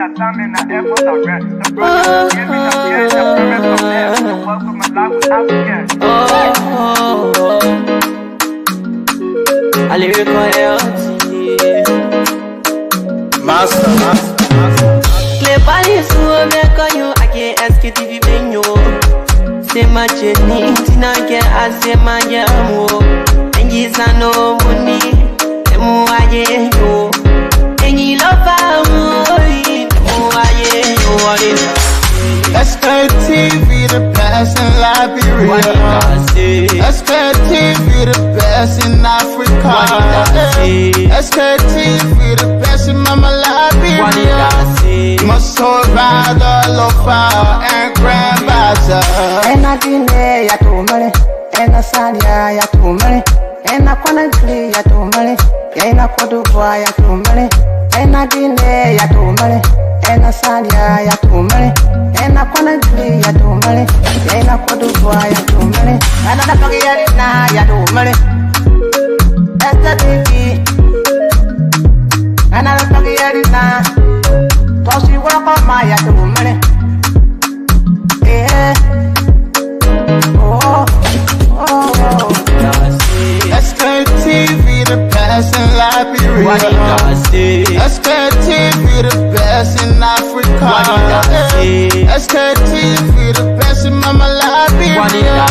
Sktv-Lib. C'est ma chérie, tina ke ase ma yamo. Engi sano muni, emu aye yo. Engi lofa mui, emu aye yo. Sktv, the best in Liberia. Sktv, the best in Africa. Sktv, the best in Mama Liberia. Maso Rada, Lofa, and Grand Baza. And I dine ya to money, and I sadia ya to money, and I quantity ya to money, and I put a boy ya to money, and I dine ya to money, and I sadia ya to money, and I quantity ya to money, and I put a boy ya to money, and I don't get na ya to money. That's the baby, and I don't get it now. Cause you work on my ya to money. Yeah. Sktv, the best in Liberia. Sktv, the best in Africa. Sktv, the best in Mama Liberia.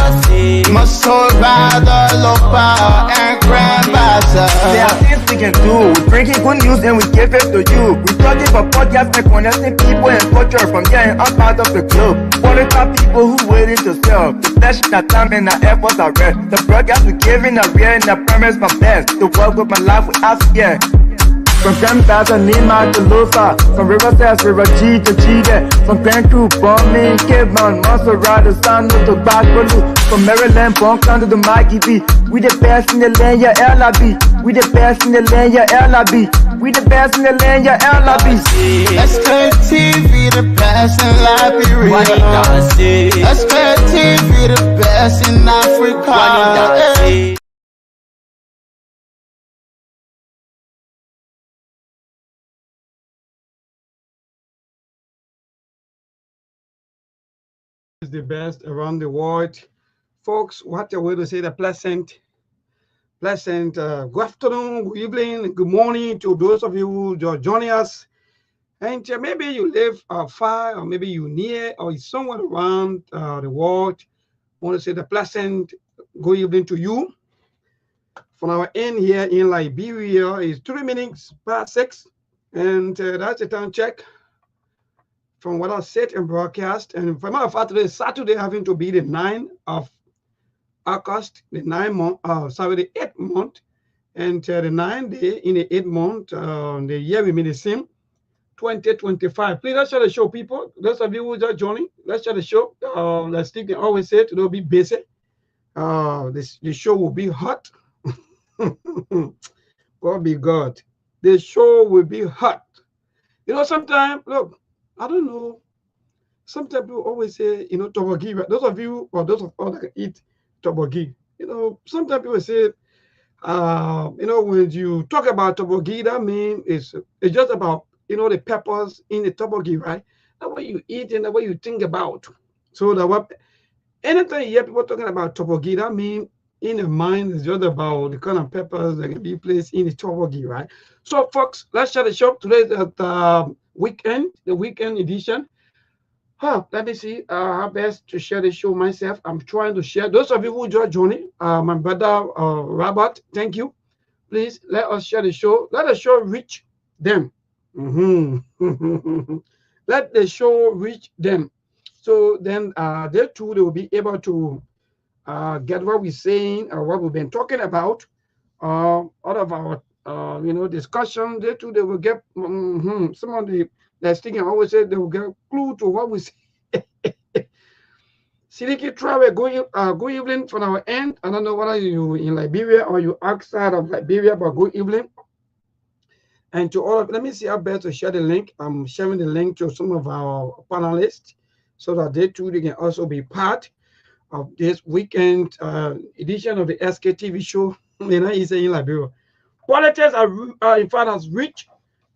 Maso Rada, Lopa, and Grand Baza. There are things we can do. We bring in good news and we give it to you. We talking about podcasts and connecting people and culture from here and out of the globe. Qualified people who willing to sell. The flesh, the time, and the efforts are red. The broadcast we giving are real and I promise my best. To work with my life without fear. From Grandfather, Nima to Lufa. From Riverside, River G to Chile. From Grand Crew, Bombing, Kidman, Monserrat, San to Bacalu. From Maryland, Bonk to the Mikey B. We the best in the land, yeah, LIB. We the best in the land, yeah, LIB. We the best in the land, yeah, LIB. Sktv, the best in Liberia. Sktv, the best in Africa. Is the best around the world. Folks, what a way to say the pleasant good afternoon, good evening, good morning to those of you who are joining us. And maybe you live far, or maybe you near, or somewhere around the world. I want to say the pleasant good evening to you. From our end here in Liberia is 3 minutes past 6, and that's the time check from what I said and broadcast. And for a matter of fact, today is Saturday, having to be the 9th of August, the 8th month, and the 9th day in the 8th month, the year we made the same, 2025. Please, let's share the show, people. Those of you who are joining, let's share the show. Like Steve always said, it'll be busy. The show will be hot. God be God. The show will be hot. You know, sometimes, look, I don't know. Sometimes people always say, you know, tobogi. Right? Those of you or those of us that eat tobogi, you know, sometimes people say, you know, when you talk about tobogi, that means it's just about, you know, the peppers in the tobogi, right? That's what you eat and that's what you think about. So that what anytime you hear people talking about tobogi, that means in the mind is just about the kind of peppers that can be placed in the tobogi, right? So, folks, let's share the show. Today is the weekend edition. Let me see how best to share the show myself. I'm trying to share. Those of you who just joining, my brother Robert, thank you. Please let us share the show. Let the show reach them. Let the show reach them. So then they too, they will be able to get what we're saying or what we've been talking about. Out of our you know, discussion, they too, they will get some of the that's thinking. I always say they will get a clue to what we say. Siliki Travel, good evening from our end. I don't know whether you in Liberia or you outside of Liberia, but good evening. And to all of, let me see how best to share the link. I'm sharing the link to some of our panelists so that they too, they can also be part of this weekend edition of the SK TV show. You know, he's in Liberia. Politics are in fact has reached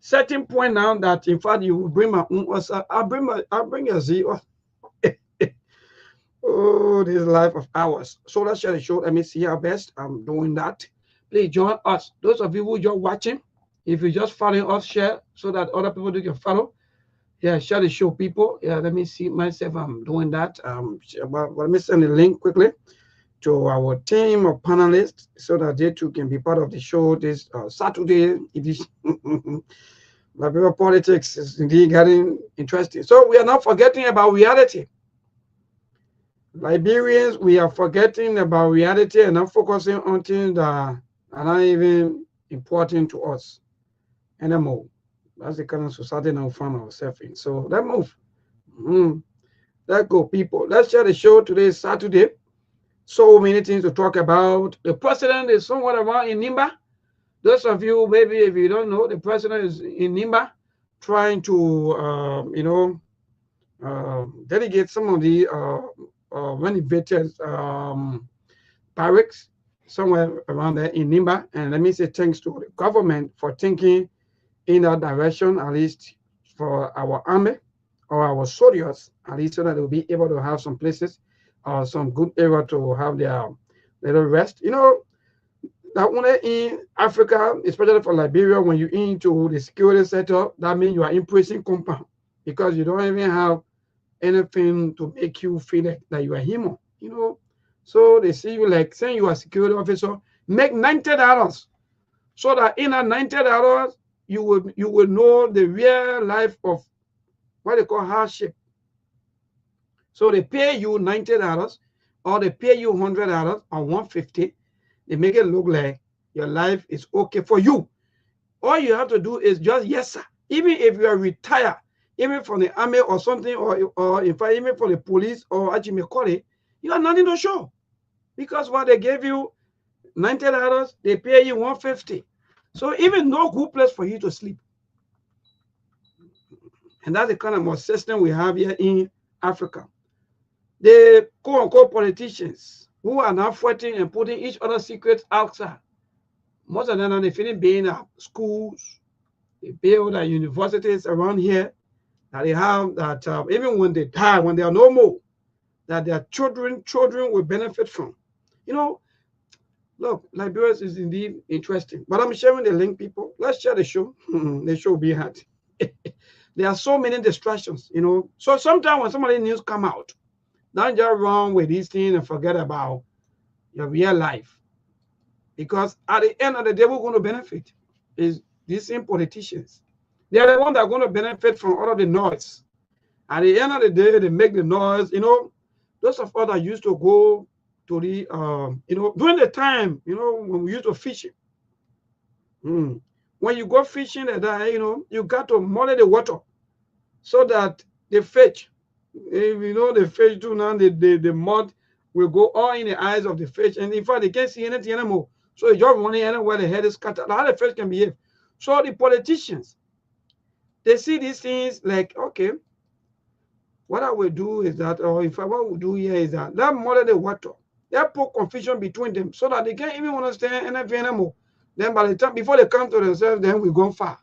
certain point now that in fact you will bring my own. I'll bring a Z. Oh, this life of ours. So let's share the show. Let me see our best. I'm doing that. Please join us. Those of you who just watching, if you just follow us, share so that other people do can follow. Yeah, share the show, people. Yeah, let me see myself. I'm doing that. Let me send the link quickly to our team of panelists so that they too can be part of the show this Saturday edition. Liberia politics is indeed getting interesting. So we are not forgetting about reality. Liberians, we are forgetting about reality and not focusing on things that are not even important to us anymore. That's the kind of society now we find ourselves in. So let's move. Let's go, people. Let's share the show. Today is Saturday. So many things to talk about. The president is somewhere around in Nimba. Those of you, maybe if you don't know, the president is in Nimba trying to, delegate some of the renovated barracks somewhere around there in Nimba. And let me say thanks to the government for thinking in that direction, at least for our army or our soldiers, at least so that they'll be able to have some places or some good area to have their little rest. You know, that only in Africa, especially for Liberia, when you're into the security setup, that means you are in prison compound because you don't even have anything to make you feel like that you are human, you know. So they see you like saying you are a security officer, make $90 so that in that $90 you will know the real life of what they call hardship. So they pay you $90 or they pay you $100 or $150. They make it look like your life is okay for you. All you have to do is just yes, sir. Even if you are retired, even from the army or something, or in fact, even from the police or Ajimekore, you have nothing to show. Because what they gave you $90, they pay you $150. So even no good place for you to sleep. And that's the kind of system we have here in Africa. The quote-unquote politicians who are now fighting and putting each other's secrets outside. Most of them are finished being at schools, they build at universities around here, that they have that even when they die, when they are no more, that their children will benefit from. You know, look, Liberia is indeed interesting. But I'm sharing the link, people. Let's share the show. The show will be hard. There are so many distractions, you know. So sometimes when some of the news come out, don't just run with these things and forget about your real life. Because at the end of the day, we're going to benefit is these same politicians. They are the ones that are going to benefit from all of the noise. At the end of the day, they make the noise. You know, those of us that used to go to the, you know, during the time, you know, when we used to fishing. When you go fishing, you know, you got to muddy the water so that the fish, if you know the fish do now, the mud will go all in the eyes of the fish. And in fact, they can't see anything anymore. So you just running anywhere the head is scattered. How the fish can behave. So the politicians, they see these things like, okay, what I will do is that, or if I what we do here is that, let muddy the water. That put confusion between them so that they can't even understand anything anymore. Then by the time, before they come to themselves, then we go far.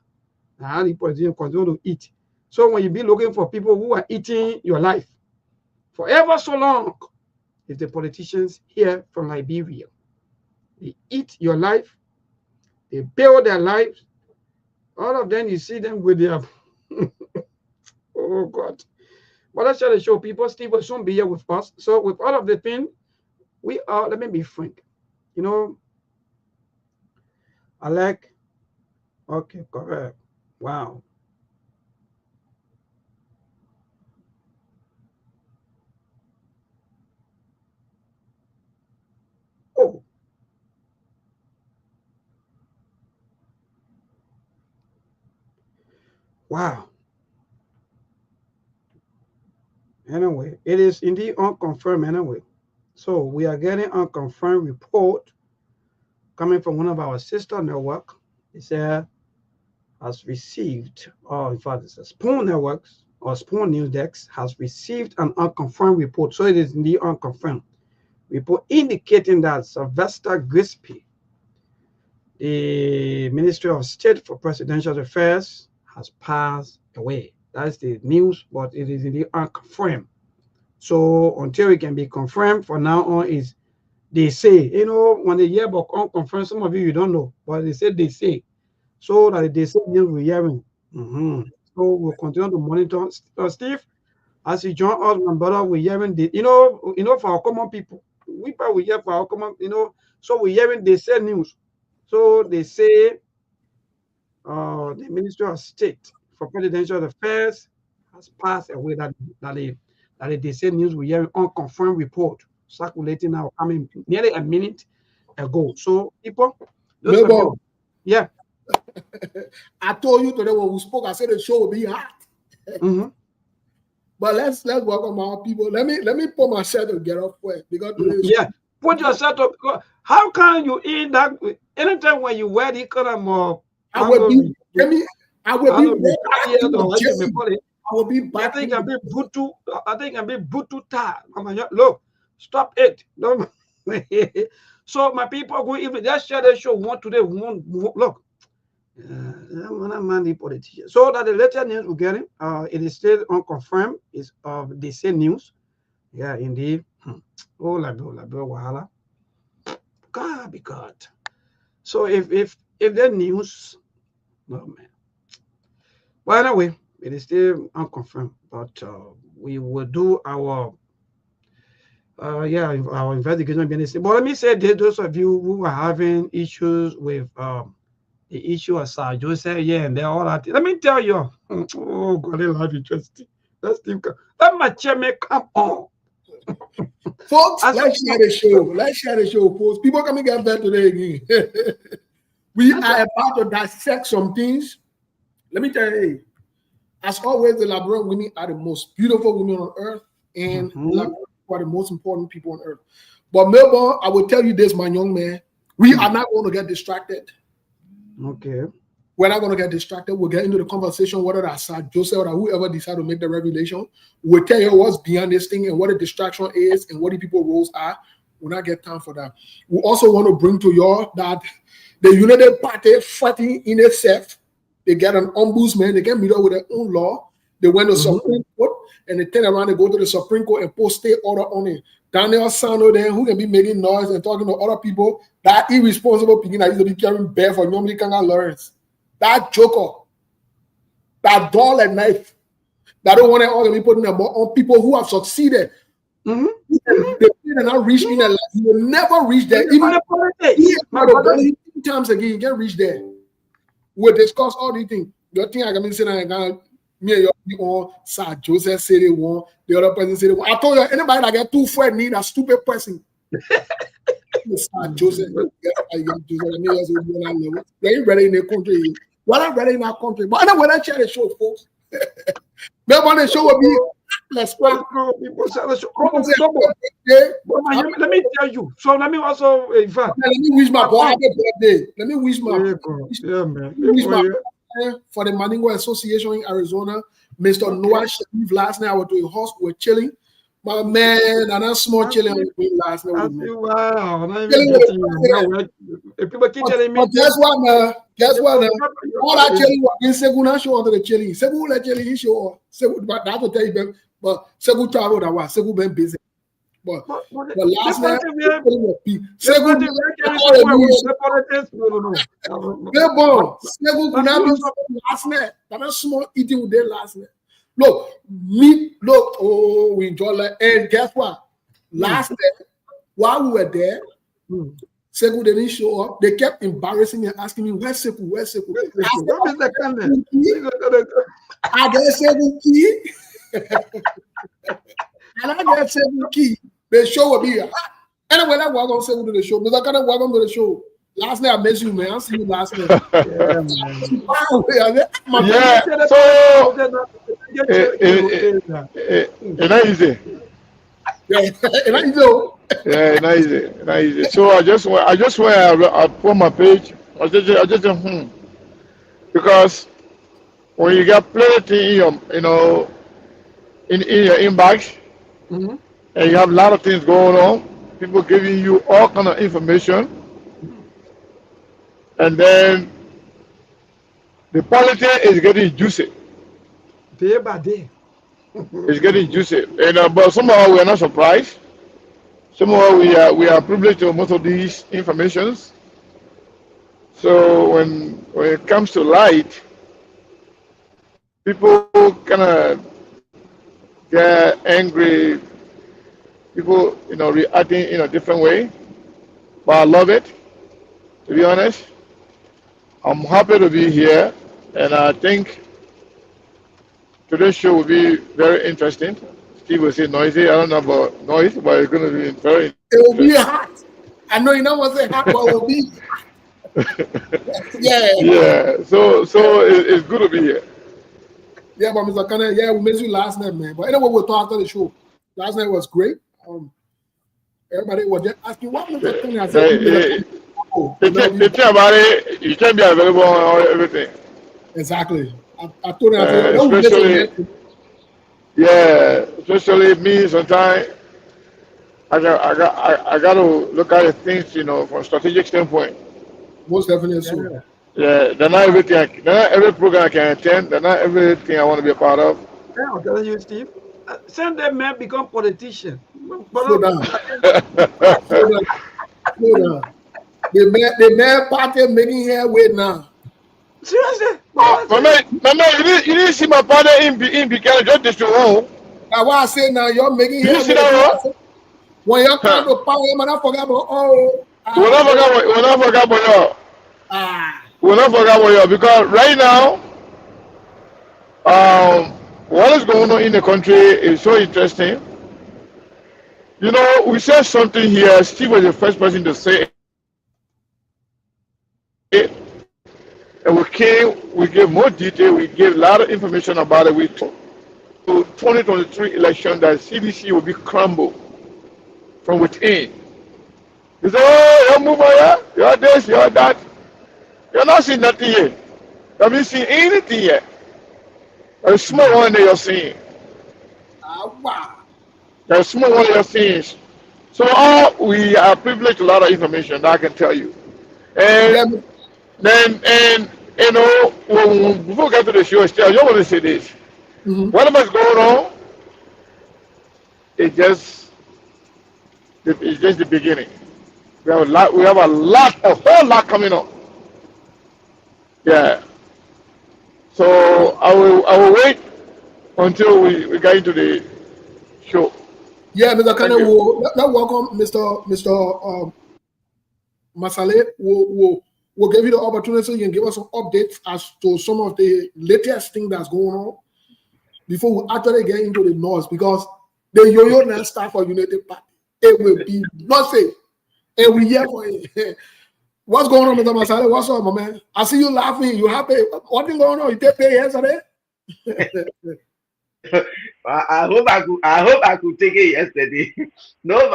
And the politicians continue to eat. So when you be looking for people who are eating your life forever so long, it's the politicians here from Liberia. They eat your life. They build their lives. All of them, you see them with their, oh God. But let's try to show people, Steve will soon be here with us. So with all of the things, we are, let me be frank. You know, I like, okay, correct. Wow. Oh. Wow. Anyway, it is indeed unconfirmed anyway. So we are getting unconfirmed report coming from one of our sister network. It said has received, or in fact, it's a Spoon Networks or Spoon News Desk has received an unconfirmed report. So it is indeed unconfirmed report indicating that Sylvester Grisby, the Ministry of State for Presidential Affairs, has passed away. That's the news, but it is indeed unconfirmed. So until it can be confirmed, for now on is they say. You know, when they hear about unconfirmed, some of you don't know, but they say. So that they say news we're hearing. So we'll continue to monitor. Steve, as you join us, my brother, we're hearing the, you know, for our common people, we probably hear for our common, so we're hearing they say news. So they say the Ministry of State for Presidential Affairs has passed away. That they say news we're hearing unconfirmed report circulating now, coming nearly a minute ago. So people, yeah. I told you today when we spoke, I said the show will be hot. But let's welcome our people. Let me put myself together quick because put yourself up. How can you eat that? Anytime when you wear the kind of I will be I think I'll be brutal. I think I'll be brutal tired. Look, stop it. Don't. So my people go even just share the show one today. Look. So that the later news we're getting, it is still unconfirmed. It's the same news. Yeah, indeed. Oh, la wahala. God be God. So if the news, no man. Well, anyway, it is still unconfirmed, but we will do our our investigation. But let me say, those of you who are having issues with the issue of Sir Joseph, and they're all that. Let me tell you, oh God, they love interesting. That my chairman, come on. Folks, let's share the show. Folks. People coming get back today again. We are about to dissect some things. Let me tell you, as always, the Liberian women are the most beautiful women on earth, and are the most important people on earth. But Melbourne, I will tell you this, my young man, we are not going to get distracted. Okay. We're not going to get distracted. We'll get into the conversation, whether that's Joseph or whoever decide to make the revelation. We'll tell you what's beyond this thing and what the distraction is and what the people's roles are. We'll not get time for that. We also want to bring to y'all that the United Party fighting in itself. They get an ombudsman. They can meet up with their own law. They went to Supreme Court and they turn around and go to the Supreme Court and post state order on it. Daniel Sano then, who can be making noise and talking to other people, that irresponsible people that used to be carrying bear for normally Kanga Lawrence. That joker, that dull and knife, that don't want to all be putting them on people who have succeeded. They not reach in their life. You will never reach there. Even times again, you can't reach there. We'll discuss all these things. The thing I can be saying, me and you on Sir Joseph say they want, the other person say they want. I told you, anybody that get too far need a stupid person. Sir Joseph, they ain't ready in the country. Well, I'm ready in our country. But I know when I share the show, folks. Maybe on the show will be let's go. Let me tell you. So let me also, in fact, let me wish my boy happy birthday. Let me wish my for the Maningo Association in Arizona, Mr. Noah Sharif. Last night I was doing host, we're chilling. My man, and that's small chilling last night. Wow. People keep telling me. Guess what? All that chilling was in Seguna show onto the chilling. Segu let chilling show. Segu, but that will tell you, but Segu travel that was Segu been busy. But last night, Segu last night. That small eating with them last night. Look, we enjoy that. And guess what? Last night, while we were there, Segu didn't show up. They kept embarrassing me and asking me, where's Segu? I got Segu key. And I got Segu key. The show will be here. Anyway, that's why I'm going to Segu to the show. Because I can't welcome to the show. Last night I met you, man. I see you last night. Not easy. So I just went. I put my page. I just because when you got plenty in your, in your inbox, and you have a lot of things going on, people giving you all kind of information, and then The politics is getting juicy. Day by day. It's getting juicy, and but somehow we are not surprised. Somehow we are privileged to most of these informations. So when it comes to light, people kind of get angry. People, reacting in a different way. But I love it. To be honest, I'm happy to be here, and I think today's show will be very interesting. Steve will say noisy. I don't know about noise, but it's going to be very It will be hot. I know you don't want to say hot, but it will be. Yeah. Yeah. So it's good to be here. Yeah, but Mr. Connor, yeah, we missed you last night, man. But anyway, we'll talk after the show. Last night was great. Everybody was just asking what Mr. Connor. I said, the thing about it, you can't be available on everything. Exactly. I told him, I said, especially me. Sometimes I got to look at things, from a strategic standpoint. Most definitely so. Yeah, they're not everything. They're not every program I can attend. They're not everything I want to be a part of. Yeah, I'll tell you, Steve. Send them men become politicians. Slow down. Slow down. The mayor party making headway now. Seriously? My man, you didn't see my partner in Buchanan just this home. Now what I say now, you're making You see that one? When you're trying to power him, and I forgot about We'll not forget about y'all. We'll not forget about y'all because right now, what is going on in the country is so interesting. We said something here. Steve was the first person to say it. And we gave more detail, we gave a lot of information about it. We told the 2023 election that CDC will be crumbled from within. You say, oh, you're moving here, you're this, you're that. You're not seeing nothing yet. You haven't seen anything yet. There's a small one that you're seeing. Wow. There's a small one you're seeing. So we are privileged to a lot of information that I can tell you. And then, before we get to the show, still, you want to say this. Whatever's going on, it's just the beginning. We have a whole lot coming up. Yeah. So I will wait until we get into the show. Yeah, Mr. Kane, let's welcome Mr. Masale. We'll give you the opportunity so you can give us some updates as to some of the latest thing that's going on before we actually get into the noise, because the yo-yo now start for United Party. It will be nothing. And we here for it. What's going on, Mr. Masale? What's up, my man? I see you laughing. You happy? What's going on? You take pay yesterday? I hope I could take it yesterday. No,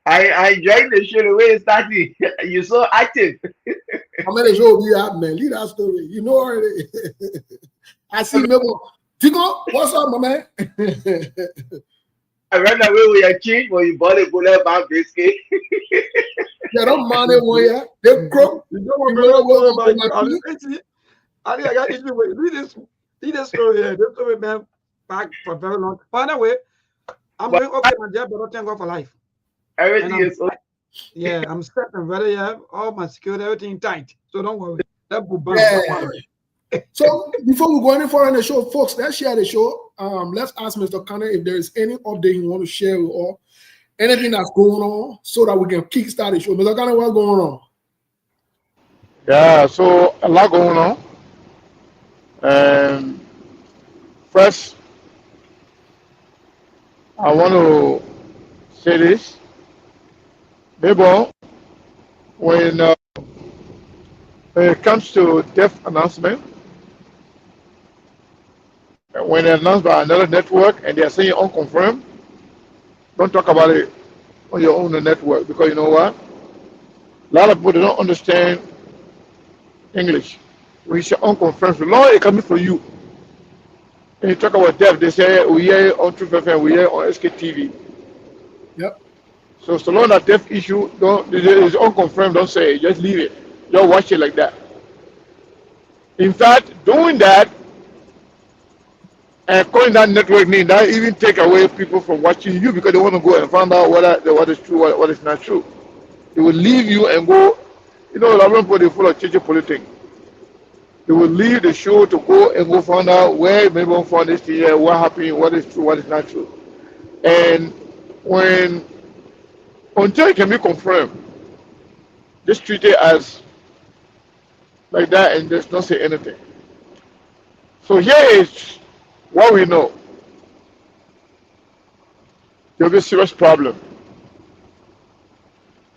I enjoyed the show the way it started. You're so active. How many show we have, man? Lead that story. You know already. I see Memo. Tico, what's up, my man? I ran away with your change when you bought a bullet bag biscuit. Yeah, don't mind it when you they croak. You don't want to I got issue with read this story here. This story been back for very long. By the way, I'm doing okay my job, but I thank God for life. Everything is okay. Yeah, I'm set and ready. All my security, everything tight. So don't worry. So before we go any further in the show, folks, let's share the show. Let's ask Mr. Connor if there is any update you want to share with all, anything that's going on, so that we can kickstart the show. Mr. Connor, what's going on? Yeah, so a lot going on. First, I want to say this. Maybe when it comes to death announcement, when they're announced by another network and they're saying unconfirmed, don't talk about it on your own network, because you know what? A lot of people don't understand English. When you say unconfirmed, the law is coming for you. And you talk about death, they say we hear on Truth FM, we hear on Sktv. Yep. So long that death issue is unconfirmed, don't say it, just leave it. Just watch it like that. In fact, doing that and calling that network name, that even take away people from watching you because they want to go and find out what is true, what is not true. They will leave you and go. You know, a lot of people they full of church politics. They will leave the show to go and go find out where maybe found this thing here, what happened, what is true, what is not true. And when until it can be confirmed, just treat it as like that and just not say anything. So here is what we know. There will be a serious problem.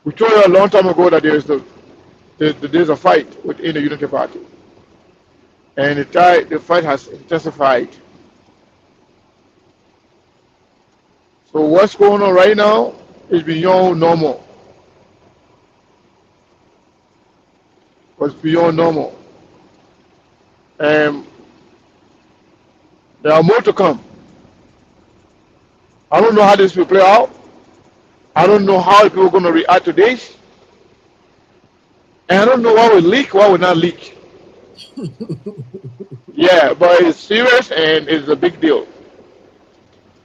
We told you a long time ago that there's a fight within the Unity Party. And the fight has intensified. So what's going on right now is beyond normal. What's beyond normal. And there are more to come. I don't know how this will play out. I don't know how people are going to react to this. And I don't know what will leak, what will not leak. Yeah, but it's serious and it's a big deal.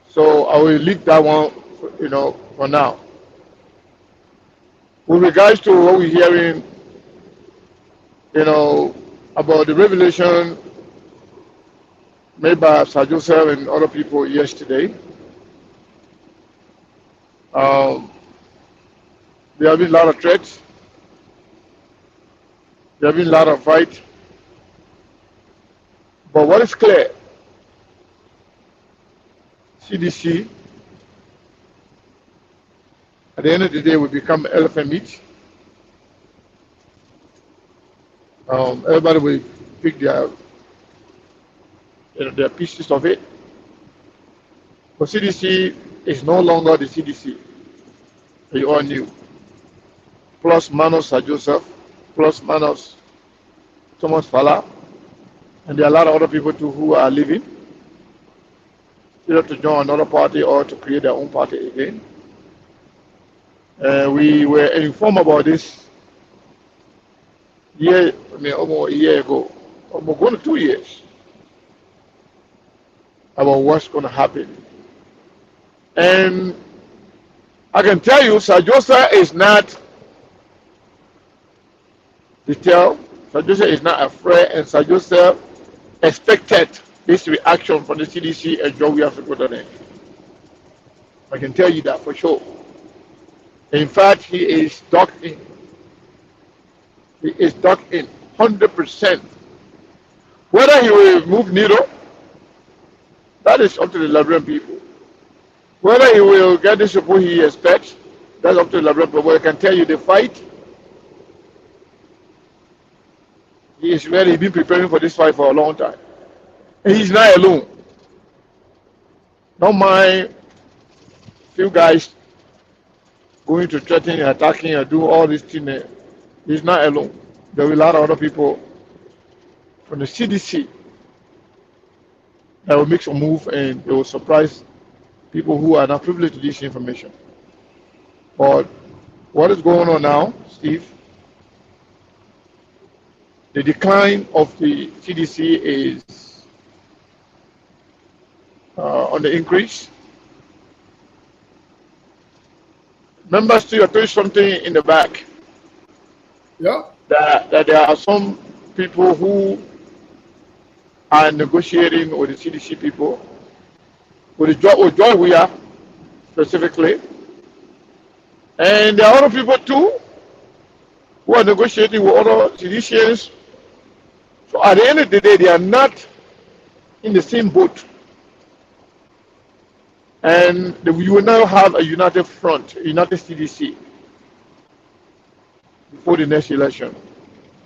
So I will leave that one, for now. With regards to what we're hearing, about the revelation made by Sir Joseph and other people yesterday, there have been a lot of threats. There have been a lot of fight. But what is clear, CDC, at the end of the day, will become elephant meat. Everybody will pick their pieces of it. But CDC is no longer the CDC. You all knew. Plus minus Sir Joseph, plus minus Thomas Fala, and there are a lot of other people too who are leaving, either to join another party or to create their own party again. We were informed about this almost a year ago, almost going to 2 years, about what's going to happen. And I can tell you, Sir Joseph is not detailed. Sir Joseph is not afraid, and Sir Joseph expected this reaction from the CDC and Joe we have to go to them. I can tell you that for sure. In fact, he is dug in. He is dug in 100%. Whether he will move needle, that is up to the Liberian people. Whether he will get the support he expects, that's up to the Liberian people. But I can tell you the fight, he is ready. He's been preparing for this fight for a long time. And he's not alone. Don't mind few guys going to threaten and attacking and do all these things. He's not alone. There will be a lot of other people from the CDC that will make some move and they will surprise people who are not privileged to this information. But what is going on now, Steve? The decline of the CDC is on the increase. Remember, Steve, I told you something in the back. Yeah. That there are some people who are negotiating with the CDC people, with Joy we are specifically. And there are other people too who are negotiating with other CDCians. So at the end of the day, they are not in the same boat. And you will now have a united front, a united CDC before the next election.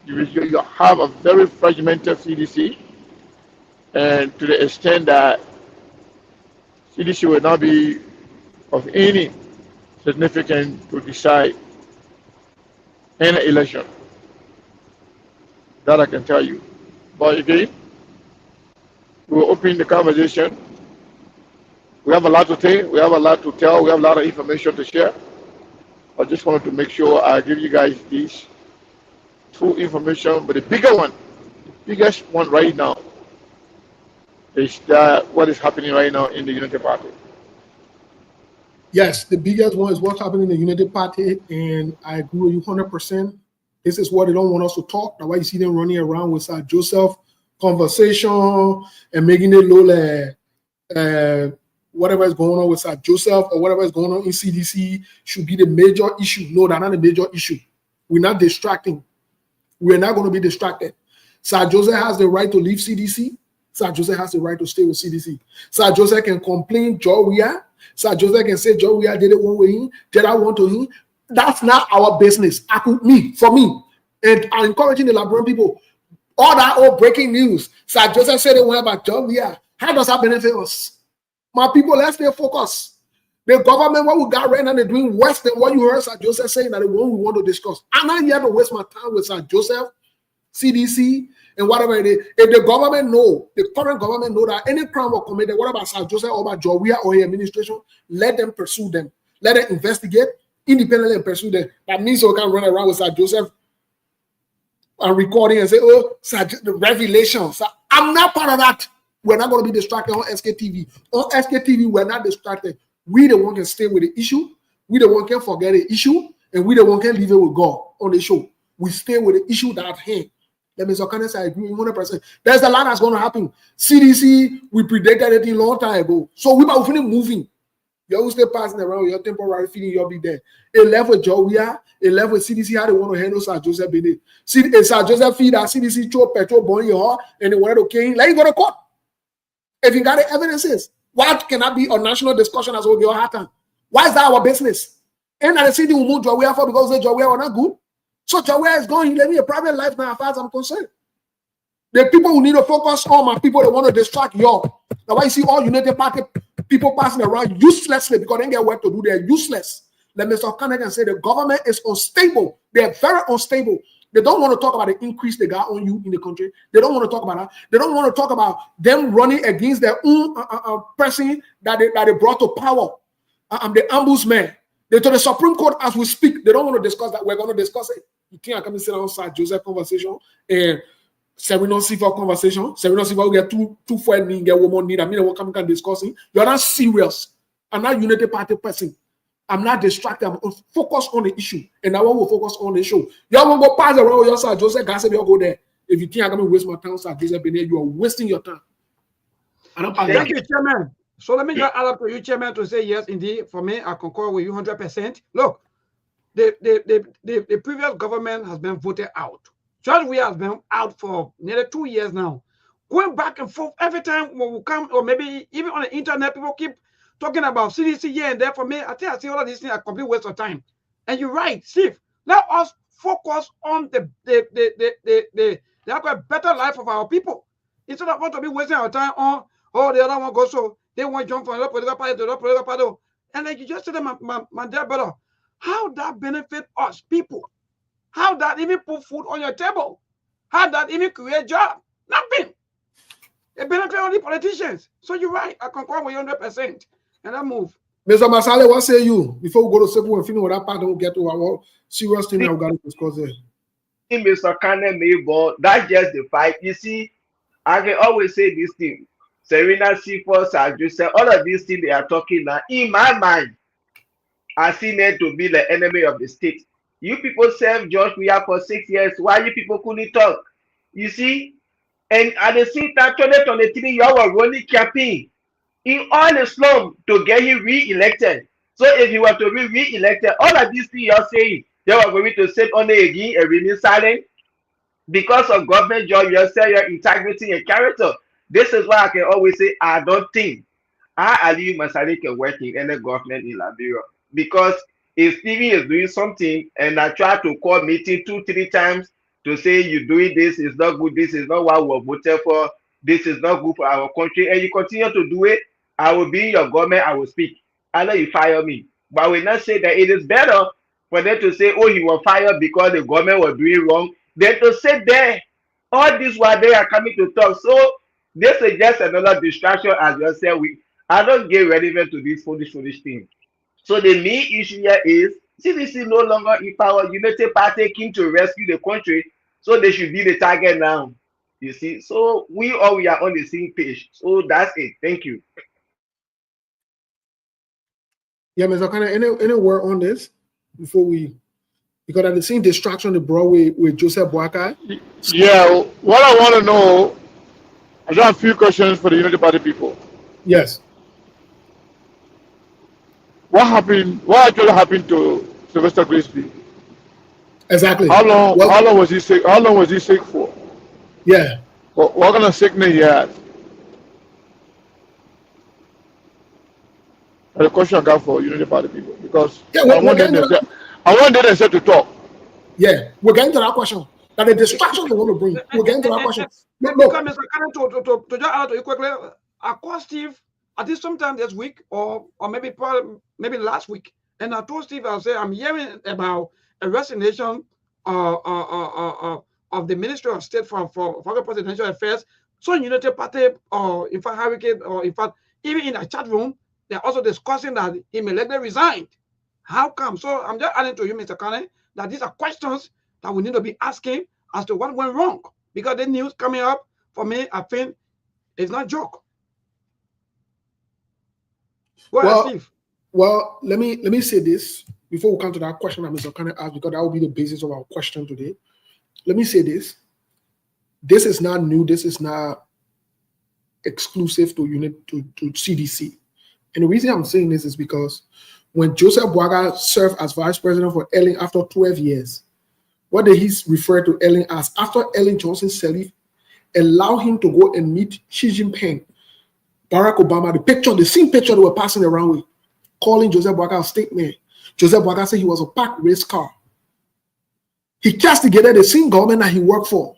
You have a very fragmented CDC, and to the extent that CDC will not be of any significance to decide any election. That I can tell you. But again, we will open the conversation. We have a lot to say, we have a lot to tell, we have a lot of information to share. I just wanted to make sure I give you guys these two information, but the bigger one biggest one right now is that what is happening right now in the Unity Party. Yes, the biggest one is what's happening in the Unity Party, and I agree with you 100%. This is what they don't want us to talk. That's why you see them running around with Sir Joseph conversation and making it look like whatever is going on with Sir Joseph or whatever is going on in CDC should be the major issue. No, that's not the major issue. We're not distracting. We're not going to be distracted. Sir Joseph has the right to leave CDC. Sir Joseph has the right to stay with CDC. Sir Joseph can complain, Joria. Sir Joseph can say, Joria did it one way, did I want to him. That's not our business. For me. And I'm encouraging the Liberian people. All that old breaking news. Sir Joseph said it went about Joria. How does that benefit us? My people, let's stay focused. The government, what we got right now, they're doing worse than what you heard Sir Joseph saying that the one we want to discuss. I'm not here to waste my time with Sir Joseph, CDC, and whatever it is. If the government know, the current government know that any crime was committed, what about Sir Joseph or about Joria or his administration, let them pursue them. Let them investigate independently and pursue them. That means we can run around with Sir Joseph and recording and say, oh, the revelations. I'm not part of that. We're not going to be distracted on Sktv. On Sktv, we're not distracted. We the one can stay with the issue. We the one can forget the issue. And we the one can leave it with God on the show. We stay with the issue that hand. That means I agree 100%. There's a lot that's going to happen. CDC, we predicted it a long time ago. So we are finish moving. You always stay passing around, your temporary feeling, you'll be there. A level Joria, a level CDC, how they want to handle Sir Joseph Bene. Sir Joseph feed that CDC throw petrol burn your heart and they wanted to kill him. Let you go to court. If you got the evidences, why cannot be a national discussion as well your heart? Why is that our business? And the city will move Joria for because the Joria are not good. So Joria is going, he living a private life now as far as I'm concerned. The people who need to focus on my people that want to distract y'all. That's why you see all United Party people passing around uselessly because they don't get work to do. They're useless. Let Mr. Kenneth can say the government is unstable. They're very unstable. They don't want to talk about the increase they got on you in the country. They don't want to talk about that. They don't want to talk about them running against their own person that they brought to power. The ombudsman. They to the Supreme Court as we speak. They don't want to discuss that. We're going to discuss it. You think I come and sit outside Joseph conversation and Serena Siva conversation. Serena Siva will get two friends me get one more need. I mean, what come can discussing. You're not serious. I'm not Unity Party person. I'm not distracted. I'm focused on the issue. And I will focus on the show. Y'all won't go pass around your side. Joseph Gassett, y'all go there. If you think I'm going to waste my time, sir, Joseph Benet, you are wasting your time. Thank you, Chairman. So let me just add up to you, Chairman, to say yes, indeed. For me, I concur with you 100%. Look, the previous government has been voted out. George we has been out for nearly 2 years now. Going back and forth every time when we come, or maybe even on the internet, people keep talking about CDC here and there. For me, I think I see all of these things are a complete waste of time. And you're right, Steve. Let us focus on the better life of our people. Instead of want to be wasting our time on, oh, the other one goes so they want to jump from the political party to the political party. And like you just said, my dear brother, how that benefit us people? How that even put food on your table? How that even create job? Nothing. It benefit only politicians. So you're right. I concur with you 100%. And I move. Mr. Masale, what say you? Before we go to simple and finish with that part, we'll get to our serious thing I've got to discuss there. Mr. Kane Mayball, that's just the fight. You see, I can always say this thing. Serena Sifo, Sir Joseph, all of these things they are talking now, in my mind, I see it to be the enemy of the state. You people served George Weah for 6 years. Why you people couldn't talk? You see? And at the same time, 2023, you all were running campaign in all the slum to get him re-elected. So if he were to be re-elected, all of these things you're saying, they were going to sit on the again and remain silent because of government job, your integrity and character. This is why I can always say, I don't think Ali Masari can work in any government in Liberia. Because if Stevie is doing something and I try to call meeting 2-3 times to say you're doing this is not good, this is not what we're voted for, this is not good for our country, and you continue to do it, I will be in your government, I will speak. I know you fire me. But I will not say that it is better for them to say, oh, he was fired because the government was doing wrong, than to say there, all this while they are coming to talk. So this is just another distraction, as you said. I don't get relevant to this foolish thing. So the main issue here is CDC no longer in power. United Party came to rescue the country, so they should be the target now. You see, so we are on the same page. So that's it. Thank you. Yeah, Mr. Kana, any word on this before we, because I've seen distraction on the Broadway with Joseph Boakai. Yeah, what I want to know, I got a few questions for the Unity Party people. Yes. What happened? What actually happened to Sylvester Grisby? Exactly. How long? Well, how long was he sick? How long was he sick for? yeah. What kind of sickness he had? The question I got for Unity Party people, because Yeah, I want them to talk. Yeah, we're getting to that question. That the distraction they want to bring. We're getting to that question. Look, Mr. Cannon, to just add to you quickly, I called Steve, I think sometime this week or maybe last week, and I told Steve, I said, I'm hearing about a resignation of the Ministry of State for Presidential Affairs. So Unity Party, or in fact, Hurricane, or in fact, even in a chat room, they're also discussing that he may likely resign. How come? So I'm just adding to you, Mr. Cannon, that these are questions that we need to be asking as to what went wrong. Because the news coming up, for me, I think it's not a joke. Go ahead, Steve. Well, let me say this before we come to that question that Mr. Kane asked, because that will be the basis of our question today. Let me say this. This is not new. This is not exclusive to CDC. And the reason I'm saying this is because when Joseph Boakai served as vice president for Ellen after 12 years, what did he refer to Ellen as? After Ellen Johnson Sirleaf allowed him to go and meet Xi Jinping, Barack Obama, the same picture they were passing around with, calling Joseph Boakai a statement. Joseph Boakai said he was a parked race car. He castigated the same government that he worked for,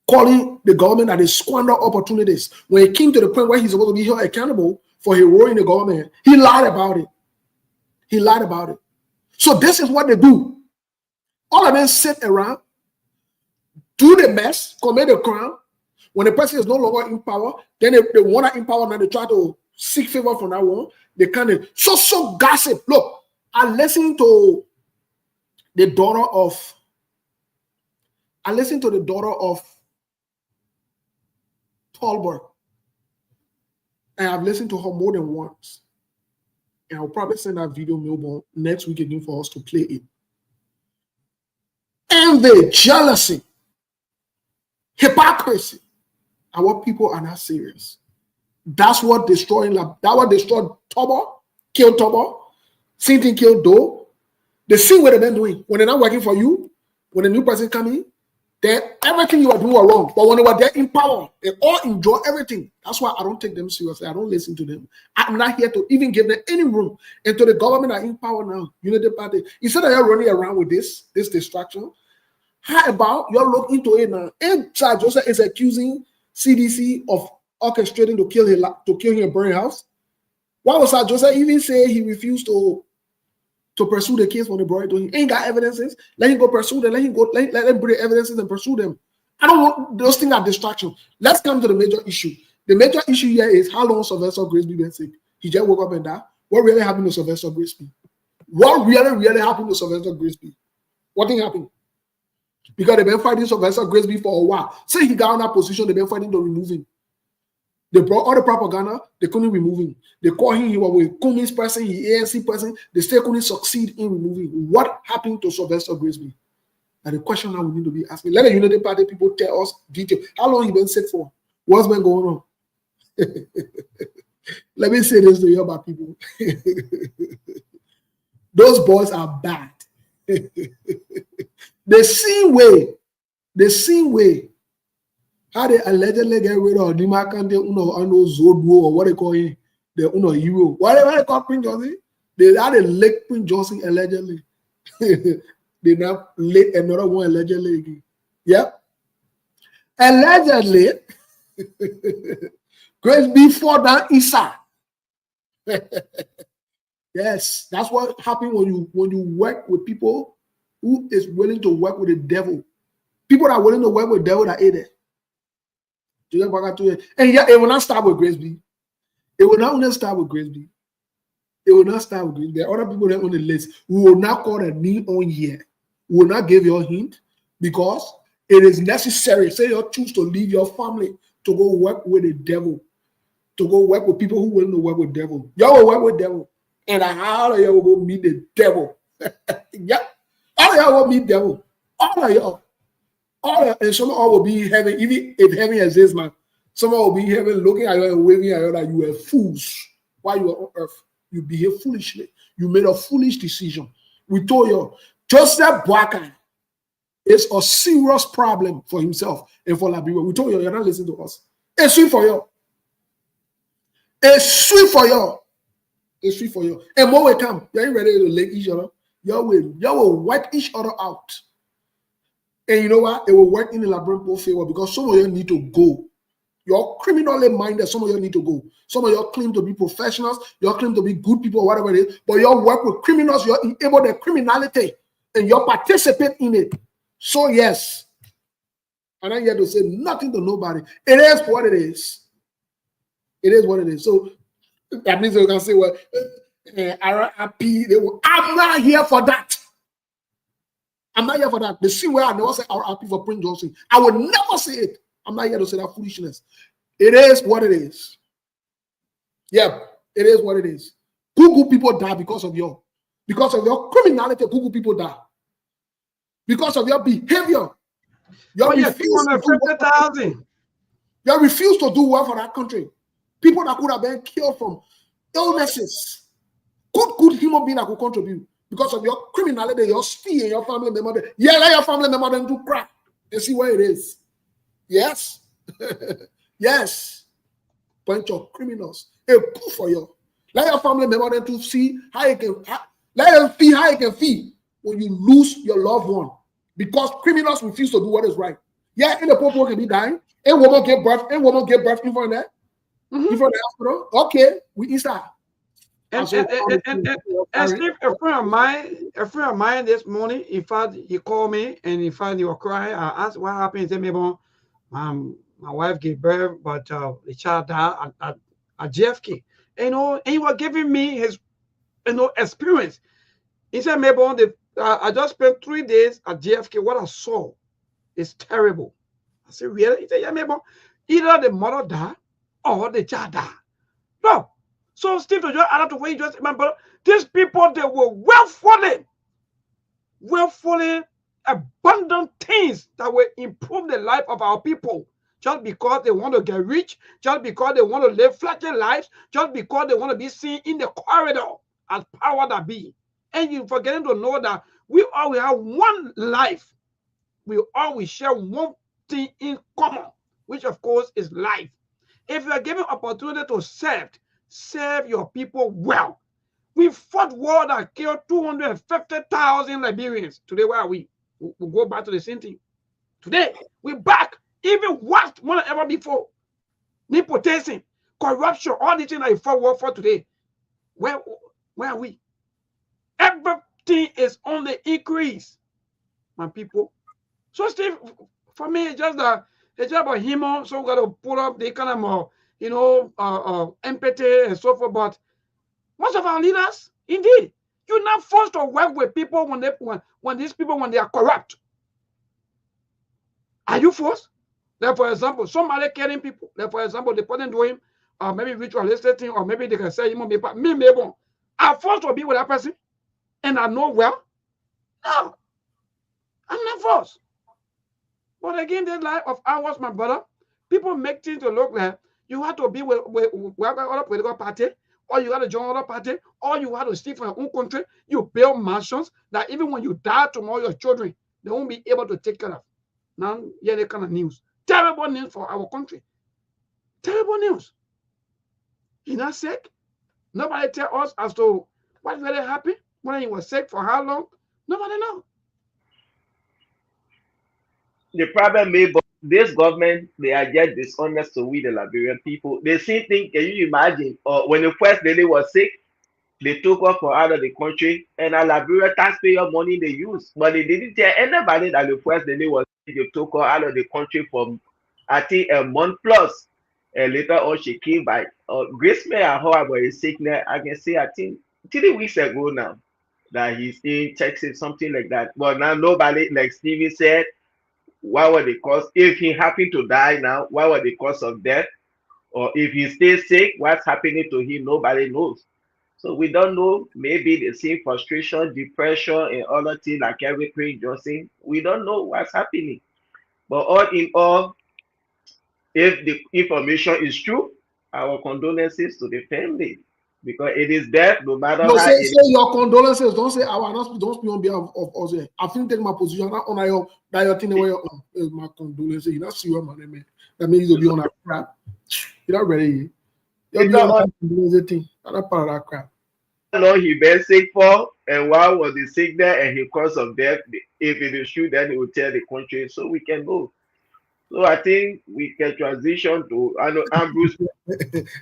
calling the government that they squander opportunities. When it came to the point where he's supposed to be held accountable for his role in the government, he lied about it. He lied about it. So this is what they do. All of them sit around, do the mess, commit a crime. When the person is no longer in power, then they want to empower, and they try to seek favor from that one. They kind of so gossip. Look, I listened to the daughter of Tolbert, and I've listened to her more than once. And I'll probably send that video Melbourne next week again for us to play it. Envy, jealousy, hypocrisy are what people are not serious. That's what destroyed Tobo, killed Tobo, same thing killed Doe. The same way they've been doing. When they're not working for you, when a new person comes in, then everything you are doing was wrong. But when they were there in power, they all enjoy everything. That's why I don't take them seriously. I don't listen to them. I'm not here to even give them any room. And to the government that are in power now, Unity Party, instead of you're running around with this distraction, how about you look into it now? And Charles Joseph is accusing CDC of orchestrating to kill him in Burning House. Why was Charles Joseph even say he refused to pursue the case when they brought it to him? Ain't got evidences. Let him go pursue them. Let them bring the evidences and pursue them. I don't want those things are distraction. Let's come to the major issue. The major issue here is how long Sylvester Grisby been sick. He just woke up and died. What really happened to Sylvester Grisby? What really happened to Sylvester Grisby? What thing happened? Because they've been fighting Sylvester Grisby for a while. Say he got in that position, they've been fighting to remove him. They brought all the propaganda, they couldn't remove him. They called him, he was with Cummins person, he ANC person, they still couldn't succeed in removing him. What happened to Sylvester Grisby? And the question now we need to be asking. Let the Unity Party people tell us detail. How long he been sick for? What's been going on? Let me say this to you about people. Those boys are bad. The same way how they allegedly get rid of Dimakante Zodu or what they call him, the hero. Whatever they call Prince Johnson, they had a leg Prince Johnson allegedly. They now lit another one allegedly again. Yeah. Allegedly, Grace before that Isa. Yes, that's what happens when you work with people who is willing to work with the devil. People that are willing to work with the devil that ate it. And yeah, it will not start with Grace B. It will not only start with Grace B. It will not start with Grace B. There are other people that on the list who will not call a name on here. We will not give you a hint because It is necessary. Say you choose to leave your family to go work with the devil, to go work with people who will not work with devil. Y'all will work with devil, and all of y'all will go meet the devil. Yeah, all of y'all will meet devil. All of y'all. And some of y'all will be in heaven, even if heaven exists, man. Some of y'all will be in heaven looking at you and waving at you that you were fools while you were on earth. You behave foolishly. You made a foolish decision. We told you, Joseph Boakai is a serious problem for himself and for Liberia. We told you, you're not listening to us. It's sweet for you. It's sweet for you. It's sweet for you. And more will come. You ain't ready to lick each other. You will wipe each other out. And you know what? It will work in the Labrampo favor because some of you need to go. You're criminally minded. Some of you need to go. Some of you claim to be professionals. You claim to be good people, whatever it is. But you work with criminals. You're enable their criminality. And you participate in it. So yes. And I'm here to say nothing to nobody. It is what it is. It is what it is. So that means you can say, well, I'm not here for that. I'm not here for that. The same way I never say RIP for Prince Johnson. I would never say it. I'm not here to say that foolishness. It is what it is. Yeah, it is what it is. Google people die because of your criminality. Google people die because of your behavior. You refuse to do well for that country. People that could have been killed from illnesses. Good human being that could contribute. Because of your criminality, your steal, your family member. Yeah, let your family member then do crap and see where it is. Yes. Yes. Bunch of criminals. It's good for you. Let your family member then to see how you can let them feel how you can feel when you lose your loved one. Because criminals refuse to do what is right. Yeah, and the people can be dying. A woman give birth in front of that. In front of the hospital. Okay, we inside. And Steve, a friend of mine this morning, he called me and he was crying. I asked what happened. He said, maybe my wife gave birth, but the child died at JFK. And he was giving me his experience. He said, maybe I just spent 3 days at JFK. What I saw is terrible. I said, really? He said, yeah, maybe either the mother died or the child died. No. So, Steve, to just add up to what you just remember, these people, they were willfully, abundant things that will improve the life of our people. Just because they want to get rich, just because they want to live flashy lives, just because they want to be seen in the corridor as power that be. And you're forgetting to know that we all will have one life. We always share one thing in common, which of course is life. If you are given opportunity to serve your people well. We fought war that killed 250,000 Liberians. Today, where are we? We'll go back to the same thing. Today, we're back, even worse than ever before. Nepotism, corruption, all the things that you fought war for today. Where are we? Everything is on the increase, my people. So, Steve, for me, it's just about him. So we got to pull up the kind of empathy and so forth. But most of our leaders, indeed, you're not forced to work with people when they are corrupt. Are you forced? Like, for example, somebody killing people. Like, for example, they put into him, maybe ritualistic thing, or maybe they can say, me, I'm forced to be with that person, and I know well. No, I'm not forced. But again, the life of ours, my brother, people make things to look like you have to be with other political party, or you got to join other party, or you have to stay for your own country. You build mansions that even when you die tomorrow, your children, they won't be able to take care of. Now, yeah, that kind of news. Terrible news for our country. Terrible news. You're not sick. Nobody tell us as to what really happened, when he was sick, for how long. Nobody know. The problem is, this government, they are just dishonest to we, the Liberian people. They see things, can you imagine? When the first lady was sick, they took her from out of the country, and a Liberian taxpayer money they used. But they didn't tell anybody that the first lady was sick. They took her out of the country for, I think, a month plus. And later on, she came back. Grace May, I heard about his sickness. I can say, I think, 3 weeks ago now, that he's in Texas, something like that. But now nobody, like Stevie said, what was the cause. If he happened to die now, what was the cause of death? Or if he stays sick, what's happening to him? Nobody knows. So we don't know. Maybe the same frustration, depression, and other things like everything Johnson. We don't know what's happening. But all in all, if the information is true, our condolences to the family, because it is death, no matter No, how say it your condolences. Don't say our don't speak on behalf of us. I think take my position. Not on your that your thing away my condolences. You're not serious, man. That means you'll be on that crap. You're not ready. You'll be on that condolences thing. Not part of that crap. long he been sick for, and what was the sickness and his cause of death. If it is true, then it will tell the country, so we can go. So I think we can transition to Ambrose.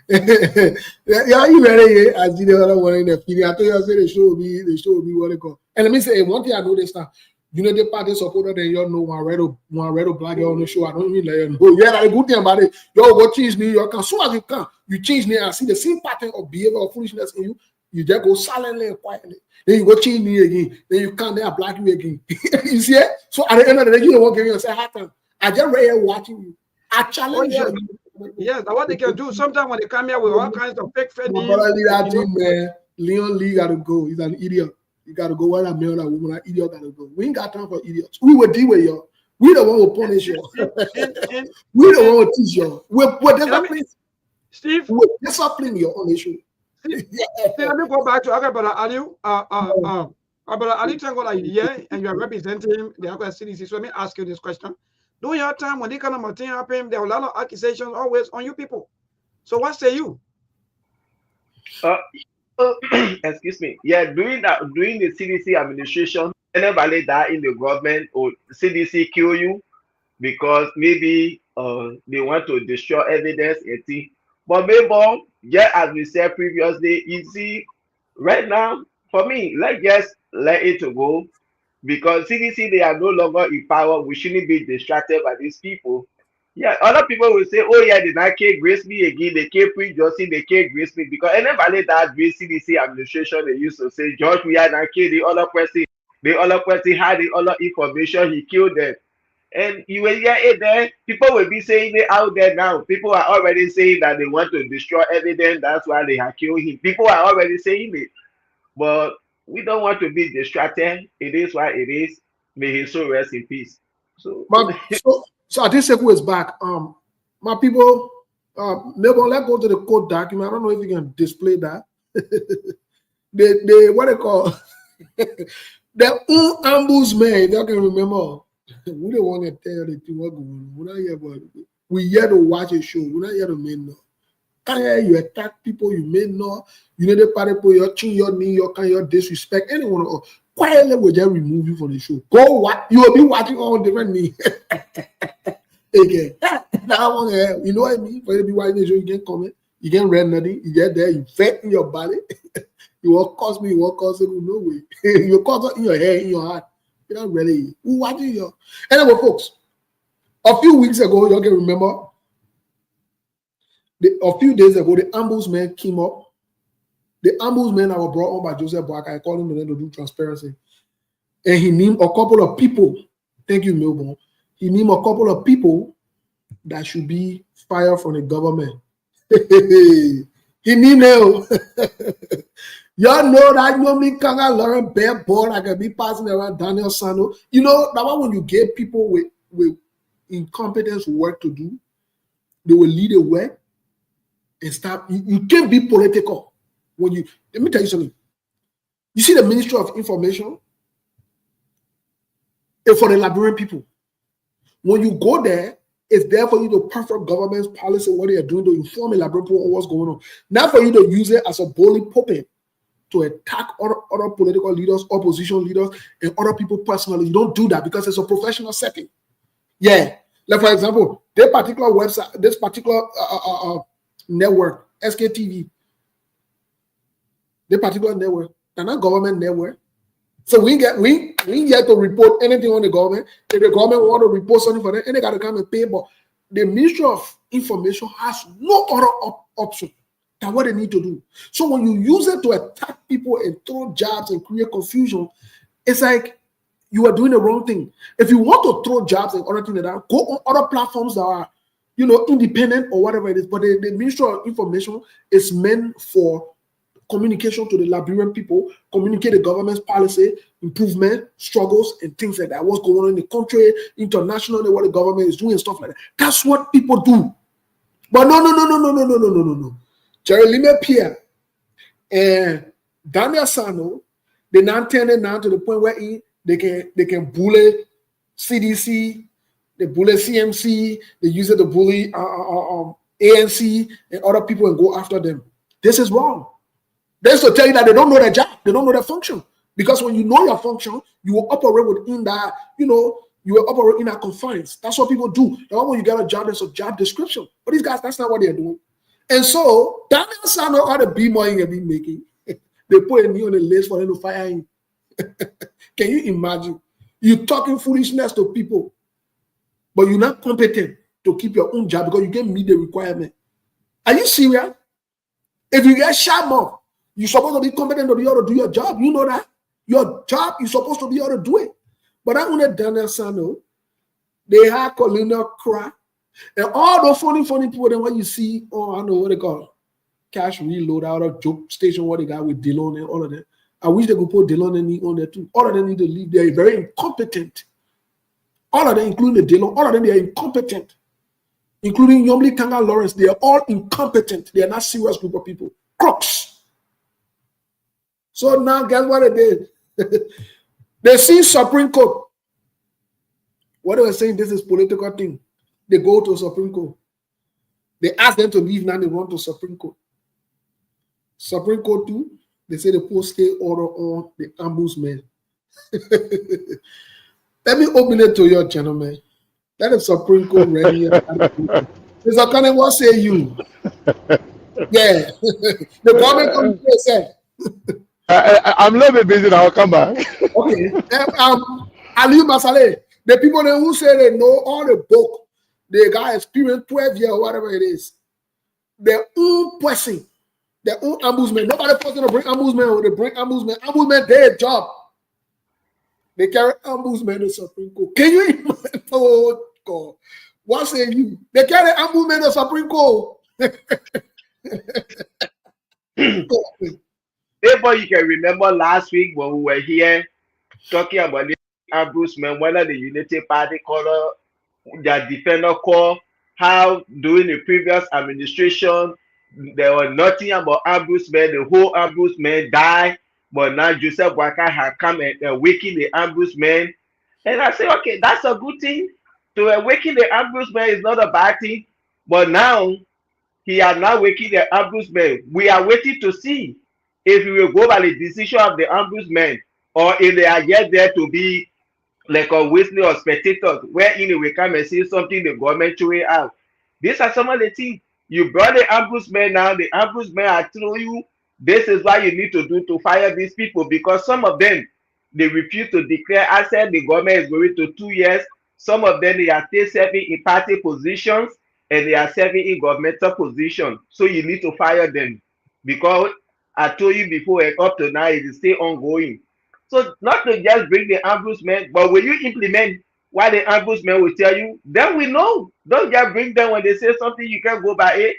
Yeah, you ready? I see the other one in the video. I told you I said they show me what they call. And let me say one thing I know this time. You know the party supporter, then you know one red or black on the show. I don't even let you know. Yeah, that's a good thing about it. Yo, go change New York. As soon as you can, you change New York. I see the same pattern of behavior or foolishness in you. You just go silently and quietly. Then you go change me again. Then you come there black you again. You see it? So at the end of the day, you don't want to give me a say hard time. I just right here watching you. I challenge you. Yes, that's what they can do. Sometimes when they come here with all kinds of fake fake names. Man. Leon Lee got to go. He's an idiot. You got to go. Whether a man or a woman, an idiot got to go. We ain't got time for idiots. We will deal with you. We the one who punish you. We the one who teach you. We're disciplining. Steve, we're disciplining your own issue. Let me go back to Brother Ali. Brother Ali Tangola here, and you are representing the CDC. So let me ask you this question. During your time, when this kind of thing happened, there were a lot of accusations always on you people. So what say you? Excuse me. Yeah, during the CDC administration, anybody die in the government or CDC kill you because maybe they want to destroy evidence and things. But maybe, yeah, as we said previously, you see, right now, for me, let's just let it go. Because CDC, they are no longer in power. We shouldn't be distracted by these people. Yeah, other people will say, oh yeah, they not can't grace me again. They can't pre-Justin, they can't grace me. Because anybody that grace CDC administration, they used to say, George, we are not kill the other person had the other information, he killed them. And you will hear it there. People will be saying it out there now. People are already saying that they want to destroy evidence. That's why they have killed him. People are already saying it. But we don't want to be distracted. It is what it is. May his soul rest in peace. So I think Sekou is back. My people, maybe let's go to the code document. I don't know if you can display that. the what they call the ombudsman, if you can remember. We don't want to tell the thing what going on. We're not here, but we're here to watch a show. We're not here to make no. Can't hear you attack people you may know. You know the party for your chin, your knee, your kind, your disrespect. Anyone quietly will just remove you from the show. Go what you will be watching all different me. Again, that one, you know what I mean? For you to be watching the show, you can comment, you can read nothing, you get there, you fat in your body. You won't cause me, you won't cause it no way. You cause it in your hair, in your heart. You're not ready. Who watching you? Anyway, folks, a few weeks ago, you can remember. A few days ago, the ombudsman came up. The ombudsman that was brought on by Joseph Boakai, I called him to do transparency. And he named a couple of people. Thank you, Melbourne. He named a couple of people that should be fired from the government. He named them. Y'all know that me can't learn bare board. I can be passing around Daniel Sano. You know, that one when you get people with incompetence work to do, they will lead the way. And stop. You can't be political when you. Let me tell you something. You see the Ministry of Information, and for the Liberian people, when you go there, it's there for you to perfect government's policy, what they are doing to inform the Liberian people on what's going on. Not for you to use it as a bully puppet to attack other political leaders, opposition leaders, and other people personally. You don't do that because it's a professional setting. Yeah, like for example, this particular website, this particular network, Sktv, the particular network, they're not government network. So we ain't get to report anything on the government. If the government want to report something for them, and they got to come and pay. But the Ministry of Information has no other option than what they need to do. So when you use it to attack people and throw jabs and create confusion, it's like you are doing the wrong thing. If you want to throw jobs and other things like that, go on other platforms that are, independent or whatever it is. But the Ministry of Information is meant for communication to the Liberian people, communicate the government's policy, improvement, struggles, and things like that. What's going on in the country, internationally, what the government is doing, and stuff like that. That's what people do. But no. Jerry Lime Pierre and Daniel Sano, they now turn it now to the point where they can bully CDC, they bully CMC, they use it to bully ANC and other people and go after them. This is wrong. That's to tell you that they don't know their job, they don't know their function. Because when you know your function, you will operate within that, you will operate in that confines. That's what people do. The moment you get a job, there's a job description. But these guys, that's not what they're doing. And so, Daniel Sano all the big money they've been making. They put me on the list for them to fire him. Can you imagine? You're talking foolishness to people, but you're not competent to keep your own job because you can't meet the requirement. Are you serious? If you get shot more, you're supposed to be competent to be able to do your job. You know that. Your job, you're supposed to be able to do it. But I want Daniel Sano, they had Colonel Crack, and all those funny people, then what you see, I know what they call Cash Reload out of Joke Station, what they got with Dillon and all of that. I wish they could put Dillon and me on there too. All of them need to leave. They're very incompetent. All of them, including the Dillon, all of them, they are incompetent. Including Yomli Kanga Lawrence, they are all incompetent. They are not serious group of people. Crooks. So now, guess what they did? They see Supreme Court. What they were saying, this is political thing. They go to Supreme Court. They ask them to leave, now they run to Supreme Court. Supreme Court too, they say they post stay order on the ombudsman. Let me open it to you, gentlemen. That is Supreme Court ready. Mr. Kane, what say you? Yeah. The government comes to say. I'm a little bit busy now. I'll come back. Okay. Ali Masale, the people who say they know all the book, they got experience 12 years or whatever it is. Their own person, their own ombudsman. Nobody forced them to bring ombudsman. They bring ombudsman. Ombudsman, their job. They carry ombudsman to Supreme Court. Can you imagine? Oh, God. What say you? They carry ombudsman to Supreme Court. Therefore, you can remember last week when we were here talking about the ombudsman, whether the Unity Party color, their defender call, how during the previous administration, there was nothing about ombudsman, the whole ombudsman died, but now Joseph Waka had come and awaken the ombudsman. And I say, okay, that's a good thing. To awaken the ombudsman is not a bad thing, but now he has now awakened the ombudsman. We are waiting to see if we will go by the decision of the ombudsman or if they are yet there to be like a witness or spectators, where in we come and see something the government throwing out. These are some of the things. You brought the ombudsman now, the ombudsman are telling you this is what you need to do to fire these people, because some of them they refuse to declare. I said the government is going to 2 years. Some of them they are still serving in party positions and they are serving in governmental positions. So you need to fire them, because I told you before and up to now it is still ongoing. So not to just bring the ombudsman, but when you implement what the ombudsman will tell you, then we know. Don't just bring them when they say something you can't go by it.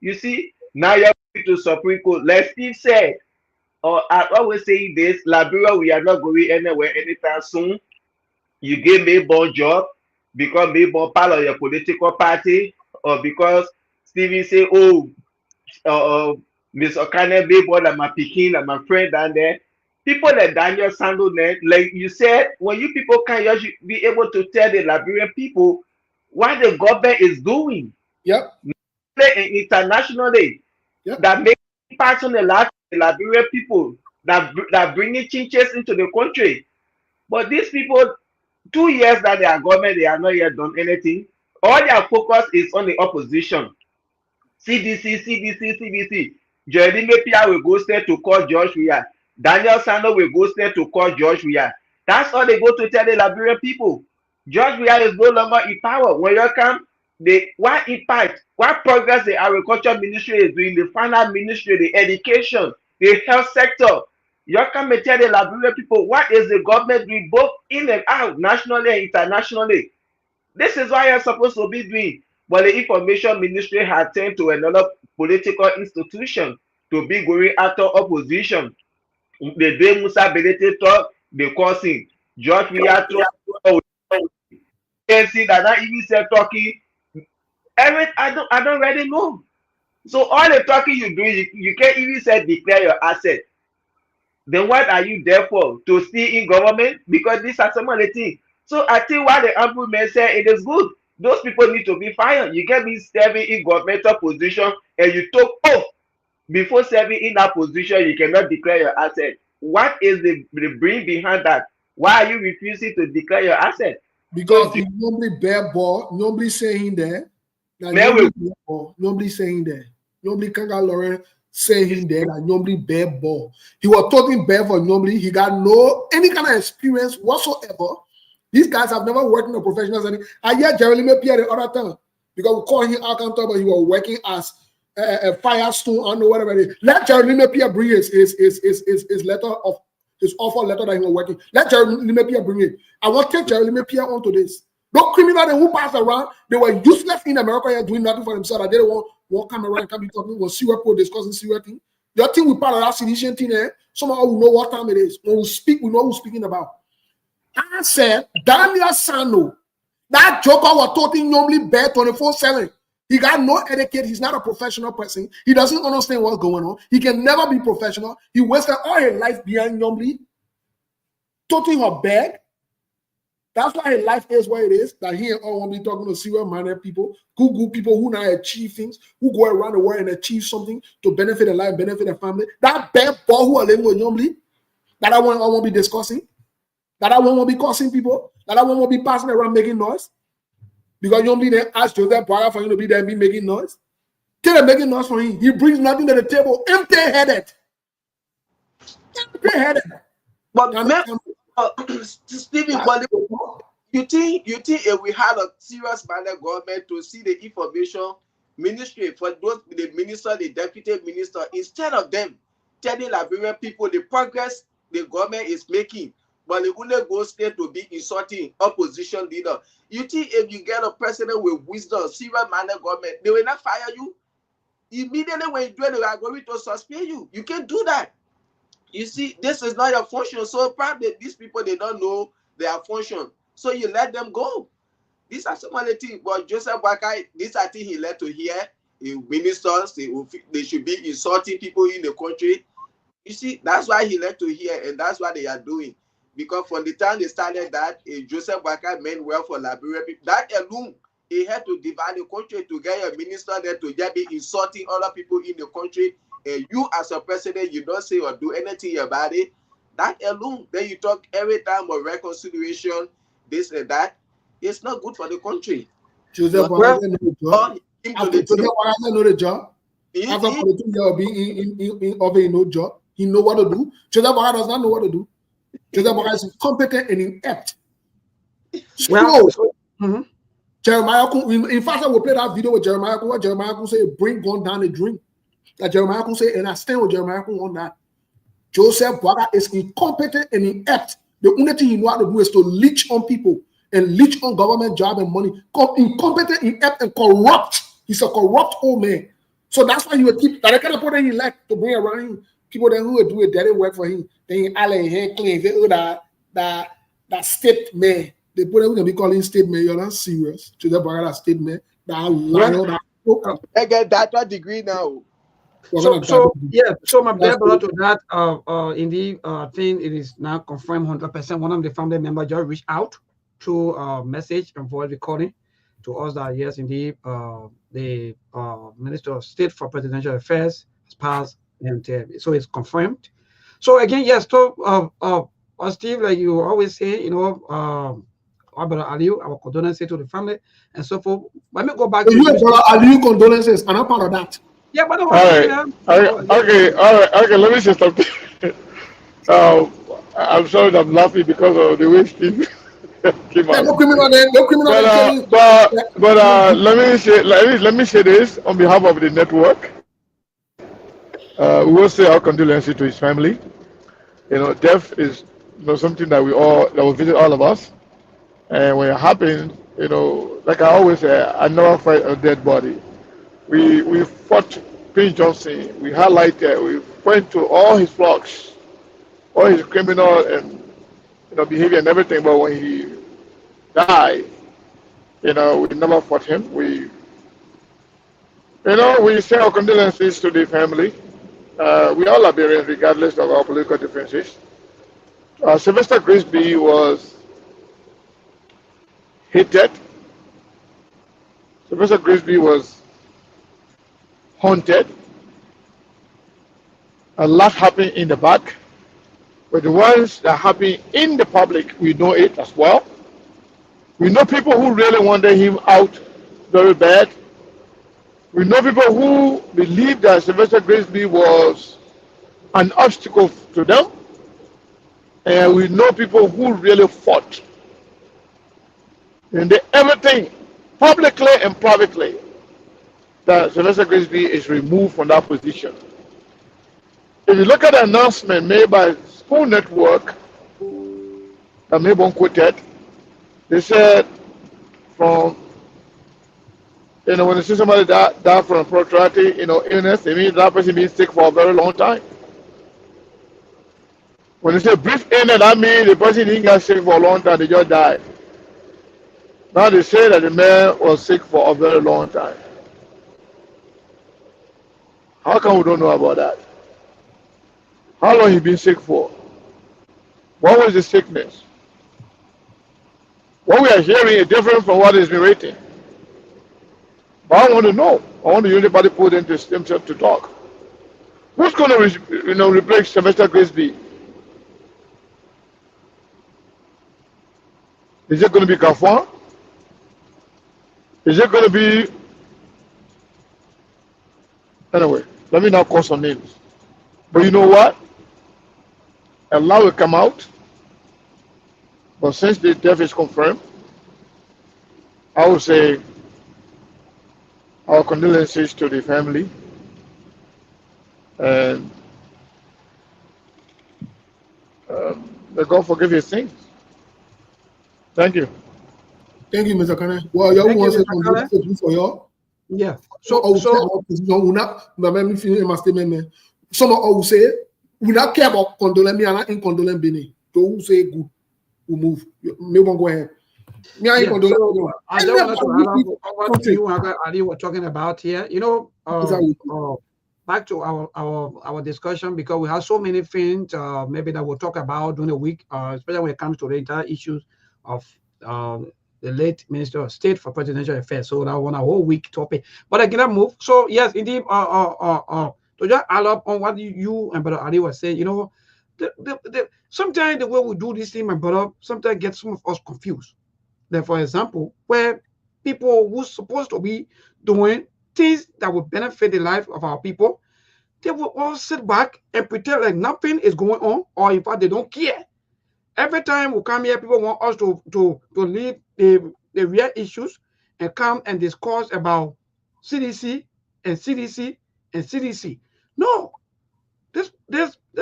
You see, now you're going to Supreme Court. Like Steve said, or I always say this, Liberia, we are not going anywhere anytime soon. You give Mayborn job because Mayborn part of your political party, or because Stevie say, oh, Mr. Okane Mayborn, I'm my Peking, I'm my friend down there. People like Daniel Sando, like you said, when you people can be able to tell the Liberian people what the government is doing. Yep. Internationally, yep. That makes impact on the life of the Liberian people, that bringing changes into the country. But these people, 2 years that they are government, they have not yet done anything. All their focus is on the opposition. CDC. Jeremy Pia will go straight to court George Weah. Daniel Sando will go straight to court George Weah. That's all they go to tell the Liberian people. George Weah is no longer in power. When you come, what impact, what progress the agriculture ministry is doing, the finance ministry, the education, the health sector. You come and tell the Liberian people what is the government doing both in and out, nationally and internationally. This is why you're supposed to be doing. But the information ministry has turned to another political institution to be going after opposition. The day Musa Belete talk, they causing George Wiato, can see that not even said talking. I don't already know. So all the talking you do, you can't even say declare your asset. Then what are you there for? To stay in government? Because these are some of the things. So I think what the ample man said, it is good. Those people need to be fired. You can be serving in governmental position and you took oath before serving in that position. You cannot declare your asset. What is the brain behind that? Why are you refusing to declare your asset? Because you normally bear ball, nobody saying there. Nobody saying there. Nobody can't get Lauren saying there that nobody bear ball. He was talking bare for nobody. He got no any kind of experience whatsoever. These guys have never worked in a professional setting. I hear Jeremy Pierre the other time because we call him accountable, but he was working as a firestone, I don't know whatever it is. Let Jeremy Pierre bring his letter of his offer letter that he was working. Let Jeremy Pierre bring it. I want to take Jeremy Pierre onto this. No criminal who pass around, they were useless in America here doing nothing for themselves. I didn't want come around, come be talking, we'll see what people discussing, see what thing. Your thing we part of that sedition thing there. Somehow we know what time it is. When we speak, we know who we're speaking about. I said, Daniel Sano, that joker was talking normally bad 24/7. He got no etiquette. He's not a professional person. He doesn't understand what's going on. He can never be professional. He wasted all his life behind normally, toting her bag. That's why his life is what it is. That he and all want to be talking to serious-minded people, good people who now achieve things, who go around the world and achieve something to benefit their life, benefit their family. That bad boy who are living with normally, that I won't be discussing. That I won't be causing people. That I won't be passing around making noise. Because you only then ask Joseph Boyer for him to be there and be making noise. Tell him making noise for him. He brings nothing to the table. Empty-headed. Empty-headed. But Stephen, you think if we had a serious-minded government to see the information ministry for those the minister, the deputy minister, instead of them telling Liberian people the progress the government is making, but they only go straight to be insulting opposition leader. You think if you get a president with wisdom, serious-minded government, they will not fire you? Immediately when you do it, they are going to suspend you. You can't do that. You see, this is not your function. So probably these people, they don't know their function. So you let them go. These are some of the things. But Joseph Boakai, this I think he led to hear. Ministers, they should be insulting people in the country. You see, that's why he led to hear, and that's what they are doing. Because from the time they started that, Joseph Boakai meant well for Liberian people. That alone, he had to divide the country to get a minister there to just be insulting other people in the country. And you as a president, you don't say or do anything about it. That alone, then you talk every time of reconciliation, this and that. It's not good for the country. Joseph Boakai know the job. After 42 years of being in no job, he know what to do. Joseph Boakai does not know what to do. Joseph Boakai is incompetent and inept. Jeremiah, in fact, I will play that video with Jeremiah. What Jeremiah could say, bring gun down and drink. That Jeremiah could say, and I stand with Jeremiah on that. Joseph Boakai is incompetent and inept. The only thing he know how to do is to leech on people and leech on government job and money. Incompetent, inept, and corrupt. He's a corrupt old man. So that's why you would keep that kind of people that he like to bring around him. People that who would do a dirty work for him. Then Allen hair clean. That state man. They put him, we call him state man. You're not serious. Joseph Boakai, that state man. That lion. I get that degree now. So my brother to that, indeed, I think it is now confirmed 100%. One of the family members just reached out through a message and voice recording to us that yes, indeed, the Minister of State for Presidential Affairs has passed, and so it's confirmed. So again, yes, so Steve, like you always say, you know, our brother Aliu, our condolences to the family and so forth. Let me go back to you. Brother Aliu condolences, and I'm part of that. Yeah, but all right. Let me say something. I'm sorry that I'm laughing because of the way Steve came out. No criminal. But let me say this on behalf of the network. We will say our condolences to his family. Death is something that will visit all of us. And when it happens, like I always say, I never fight a dead body. We fought Prince Johnson. We highlighted. We went to all his flocks, all his criminal and behavior and everything. But when he died, we never fought him. We send our condolences to the family. We all Liberians, regardless of our political differences. Sylvester Grisby was hated. Sylvester Grisby was haunted. A lot happened in the back. But the ones that happen in the public, we know it as well. We know people who really wanted him out very bad. We know people who believe that Sylvester Grisby was an obstacle to them. And we know people who really fought. And they everything, publicly and privately, that Sylvester Grisby is removed from that position. If you look at the announcement made by School Network that Mabon quoted, they said when you see somebody die from protracted, illness, it means that person being sick for a very long time. When you say brief illness, that means the person didn't get sick for a long time, they just died. Now they say that the man was sick for a very long time. How come we don't know about that? How long he been sick for? What was the sickness? What we are hearing is different from what has been written. But I want to know. I want to use anybody put into himself to talk. Who's going to replace Sylvester Grisby? Is it going to be Kafwan? Is it going to be... Anyway, let me not call some names. But you know what? Allah will come out. But since the death is confirmed, I would say our condolences to the family. And may God forgive his sins. Thank you. Thank you, Mr. Kane. Well, you want to say something for y'all? Yeah. So we not, let me finish my statement. Some of us say we not care about condolence, me and not in condolence Bini. Those who say good, we move. Me won't go ahead. Me I condolence. So, I don't know what you and Ali were talking about here. Back to our discussion, because we have so many things maybe that we'll talk about during the week, especially when it comes to the entire issues of the late Minister of State for Presidential Affairs. So that one a whole week topic. But I cannot move. So yes, indeed, to just add up on what you and Brother Ali was saying, sometimes the way we do this thing, my brother, sometimes gets some of us confused. Then, for example, where people who's supposed to be doing things that will benefit the life of our people, they will all sit back and pretend like nothing is going on, or in fact, they don't care. Every time we come here, people want us to leave the real issues and come and discuss about CDC and CDC and CDC. No, this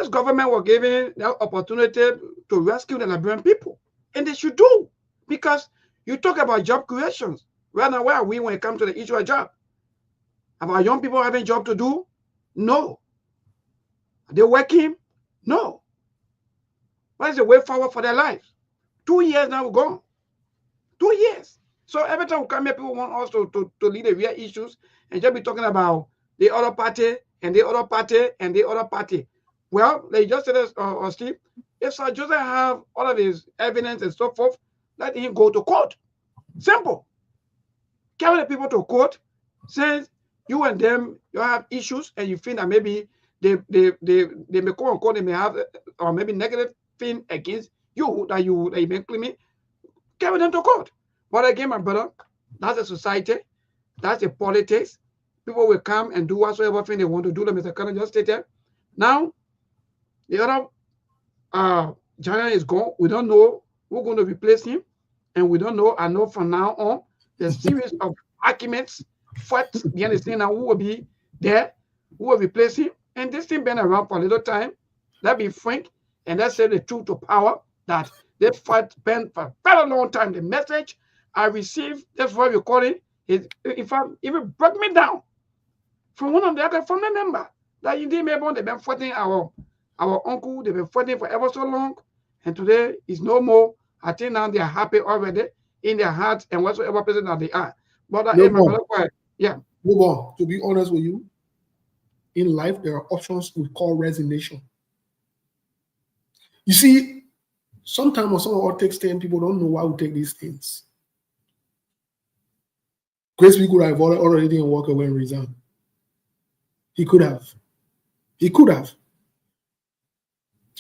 government was given the opportunity to rescue the Liberian people, and they should do, because you talk about job creations. Right now, where are we when it comes to the issue of job? About young people having a job to do? No. Are they working? No. What is the way forward for their lives? 2 years now gone. 2 years. So every time we come here, people want us to lead the real issues and just be talking about the other party and the other party and the other party. Well, they just said, Steve, if Sir Joseph have all of his evidence and so forth, let him go to court. Simple. Carry the people to court, since you and them, you have issues and you feel that maybe they may quote unquote, they may have or maybe negative thing against you that you may claim, carry them to court. But again, my brother, that's a society, that's a politics. People will come and do whatsoever thing they want to do, like Mr. Kane just stated. Now, the other giant is gone. We don't know who's going to replace him, and we don't know. I know from now on, there's a series of arguments, fights behind the scene, now who will be there, who will replace him. And this thing been around for a little time. Let's be frank. and they say the truth to power, that they fight Ben for a very long time. The message I received, that's what we call it, is if it brought me down from one of the other family member that you didn't remember, they've been fighting our uncle, they've been fighting for ever so long, and today is no more. I think now they are happy already in their hearts and whatsoever person that they are. But hey, my brother, quiet. Yeah. Move on. To be honest with you, in life there are options we call resignation. You see, sometimes when someone takes 10, people don't know why we take these things. Grace, we could have already and walk away and resign. He could have. He could have.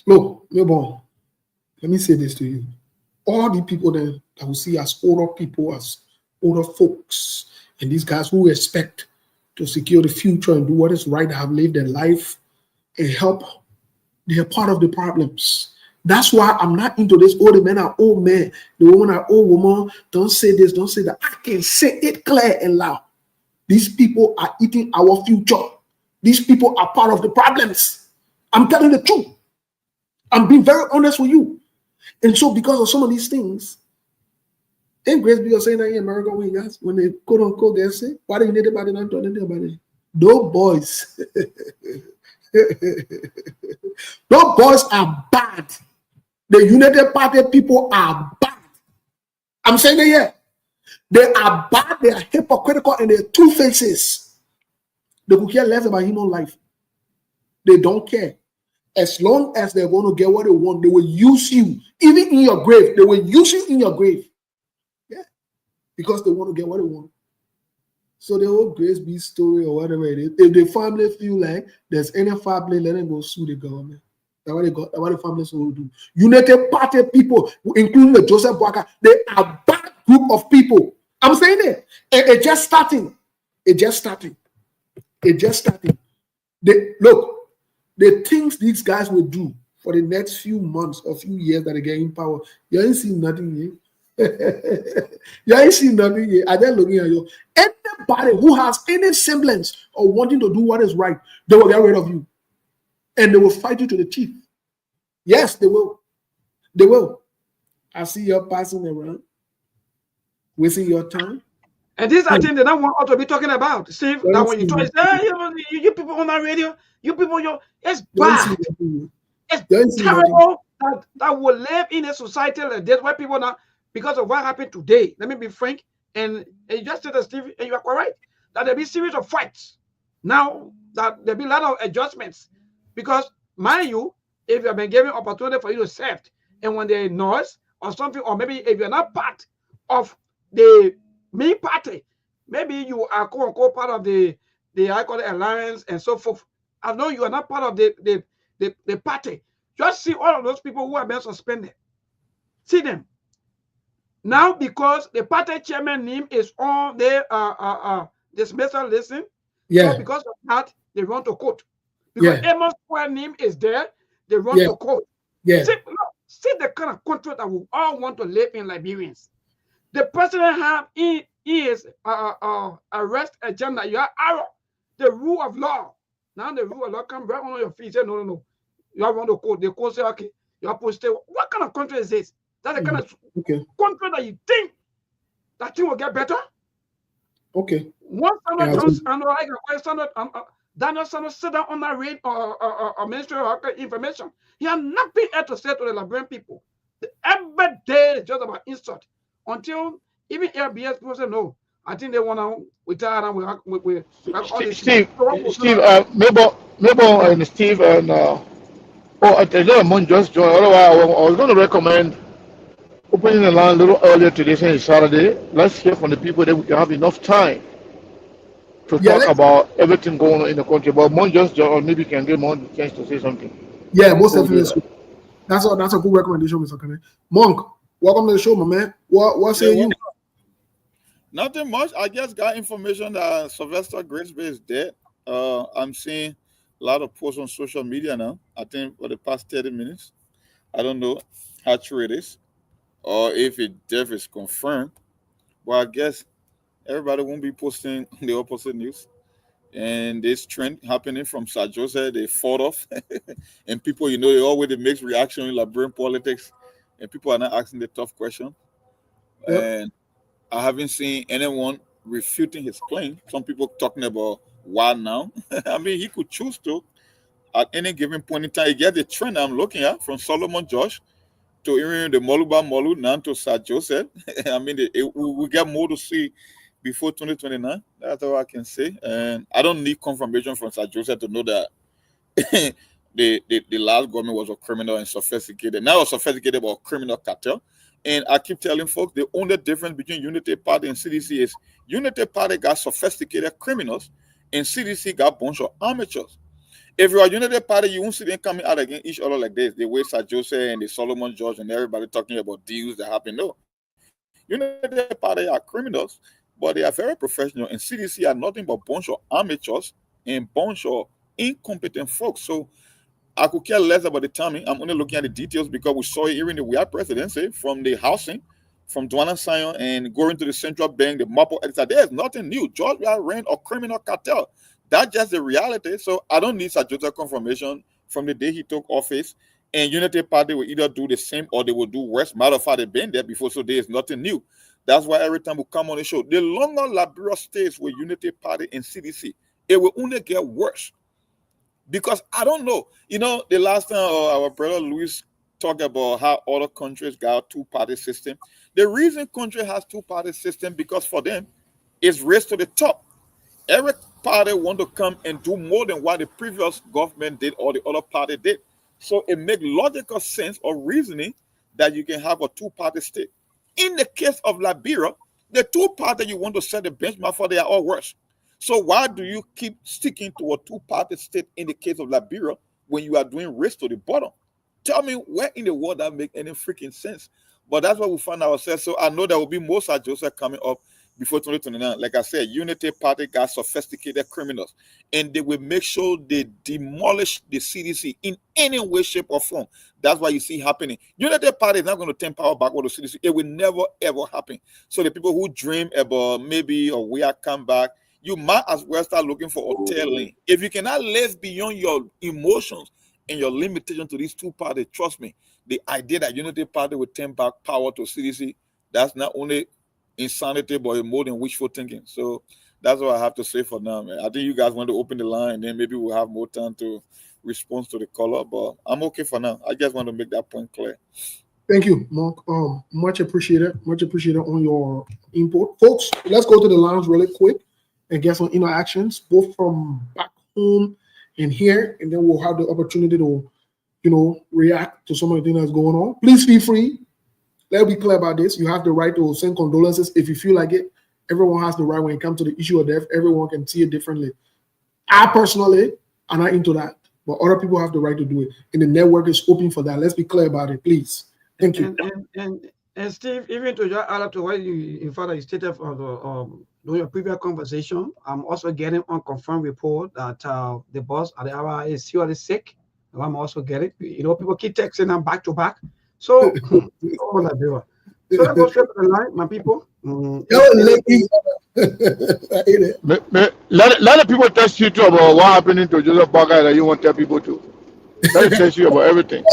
Look, move on. Let me say this to you. All the people that we see as older people, as older folks, and these guys who expect to secure the future and do what is right, have lived their life and help, they are part of the problems. That's why I'm not into this, oh, the men are old men, the women are old woman, don't say this, don't say that. I can say it clear and loud. These people are eating our future. These people are part of the problems. I'm telling the truth. I'm being very honest with you. And so because of some of these things, and Grace be saying that in America when they quote unquote get sick, why do you need anybody not doing anybody? Those boys. Those boys are bad. The United Party people are bad. I'm saying it here. They are bad, they are hypocritical, and they're two faces. They could care less about human life. They don't care. As long as they're going to get what they want, they will use you. Even in your grave, they will use you in your grave. Yeah. Because they want to get what they want. So the whole Grace B story or whatever it is, if the family feel like there's any family, let them go sue the government. That's what the families will do. United Party people, including the Joseph Boaka, they are bad group of people. I'm saying it. It's just starting. It's just starting. It's just starting. Look, the things these guys will do for the next few months or few years that they get in power, you ain't seen nothing yet. You ain't seen nothing yet. And they're looking at you. Anybody who has any semblance of wanting to do what is right, they will get rid of you. And they will fight you to the teeth. Yes, they will. They will. I see you passing around, wasting your time. And this I think they don't want us to be talking about. See, that when you try to say, you people on that radio, you people, it's bad. It's terrible that will live in a society like this where people now, because of what happened today, let me be frank, and you just said that, Steve, and you are correct, that there'll be a series of fights. Now, that there'll be a lot of adjustments. Because, mind you, if you have been given opportunity for you to serve, and when there is noise or something, or maybe if you're not part of the main party, maybe you are quote unquote part of the I call it alliance and so forth. I know you are not part of the party. Just see all of those people who have been suspended. See them. Now, because the party chairman name is on their dismissal list, so because of that, they run to court. Because Amos Square name is there, they run to court. See the kind of country that we all want to live in, Liberians. The president have is arrest agenda. You are arrow, the rule of law. Now the rule of law come right on your feet. Say no. You have run to court. The court say okay. You have to stay. What kind of country is this? That's the kind of country that you think that thing will get better. Okay. One Standard Daniel Sanders sit down on that rate or Ministry of Information. He had nothing else to say to the Liberian people. Every day it's just about insult. Until even LBS people say no. I think they want to retire and we have all this. Steve, Mabel and Steve and I think Mon just joined. Otherwise, I was going to recommend opening the line a little earlier today, saying it's Saturday. Let's hear from the people that we can have enough time to talk about everything going on in the country. But Mon just joined, or maybe you can get more chance to say something. Yeah, most definitely. That's a good recommendation, Mr. Kane. Monk, welcome to the show, my man. What say you? Nothing much. I just got information that Sylvester Grisby is dead. I'm seeing a lot of posts on social media now. I think for the past 30 minutes. I don't know how true it is or if his death is confirmed. But I guess everybody won't be posting the opposite news. And this trend happening from Sir Joseph, they fought off. And people, you know, they always a mixed reaction in Liberian politics. And people are not asking the tough question. Yep. And I haven't seen anyone refuting his claim. Some people talking about why now. I mean, he could choose to at any given point in time. You get the trend I'm looking at from Solomon Josh to even the Moluba Molu, now to Sir Joseph. I mean, we get more to see before 2029. That's all I can say. And I don't need confirmation from Sir Joseph to know that the last government was a criminal and sophisticated. Now a sophisticated but criminal cartel. And I keep telling folks the only difference between Unity Party and CDC is Unity Party got sophisticated criminals and CDC got a bunch of amateurs. If you are Unity Party, you won't see them coming out against each other like this. The way Sir Joseph and the Solomon George and everybody talking about deals that happen. No. Unity Party are criminals, but they are very professional. And CDC are nothing but a bunch of amateurs and bunch of incompetent folks. So I could care less about the timing. I'm only looking at the details because we saw it even in the weird presidency from the housing, from Dwana Sion and going to the central bank, the Mapo extra. There's nothing new. Georgia ran a criminal cartel. That's just the reality. So I don't need Sir Joseph confirmation from the day he took office. And Unity Party will either do the same or they will do worse. Matter of fact, they've been there before, so there is nothing new. That's why every time we come on the show, the longer Liberia stays with Unity Party and CDC, it will only get worse. Because I don't know. You know, the last time our brother Luis talked about how other countries got a two-party system. The reason country has two-party system because for them, it's race to the top. Every party want to come and do more than what the previous government did or the other party did. So it makes logical sense or reasoning that you can have a two-party state. In the case of Liberia, the two parties you want to set the benchmark for, they are all worse. So why do you keep sticking to a two-party state in the case of Liberia when you are doing race to the bottom? Tell me where in the world that make any freaking sense. But that's what we find ourselves. So I know there will be more Sir Joseph coming up before 2029. Like I said, Unity Party got sophisticated criminals. And they will make sure they demolish the CDC in any way, shape, or form. That's what you see happening. Unity Party is not going to turn power back with the CDC. It will never, ever happen. So the people who dream about maybe a weird comeback, you might as well start looking for a tail lane. If you cannot live beyond your emotions and your limitation to these two parties, trust me, the idea that Unity Party will turn back power to CDC, that's not only insanity, but more than wishful thinking. So that's what I have to say for now, man. I think you guys want to open the line, and then maybe we'll have more time to respond to the caller, but I'm okay for now. I just want to make that point clear. Thank you, Mark. Much appreciated. Much appreciated on your input. Folks, let's go to the lounge really quick and get some interactions, both from back home and here, and then we'll have the opportunity to, react to some of the things that's going on. Please feel free. Let's be clear about this. You have the right to send condolences if you feel like it. Everyone has the right when it comes to the issue of death. Everyone can see it differently. I personally am not into that, but other people have the right to do it, and the network is open for that. Let's be clear about it, please. Thank you. And Steve, even to just add up to what you, in fact, you stated for during your previous conversation, I'm also getting unconfirmed report that the boss at the RI is seriously sick. I'm also getting, people keep texting them back to back. So, so let's go straight to the line, my people. Let the people test you too about what happening to Joseph Parker that you want to tell people to. Let them test you about everything.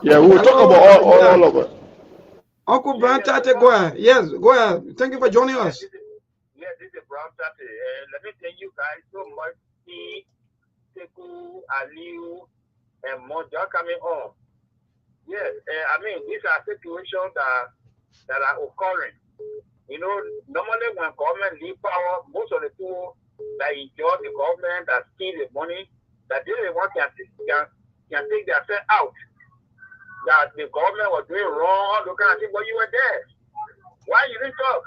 Yeah, we will talk about all of it. Uncle Brown Tate, go ahead. Yes, go ahead. Thank you for joining us. Yeah, this is Brown Tate. Let me thank you guys so much. Teku, Aliu, and Monja coming on. Yes, I mean, these are situations that are occurring. Normally when government leave power, most of the people that enjoy the government, that steal the money, that they want can take themselves out. That the government was doing wrong, those kind of things, but you were there. Why you didn't talk?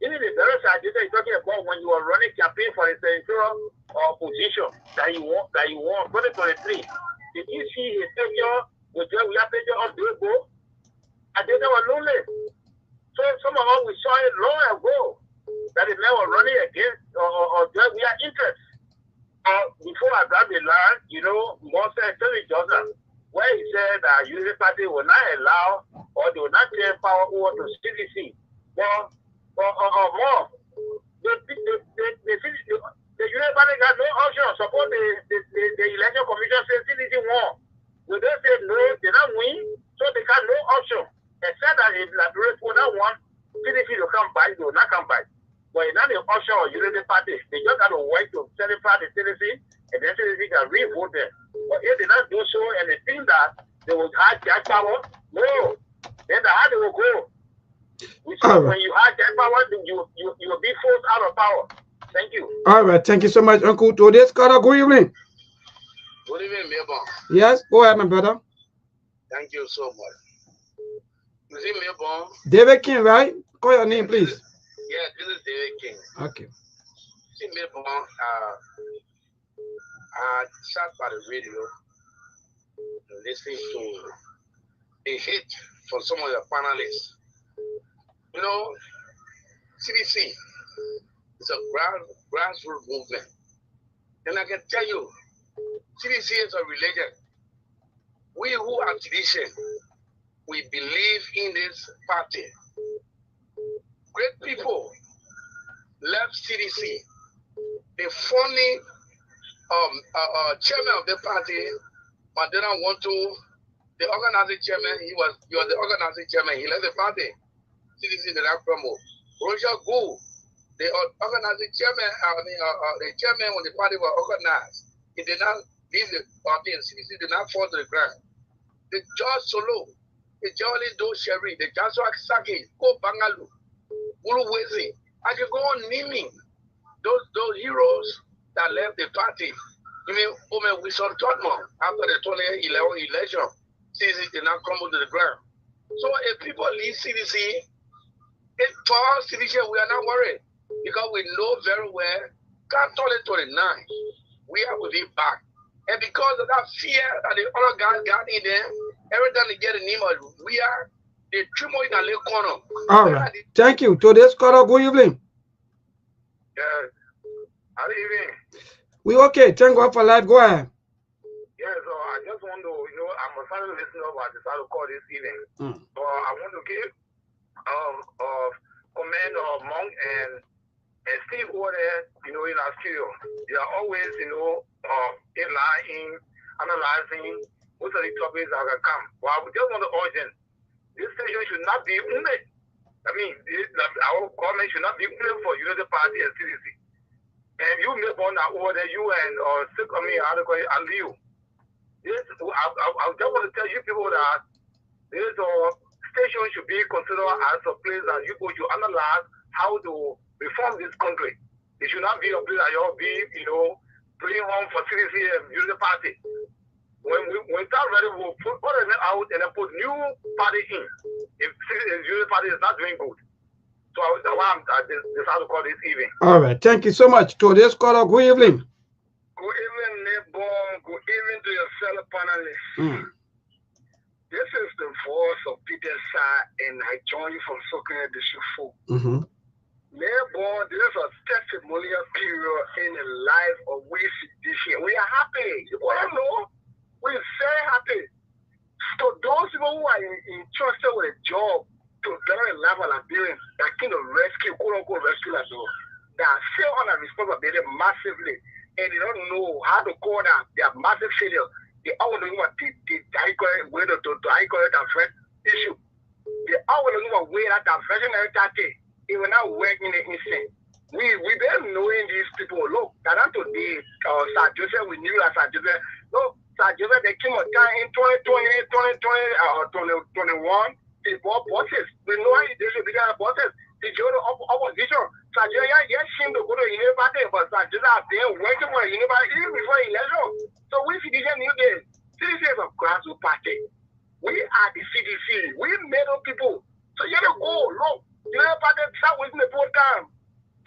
Even the very side, you're talking about when you were running campaign for the senatorial position that you won 2023. Did you see his picture with we have picture on Billboard? And they were lonely. So some of us we saw it long ago that the men were running against or we are interested. Before I grab the line, Moses Johnson, where he said that Unity Party will not allow or they will not turn power over to CDC. But more, the the United Party got no option. Suppose the election commission says CDC won. Will they say no, they don't win, so they got no option. Except that if Liberia for that one, CDC will come back, they will not come back. But it's not the option of United Party. They just got to wait to certify the CDC, and then CDC can re-vote them. But if they not do so, and they think that they will have that power, no, then how they will go. So when you have that power, you will be forced out of power. Thank you. All right, thank you so much, Uncle. To this, good evening. Good evening, Melbourne. Yes, go ahead, my brother. Thank you so much. You see, Melbourne? David King, right? Call your name, please. Yeah, this is David King. Okay. See, Melbourne, I sat by the radio listening to a hit for some of the panelists. You know, CDC is a grassroots movement. And I can tell you, CDC is a religion. We who are tradition, we believe in this party. Great people left CDC. The funny chairman of the party, but they don't want to. The organizing chairman, he was the organizing chairman. He left the party. CDC did not promote. Roger Gu, the organizing chairman, the chairman when the party was organized, he did not leave the party, and CDC did not fall to the ground. The George Solo, the Jolly Do Sherry, the Joshua Saki, Ko Bangalu, Ulu Wezi. I can go on naming those heroes that left the party. You mean, Wilson Tottenham, after the 2011 election, CDC did not crumble to the ground. So if people leave CDC, for our CDC, we are not worried because we know very well, come 2029, we have to be back. And because of that fear that the other guys got in there, every time they get a name of we are, they trim in a little corner. All right. Thank you. Today's caller, good evening. Yes. Good evening. We okay. Thank God for life. Go ahead. Yeah, so I just want to, I'm a silent listener, but I decided to call this evening. So I want to give comment among and Steve over there, in our studio. They are always, analyzing most of the topics that can come. But I just want to urge them. This station should not be only, our government should not be only for United Party and CDC. And you make one over there, you and you. This, I just want to tell you people that this station should be considered as a place that you should analyze how to reform this country. It should not be a place that you'll be, playing home for CDC and United Party. When that ready, we'll put them out and then put new party in. If United Party is not doing good. So I decided to call this evening. All right. Thank you so much. Today's caller, good evening. Good evening, Nebon. Good evening to your fellow panelists. This is the voice of Peter Sa, and I join you from Sokene District 4. Nebon, this is a testimonial period in the life of we this year. We are happy. You want to know? We're very happy. So those people who are entrusted with a job to better a level of Liberia, that kind of rescue, quote-unquote rescue, that are still on a responsibility massively, and they don't know how to call that their massive failure. They all know what the way to address issue. They all know what way that addressing everything. It will not work in the instant. We been knowing these people. Look, that today, Sir Joseph, we knew that Sir Joseph. Look, Sir Joseph, they came on time in 2021. They bought buses. We know how they should be there buses. They joined the opposition. Sir Joseph, yes, seemed to go to university, but Sir Joseph has been working for university even before election. So we citizen knew this. CDC is a grassroots party. We are the CDC. We made up people. So you have to go, look. You know, party start waiting the full time.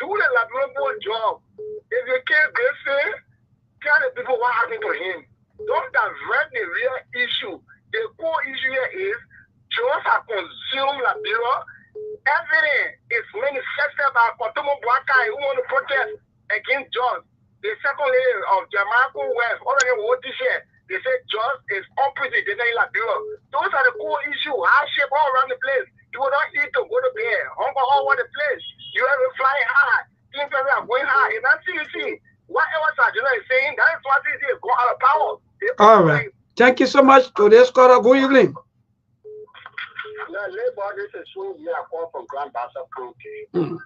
Do the Liberian job. If you can't get tell the people what happened to him. Don't divert the real issue. The core issue here is just have consumed Liberia. Everything is manifested by Kotomo Bwakai who want to protest against John. The second layer of Jamaica West, already what this year, they say just is opposite in Liberia. Those are the core issues. Hardship all around the place. You will not eat to go to bed. Hunger all over the place. You have to fly high. things are going high. And that's CDC. Whatever Sajuna is saying, that is what CDC is going out of power. All right. Thank you so much. Today's caller, good evening. Yeah, Labour, this is who we are calling from Grand Bassa County.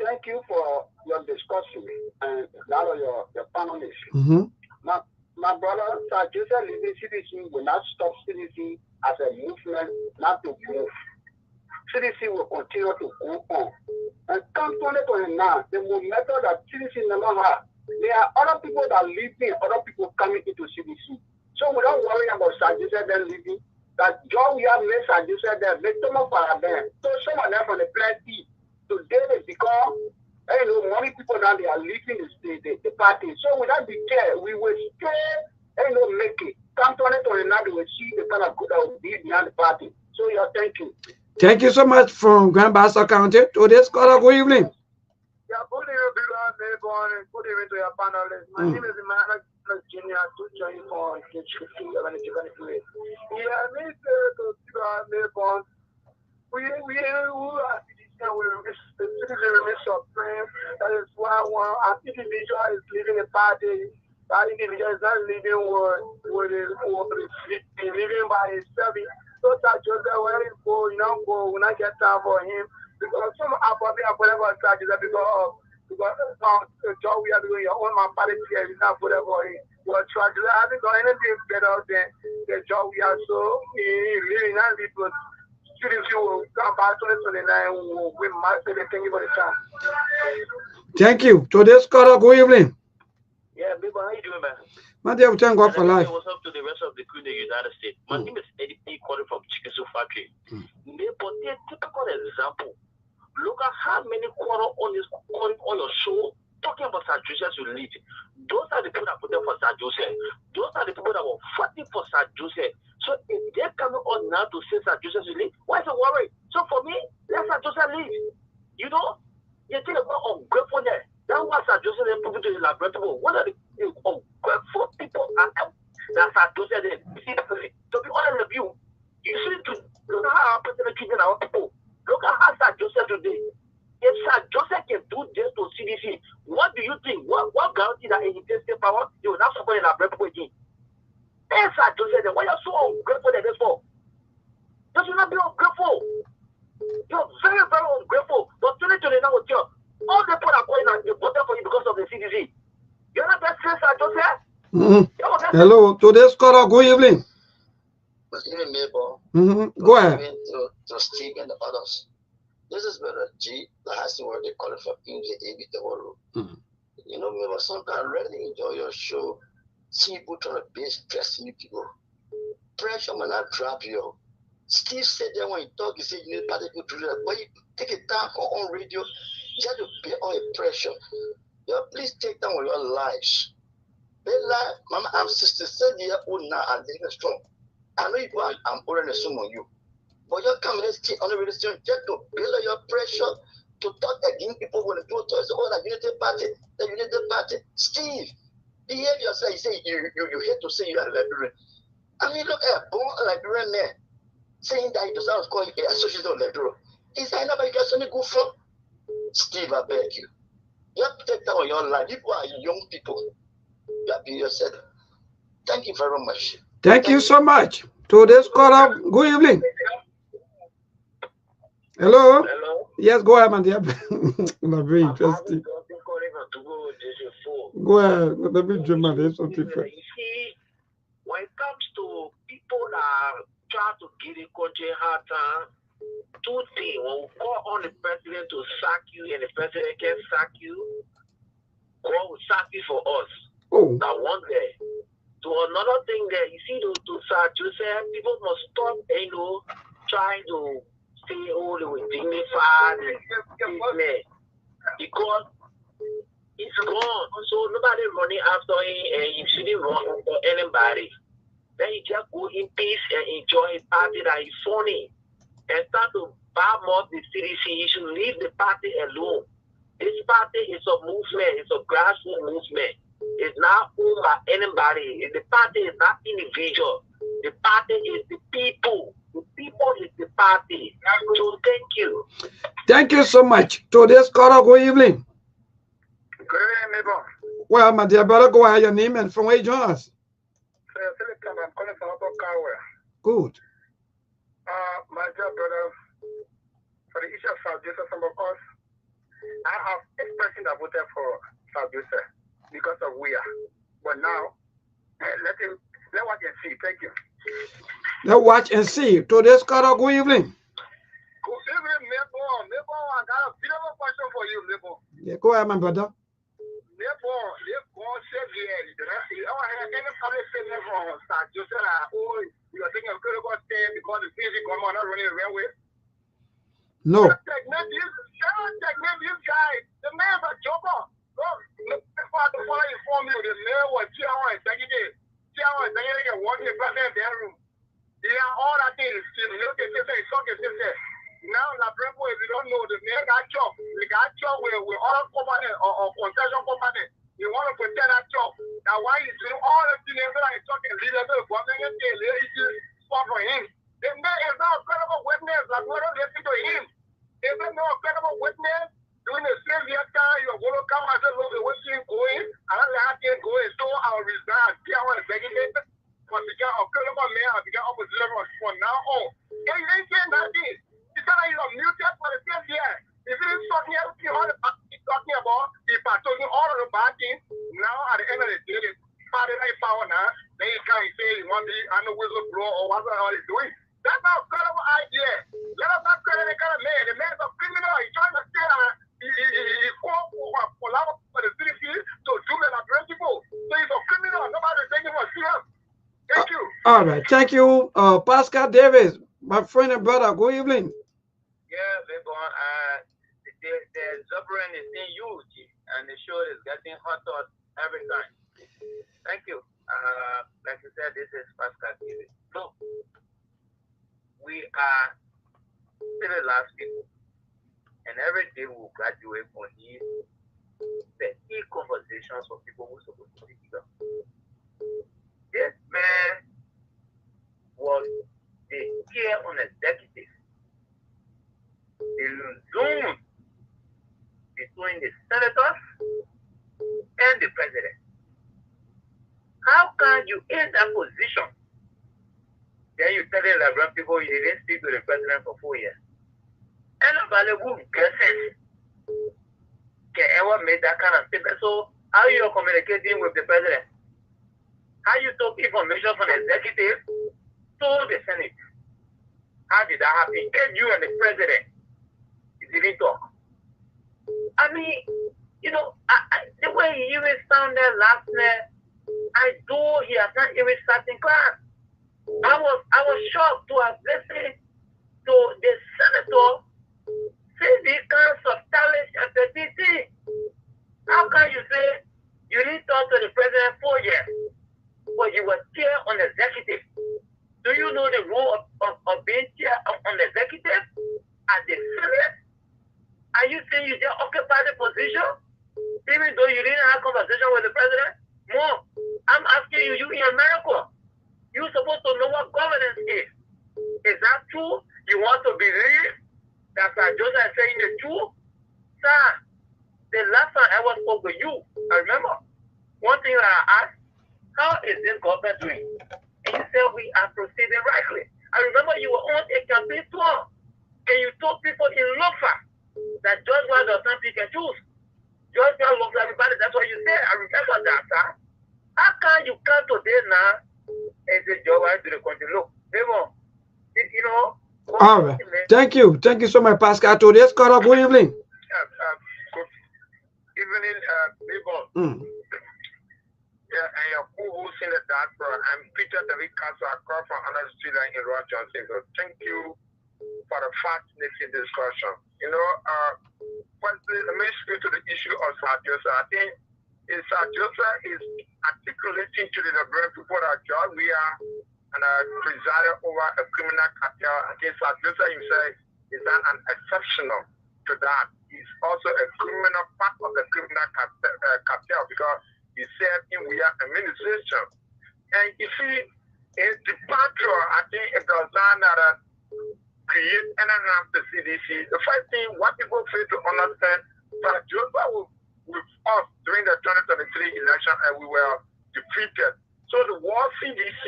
Thank you for your discussion and that of your panelists. My brother, Sajuna leaving CDC will not stop CDC as a movement, not to move. CDC will continue to go on. And come 2029, the momentum that CDC never had, there are other people that are leaving, other people coming into CDC. So we don't worry about Sajuna then leaving. That job we have made Sajuna there, make them up for them. So some of them from the plenty. Today they become, many people now they are leaving the party. So without be care, we will still, make it. Come 2029, they will see the kind of good that will be behind the party. So yeah, thank you. Thank you so much from Grand Bassa County. Today's caller, good evening. Yeah, good evening, good evening to your panelists. My name is Emmanuel Junior, to join for Sktv-Lib. Yeah, Mr. Melbourne, we are that is why an individual is leaving a party. That individual is not living living by himself. So that Joseph, where he go, when I get time for him, because some are probably whatever because the job we are doing, your own my party here is not whatever. But Joseph hasn't got anything better than the job we are. So he really not live with students who will come back to 2029 with my thank you for the time. Thank you. Today's caller, good evening. Yeah, people, how you doing, man? My dear, we thank God for life. What's up to the rest of the crew in the United States? My name is Eddie P. calling from Chicken Soup Factory. But a typical example. Look at how many quarter on your show talking about Sir Joseph to lead. Those are the people that put them for Sir Joseph. Those are the people that were fighting for Sir Joseph. So if they're coming on now to say Sir Joseph to lead, why is it worry? So for me, let Sir Joseph lead. You think about ungratefulness. That's why Sir Joseph is put to the laboratory. One of the ungrateful people that Sir Joseph is. To be honest with you, you see to look at how our president treating our people. Look at how Sir Joseph today. If Sir Joseph can do this to CDC, what do you think? What guarantee that he takes the power? You will not support the laboratory again. Hey, Sir Joseph, why are you so ungrateful that this for? You should not be ungrateful. You're very, very ungrateful. But 2029 will tell all the people are calling and they voted for you because of the CDC. You're not that Sir Joseph? Hello, today's caller, good evening. Good evening, Mabel. Go ahead. To Steve and the others. This is Brother G. That has to work. They call it for English, AB the world. Mabel, sometimes I really enjoy your show. See people trying to be stressing people. Pressure will not drop you. Steve said that when he talk, he said you need party people to do that. But you take it down on radio, just to bear all the pressure. Please take down with your lives. They lie, Mama, I'm 67 years old now and living strong. I know I'm older than some of you. But you're coming to stay on the radio station just to build your pressure to talk against people when they do to us, oh, the unity party. Steve, behave yourself. You say you hate to say you are a Liberian. I mean, look at a born Liberian man saying that he does not call you an associate of Liberian. Is that nobody got something good from? Steve, I beg you. You have to take that on your life. You are young people. You have to be yourself. Thank you very much. Thank you so much. Today's caller, good evening. Hello? Hello? Yes, go ahead, my dear. Very interesting. Go ahead. Let me dream my day something. You see, when it comes to people that try to give the country hard time, two things. When we call on the president to sack you and the president can sack you, God will sack you for us. Oh. That one day. To another thing there, you see, to Sir Joseph, people must stop, trying to stay all the way dignified and because it's gone. So nobody running after him and he shouldn't run for anybody. Then he just go in peace and enjoy a party that is funny and start to bomb up the CDC. He should leave the party alone. This party is a movement, it's a grassroots movement. It's not owned by anybody. The party is not individual. The party is the people. The people is the party. So thank you. Thank you so much. Today's caller, good evening. Good evening, neighbor. Well, my dear brother, go ahead, your name and from where you join us. Sylvester, I'm calling from Upper Carwell. Good. My dear brother, for the issue of South Joseph, some of us, I have 8% that voted for South Joseph because of we are. But now, let watch and see. Thank you. Let's watch and see. Today's caller, good evening. Good evening, neighbor. Neighbor, I got a beautiful question for you, neighbor. Yeah, go ahead, my brother. Neighbor, said here, any public statement from South Joseph, you are thinking of critical stand because the city come on, not running the railway. No. This guy, the man is a joker. Look, before I inform you, the man was G.R. executive. G.R. executive walking the president in their room. Yeah, all that thing is still. Look at this, it's talking this. Now, La Brembo, if you don't know, the man got chopped. The guy chopped with all company or concession company. You want to pretend that job. Now, why is doing all the things that I talking leader of the government and spot for him? The man is not a credible witness. Like, we don't listen to him. If there's no credible witness, during the same year time, you're going to come and say, look, what's going? And I let him go, so I'll resign. See, I want to beg it. But become a credible man, I become opposite from now on. And you ain't saying that thing. He said that you're muted for the same year. If you didn't talk here, he's talking about, he's talking all of the bad things. Now, at the end of the day, the party ain't power now. Then he can't say he wants to, I know whistleblower or whatever he's doing. That's not a credible idea. Let us not credit the kind of man. The man is a criminal. He's trying to say that he fought for the city to do that principle. So he's a criminal. Nobody's taking him serious. Thank you. All right. Thank you, Pascal Davis, my friend and brother. Good evening. Yeah, the Zubrin is in huge, and the show is getting hotter every time. Thank you. Like you said, this is Pascal Davis. So, we are still the last people, and every day we'll graduate from these petty conversations for people who are supposed to be here. This man was the chair on executive. The Zoom between the senators and the president. How can you in that position? Then you tell the Liberian people you didn't speak to the president for 4 years. Anybody who guesses can ever make that kind of statement. So how are you communicating with the president? How you took information from the executive to the Senate? How did that happen? And you and the president didn't talk. I mean, you know, the way he even sounded last night, I know he has not even sat in class. I was shocked to have listened to the senator say these kinds of talents and petty. How can you say you didn't talk to the president 4 years, but you were chair on executive? Do you know the role of being chair on executive at the Senate? Are you saying you just occupy the position, even though you didn't have conversation with the president? No, I'm asking you, you in America, you're supposed to know what governance is. Is that true? You want to believe that Sir Joseph is saying the truth? Sir, the last time I was spoke with you, I remember, one thing I asked, how is this government doing? And you said we are proceeding rightly. I remember you were on a campaign tour, and you told people in Lofa that Georgia does not pick and choose. Georgia loves everybody. That's what you said. I remember that, sir. How can you come today now and say Georgia to the country? Look, you know. All right. Thank you. Thank you so much, Pascal. Today's call. Good evening. Good evening, neighbor. Yeah, and your co-host in the diaspora. I'm Peter David Castle. I call from another student in Rochester. So thank you for the fascinating discussion. You know, firstly, let me speak to the issue of Sir Joseph. I think Sir Joseph is articulating to the Liberian people that John we are and presided over a criminal cartel. I think Sir Joseph himself is an exceptional to that. He's also a criminal part of the criminal cartel because he said we are administration. And you see, in departure, I think it does not create and enhance the CDC. The first thing what people fail to understand that Joshua was with us during the 2023 election and we were defeated. So the word CDC,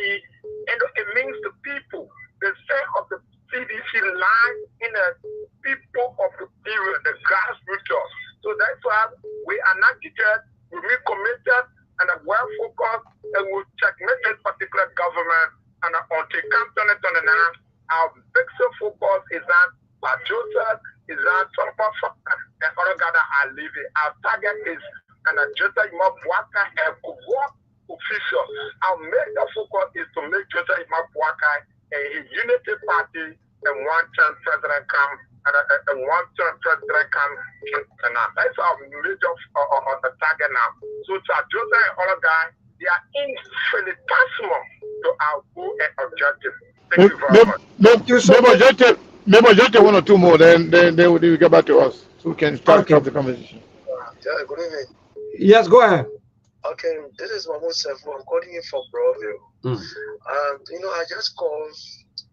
and it means the people. The strength of the CDC lies in the people of the period, the grassroots. So that's why we are not deterred, we remain committed and are well focused, and we'll checkmate this particular government. And until come 2029, our bigger focus is on Joseph, is on Trump, and other guys that are leaving. Our target is and Joseph Imabuaka and work official. Our major focus is to make Joseph Imabuaka a unity party and one-term president come and one-term president come. And that's our major target now. So Joseph and other guys, they are infinitesimal to our goal and objective. Thank you very much. Maybe just one or two more, then they will get back to us so we can start the conversation. Yeah, good evening. Yes, go ahead. Okay, this is Mahmoud Sefu. I'm calling you from Broadview. I just called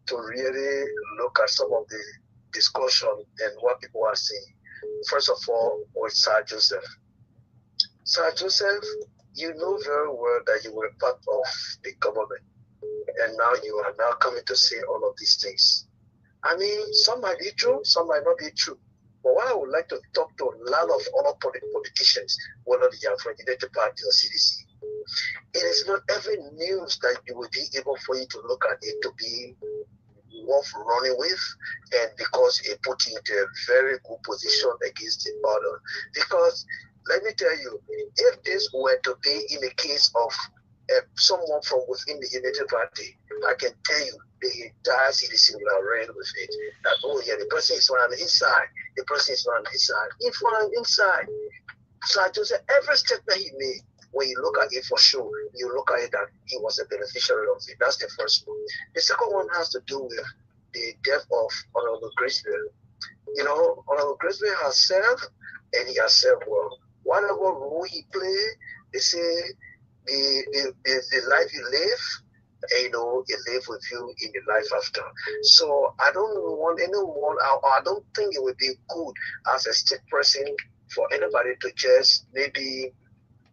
to really look at some of the discussion and what people are saying. First of all, with Sir Joseph. Sir Joseph, you know very well that you were part of the government, and now you are now coming to say all of these things. I mean, some might be true, some might not be true. But what I would like to talk to a lot of other politicians, whether they are from the United Party or CDC, it is not every news that you will be able for you to look at it to be worth running with, and because it put you into a very good position against the other. Because let me tell you, if this were to be in the case of someone from within the United Party, I can tell you the entire CDC will have ran with it. That, oh yeah, the person is on his side, the person is on his side, in front and inside. So I just said every step that he made, when you look at it for sure, you look at it that he was a beneficiary of it. That's the first one. The second one has to do with the death of Honorable Griswold. You know, Honorable Griswold has served, and he has served well. Whatever role he played, they say the life you live, it live with you in the life after. So I don't want anyone, I don't think it would be good as a state person for anybody to just maybe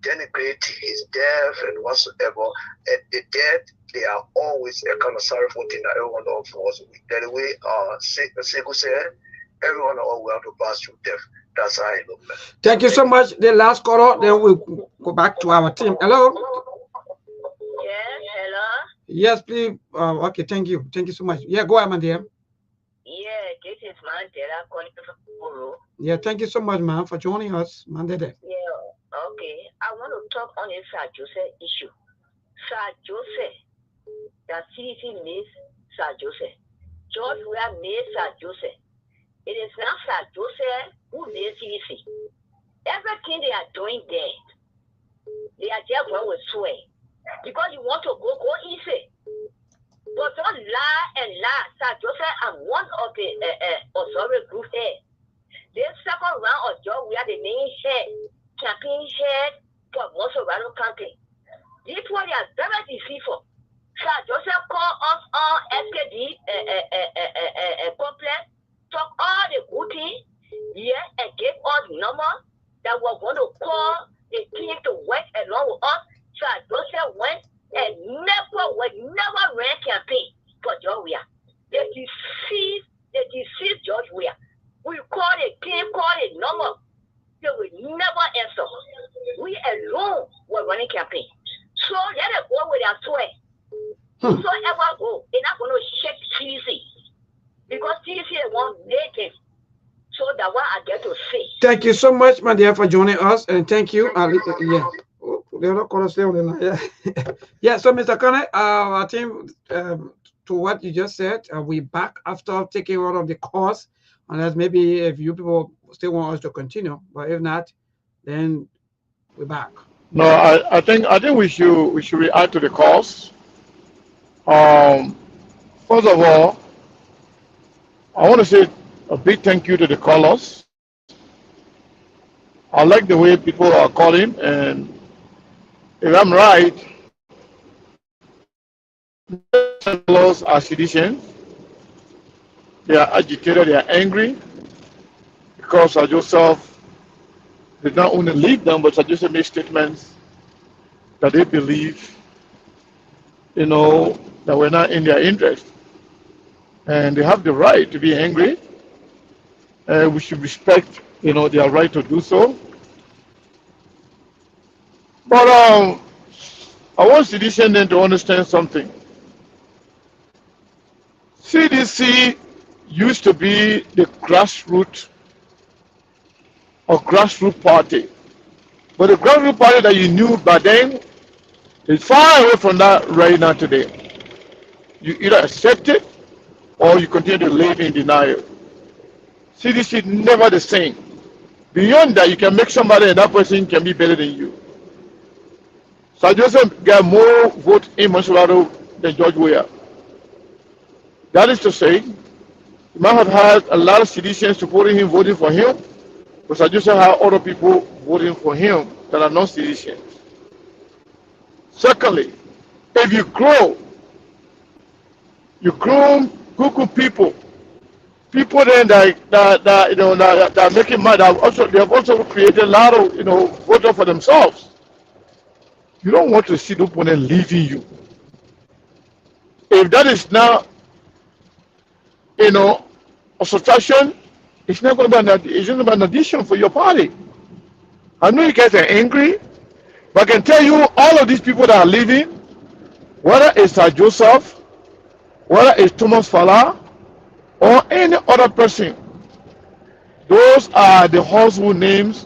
denigrate his death and whatsoever. And the death, they are always a kind of sorrowful thing that everyone of us with. That the way Segu said, everyone will have to pass through death. That's how I look at it. Thank you so much. The last caller, then we'll go back to our team. Hello? Yes, hello? Yes, please. Okay, thank you. Thank you so much. Yeah, go ahead, my dear. Yeah, this is Mandela calling from Guru. Yeah, thank you so much, man, for joining us, Mandela. Yeah, okay. I want to talk on the Sir Joseph issue. Sir Joseph, the CDC made Sir Joseph. George Weah made Sir Joseph. It is not Sir Joseph who made CDC. Everything they are doing there, they are just going with swear. Because you want to go easy. But don't lie and lie. Sir Joseph, I'm one of the authority group here. This second round of job, we are the main head, campaign head for most of our campaign. These one are very deceitful. Sir Joseph called us on SKD complex, talk all the good things, and gave us number that we're going to call the team to work along with us. Sir Joseph went and never ran campaign for George Weah. They deceived George Weah. We call the team, call the number. They will never answer. We alone were running campaign. So let it go with our swear. So ever go, they're not going to shake CDC. Because CDC is one native. So that's what I get to say. Thank you so much, my dear, for joining us. And thank you. Yeah. Yeah, so Mr. Kane, I think to what you just said, we back after taking out of the course, unless maybe if you people still want us to continue, but if not, then we're back. No, I think we should react to the course. First of all, I want to say a big thank you to the callers. I like the way people are calling, and if I'm right, callers are citizens. They are agitated, they are angry because Sir Joseph did not only lead them, but Sir Joseph made statements that they believe, that were not in their interest. And they have the right to be angry. We should respect, their right to do so. But I want citizens then to understand something. CDC used to be the grassroots party. But the grassroots party that you knew back then is far away from that right now today. You either accept it or you continue to live in denial. CDC never the same. Beyond that, you can make somebody and that person can be better than you. Sir Joseph got more votes in Masolado than George Weah. That is to say, he might have had a lot of citizens supporting him, voting for him, but Sir Joseph had other people voting for him that are not citizens. Secondly, if you groom good people then that make it mad, they have also created a lot of voters for themselves. You don't want to see the opponent leaving you. If that is now a subtraction, it's not going to be an addition for your party. I know you guys are angry, but I can tell you all of these people that are leaving, whether it's Sir Joseph, whether it's Thomas Fala, or any other person, those are the household names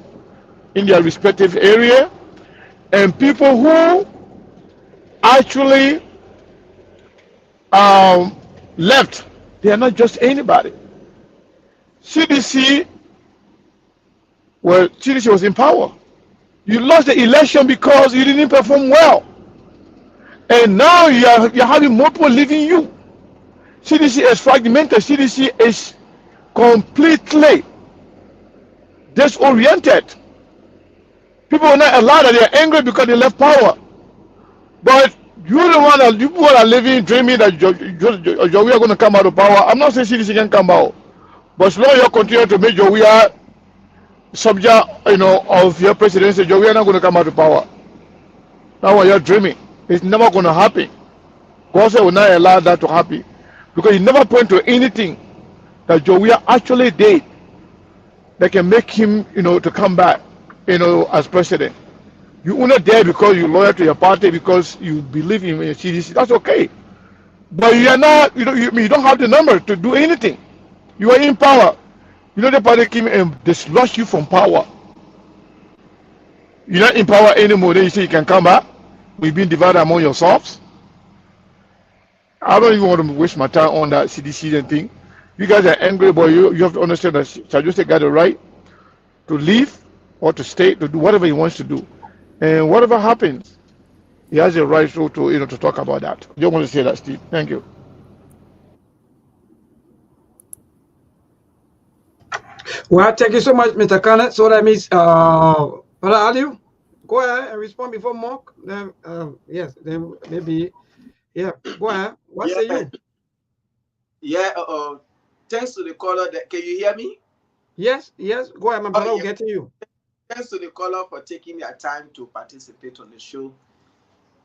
in their respective area, and people who actually left. They are not just anybody. CDC was in power. You lost the election because you didn't perform well, and now you're having more people leaving you. CDC is fragmented. CDC is completely disoriented. People are not allowed that they're angry because they left power. But you're the one that people are living, dreaming that we are going to come out of power. I'm not saying CDC can come out, but as long as you continue to make we are subject, of your presidency, we are not going to come out of power. That's what you're dreaming. It's never going to happen. God said will not allow that to happen. Because he never point to anything that Jowiya actually did that can make him, to come back, as president. You are not there because you're loyal to your party, because you believe in CDC. That's okay. But you are not, you don't have the number to do anything. You are in power. The party came and dislodged you from power. You're not in power anymore. Then you say you can come back. We've been divided among yourselves. I don't even want to waste my time on that CDC and thing. You guys are angry, but you have to understand that Sir Joseph got the right to leave or to stay, to do whatever he wants to do. And whatever happens, he has the right to talk about that. I just want to say that, Steve. Thank you. Well, thank you so much, Mr. Kenneth. So that means, Brother Aliu, go ahead and respond before Mark. Then, yes, then maybe, yeah, go ahead. What say you? Yeah, thanks to the caller. Can you hear me? Yes, go ahead, my brother. I'll get to you. Thanks to the caller for taking their time to participate on the show.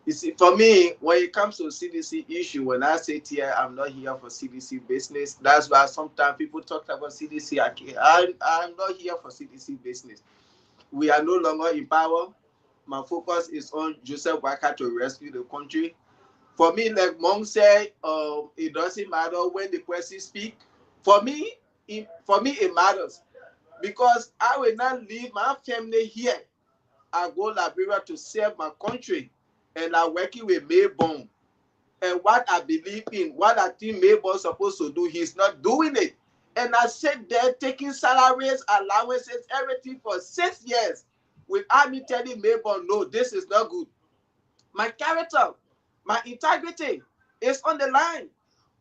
You see, for me, when it comes to CDC issue, when I say here, I'm not here for CDC business. That's why sometimes people talk about CDC. I'm not here for CDC business. We are no longer in power. My focus is on Joseph Waka to rescue the country. For me, like Monk said, it doesn't matter when the person speak. For me, it matters. Because I will not leave my family here. I go Liberia to serve my country. And I'm working with Mayborn. And what I believe in, what I think Mayborn is supposed to do, he's not doing it. And I sat there taking salaries, allowances, everything for 6 years. Without me telling Mayborn, no, this is not good. My character, my integrity is on the line.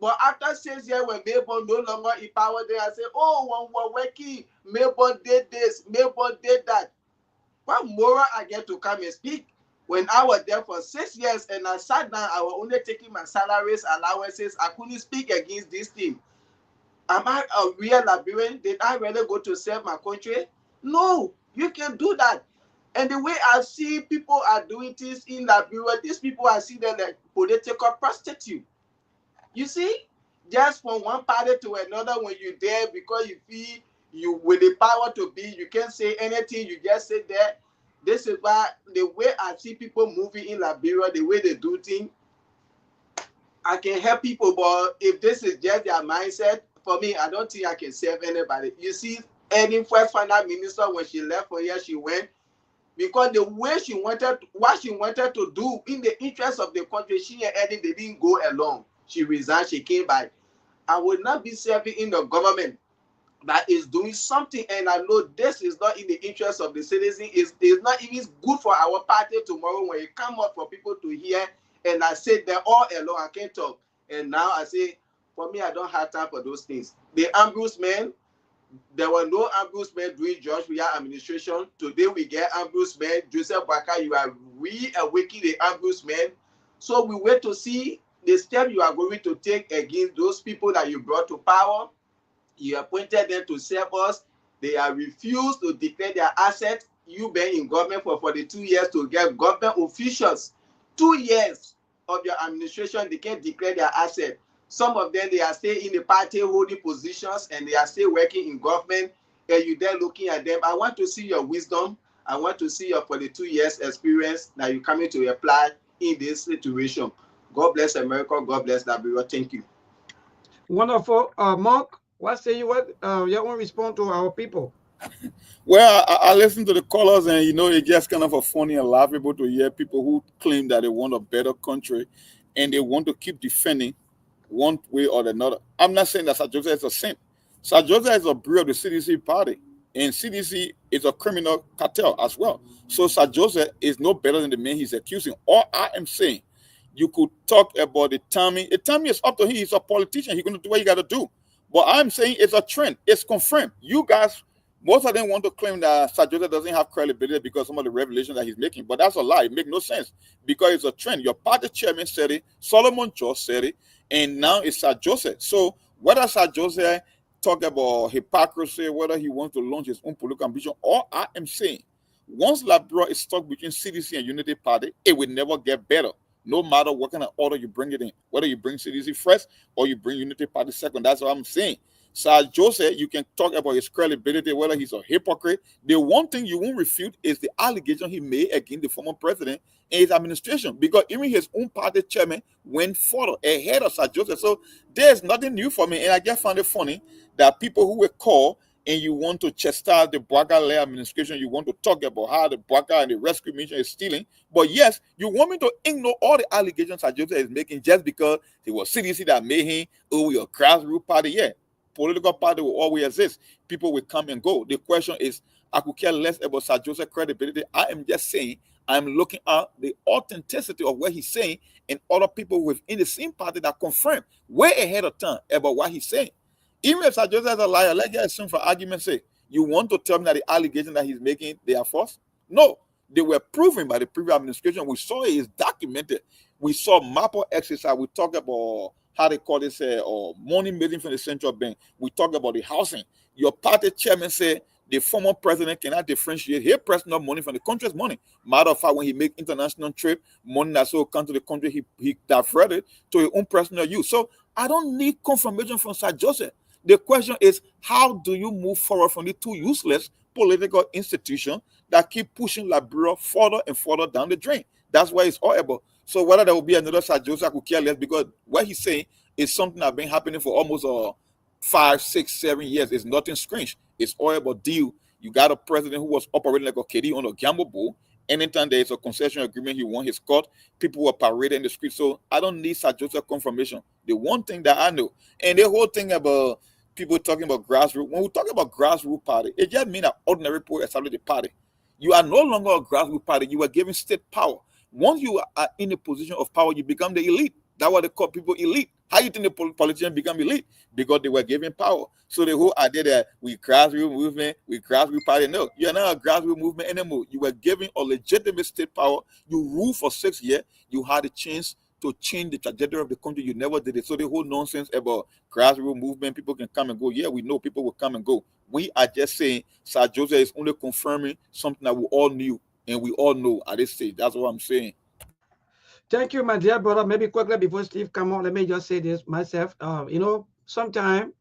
But after 6 years, when Mayborn no longer in power, then I say, oh, when we're working, Mayborn did this, Mayborn did that. What moral I get to come and speak? When I was there for 6 years and I sat down, I was only taking my salaries, allowances. I couldn't speak against this thing. Am I a real Liberian? Did I really go to serve my country? No, you can do that. And the way I see people are doing things in Liberia, these people I see them like political prostitute. You see, just from one party to another, when you're there because you feel you with the power to be, you can't say anything, you just sit there. This is why the way I see people moving in Liberia, the way they do things, I can help people, but if this is just their mindset, for me, I don't think I can serve anybody. You see, any first finance minister, when she left for here, she went because the way she wanted, what she wanted to do in the interest of the country, she and Eddie, they didn't go along. She resigned, she came back. I will not be serving in the government that is doing something, and I know this is not in the interest of the citizen. It's not even good for our party tomorrow when it come up for people to hear, and I say they're all alone, I can't talk. And now I say, for me, I don't have time for those things. The ombudsman, there were no ombudsman during George Weah administration. Today we get ombudsman. Joseph Baka, you are reawakening the ombudsman. So we wait to see the step you are going to take against those people that you brought to power. You appointed them to serve us. They are refused to declare their assets. You been in government for 42 years to get government officials. 2 years of your administration, they can't declare their assets. Some of them, they are still in the party holding positions and they are still working in government. And you there looking at them. I want to see your wisdom. I want to see your 42 years experience that you're coming to apply in this situation. God bless America. God bless Liberia. Thank you. Wonderful. Mark, what say you? What you want to respond to our people? Well, I listen to the callers, and it's just kind of a funny and laughable to hear people who claim that they want a better country and they want to keep defending one way or another. I'm not saying that Sir Joseph is a saint. Sir Joseph is a brewer of the CDC party, and CDC is a criminal cartel as well. So Sir Joseph is no better than the man he's accusing. All I am saying, you could talk about the timing. The timing is up to him. He's a politician. He's going to do what he got to do. But I'm saying it's a trend. It's confirmed. You guys, most of them want to claim that Sir Joseph doesn't have credibility because some of the revelations that he's making. But that's a lie. It makes no sense because it's a trend. Your party chairman said it. Solomon George said it. And now it's Sir Joseph. So whether Sir Joseph talk about hypocrisy, whether he wants to launch his own political ambition, all I am saying, once Liberia is stuck between CDC and Unity Party, it will never get better. No matter what kind of order you bring it in, whether you bring CDC first or you bring Unity Party second. That's what I'm saying. Sir Joseph, you can talk about his credibility, whether he's a hypocrite. The one thing you won't refute is the allegation he made against the former president and his administration, because even his own party chairman went further ahead of Sir Joseph. So there's nothing new for me. And I just found it funny that people who were called and you want to chastise the Bwaka-led administration, you want to talk about how the Bwaka and the rescue mission is stealing. But yes, you want me to ignore all the allegations Sir Joseph is making just because it was CDC that made him, oh, your grassroots party. Yeah, political party will always exist. People will come and go. The question is, I could care less about Sir Joseph's credibility. I am just saying, I'm looking at the authenticity of what he's saying and other people within the same party that confirm way ahead of time about what he's saying. Even if Sir Joseph is a liar, let's just assume for argument's sake, you want to tell me that the allegations that he's making, they are false? No, they were proven by the previous administration. We saw it is documented. We saw MAPO exercise. We talk about how they call this money making from the central bank. We talk about the housing. Your party chairman said the former president cannot differentiate his personal money from the country's money. Matter of fact, when he make international trip, money that so come to the country, he diverted to his own personal use. So I don't need confirmation from Sir Joseph. The question is, how do you move forward from the two useless political institutions that keep pushing Liberia further and further down the drain? That's why it's all about. So whether there will be another Sir Joseph, I could care less, because what he's saying is something that's been happening for almost 5, 6, 7 years. It's nothing strange. It's all about deal. You got a president who was operating like a kitty on a gamble bull. Anytime there is a concession agreement, he won his court. People were paraded in the street. So I don't need Sir Joseph confirmation. The one thing that I know, and the whole thing about people talking about grassroots, when we talk about grassroots party, it just means that ordinary people establish the party. You are no longer a grassroots party. You are given state power. Once you are in a position of power, you become the elite. That's why they call people elite. How you think the politicians become elite? Because they were given power. So the whole idea that we grassroots movement, we grassroots party, no, you're not a grassroots movement anymore. You were given a legitimate state power. You ruled for 6 years. You had a chance to change the trajectory of the country, you never did it. So the whole nonsense about grassroots movement, people can come and go. Yeah, we know people will come and go. We are just saying Sir Joseph is only confirming something that we all knew and we all know at this stage. That's what I'm saying. Thank you, my dear brother. Maybe quickly before Steve come on, let me just say this myself. Sometimes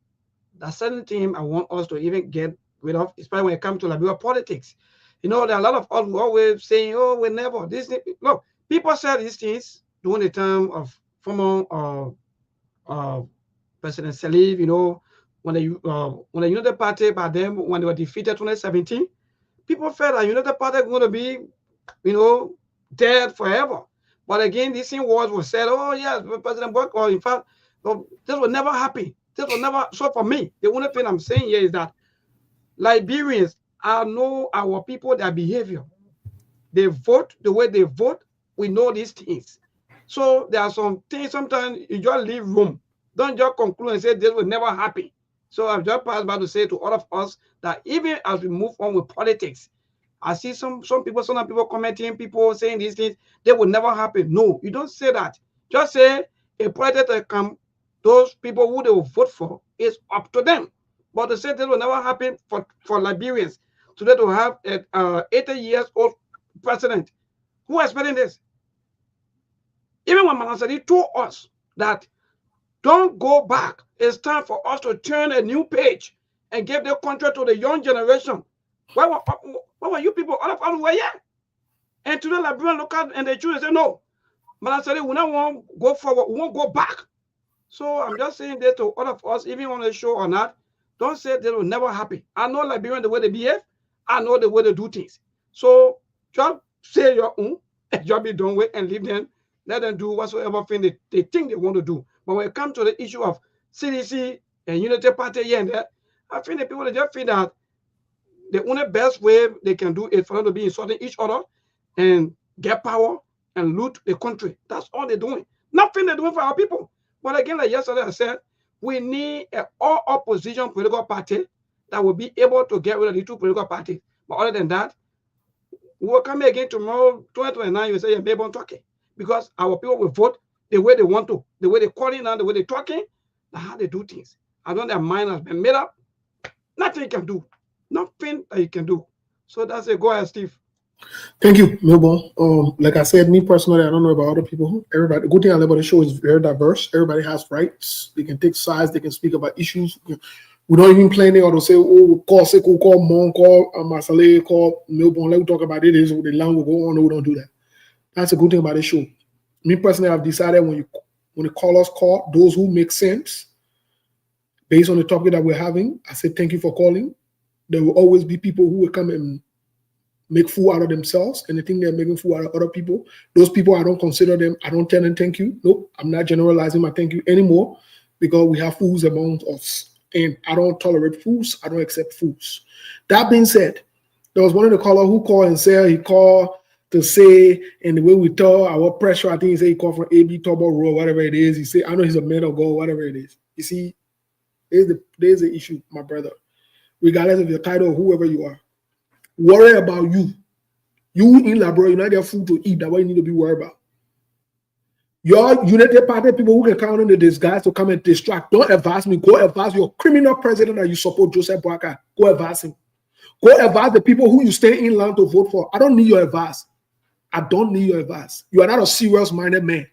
a certain thing I want us to even get rid of, especially when it comes to Liberia politics. There are a lot of us who always saying, "Oh, we never this." Look, people said these things during the time of former President Sylvester. When the United Party by them, when they were defeated 2017, people felt that United Party was going to be, dead forever. But again, these same words were said, "Oh yes, President Buck," or in fact, this will never happen. This will never. So for me, the only thing I'm saying here is that Liberians know our people, their behavior. They vote the way they vote. We know these things. So there are some things sometimes you just leave room. Don't just conclude and say this will never happen. So I've just passed by to say to all of us that even as we move on with politics, I see some people commenting, people saying these things, they will never happen. No, you don't say that. Just say a president come, those people who they will vote for, is up to them. But to say this will never happen for Liberians, today to have an 80 years old president, who is expecting this? Even when Manasadi told us that don't go back, it's time for us to turn a new page and give the country to the young generation. Where were you people? All of us were here. And today, Liberian look at and they choose and say, no, Manasadi, we don't want to go forward, we won't go back. So I'm just saying this to all of us, even on the show or not, don't say this will never happen. I know Liberian the way they behave, I know the way they do things. So just say your own, and just be done with and leave them. Let them do whatsoever thing they think they want to do. But when it comes to the issue of CDC and Unity Party here and there, I think the people they just feel that the only best way they can do is for them to be insulting each other and get power and loot the country. That's all they're doing. Nothing they're doing for our people. But again, like yesterday I said, we need an all-opposition political party that will be able to get rid of the two political parties. But other than that, we will come again tomorrow, 2029, you say you're maybe on talking. Because our people will vote the way they want to, the way they're calling out, the way they're talking, that's how they do things. I know their mind has been made up. Nothing you can do. Nothing that you can do. So that's it. Go ahead, Steve. Thank you, Milbo. Like I said, me personally, I don't know about other people. Everybody, the good thing about the show is very diverse. Everybody has rights. They can take sides. They can speak about issues. We don't even play any or to say, oh, call Seko, call Mon, call Masale, call Milbo. Let me talk about it. Is the land will go on. No, we don't do that. That's a good thing about the show. Me personally, I've decided when the callers call, those who make sense, based on the topic that we're having, I say thank you for calling. There will always be people who will come and make fool out of themselves and they think they're making fool out of other people. Those people, I don't consider them. I don't tell them thank you. Nope, I'm not generalizing my thank you anymore because we have fools among us. And I don't tolerate fools. I don't accept fools. That being said, there was one of the callers who called and said he called to say, and the way we talk, our pressure, I think he said he called from AB Turbo Road, whatever it is. He said, I know he's a man of God, whatever it is. You see, there's the issue, my brother. Regardless of your title or whoever you are. Worry about you. You in Labrador, you not get food to eat. That's what you need to be worried about. Your United Party people who can count on the disguise to come and distract. Don't advise me. Go advise your criminal president that you support, Joseph Boakai. Go advise him. Go advise the people who you stay in line to vote for. I don't need your advice. I don't need your advice. You are not a serious-minded man.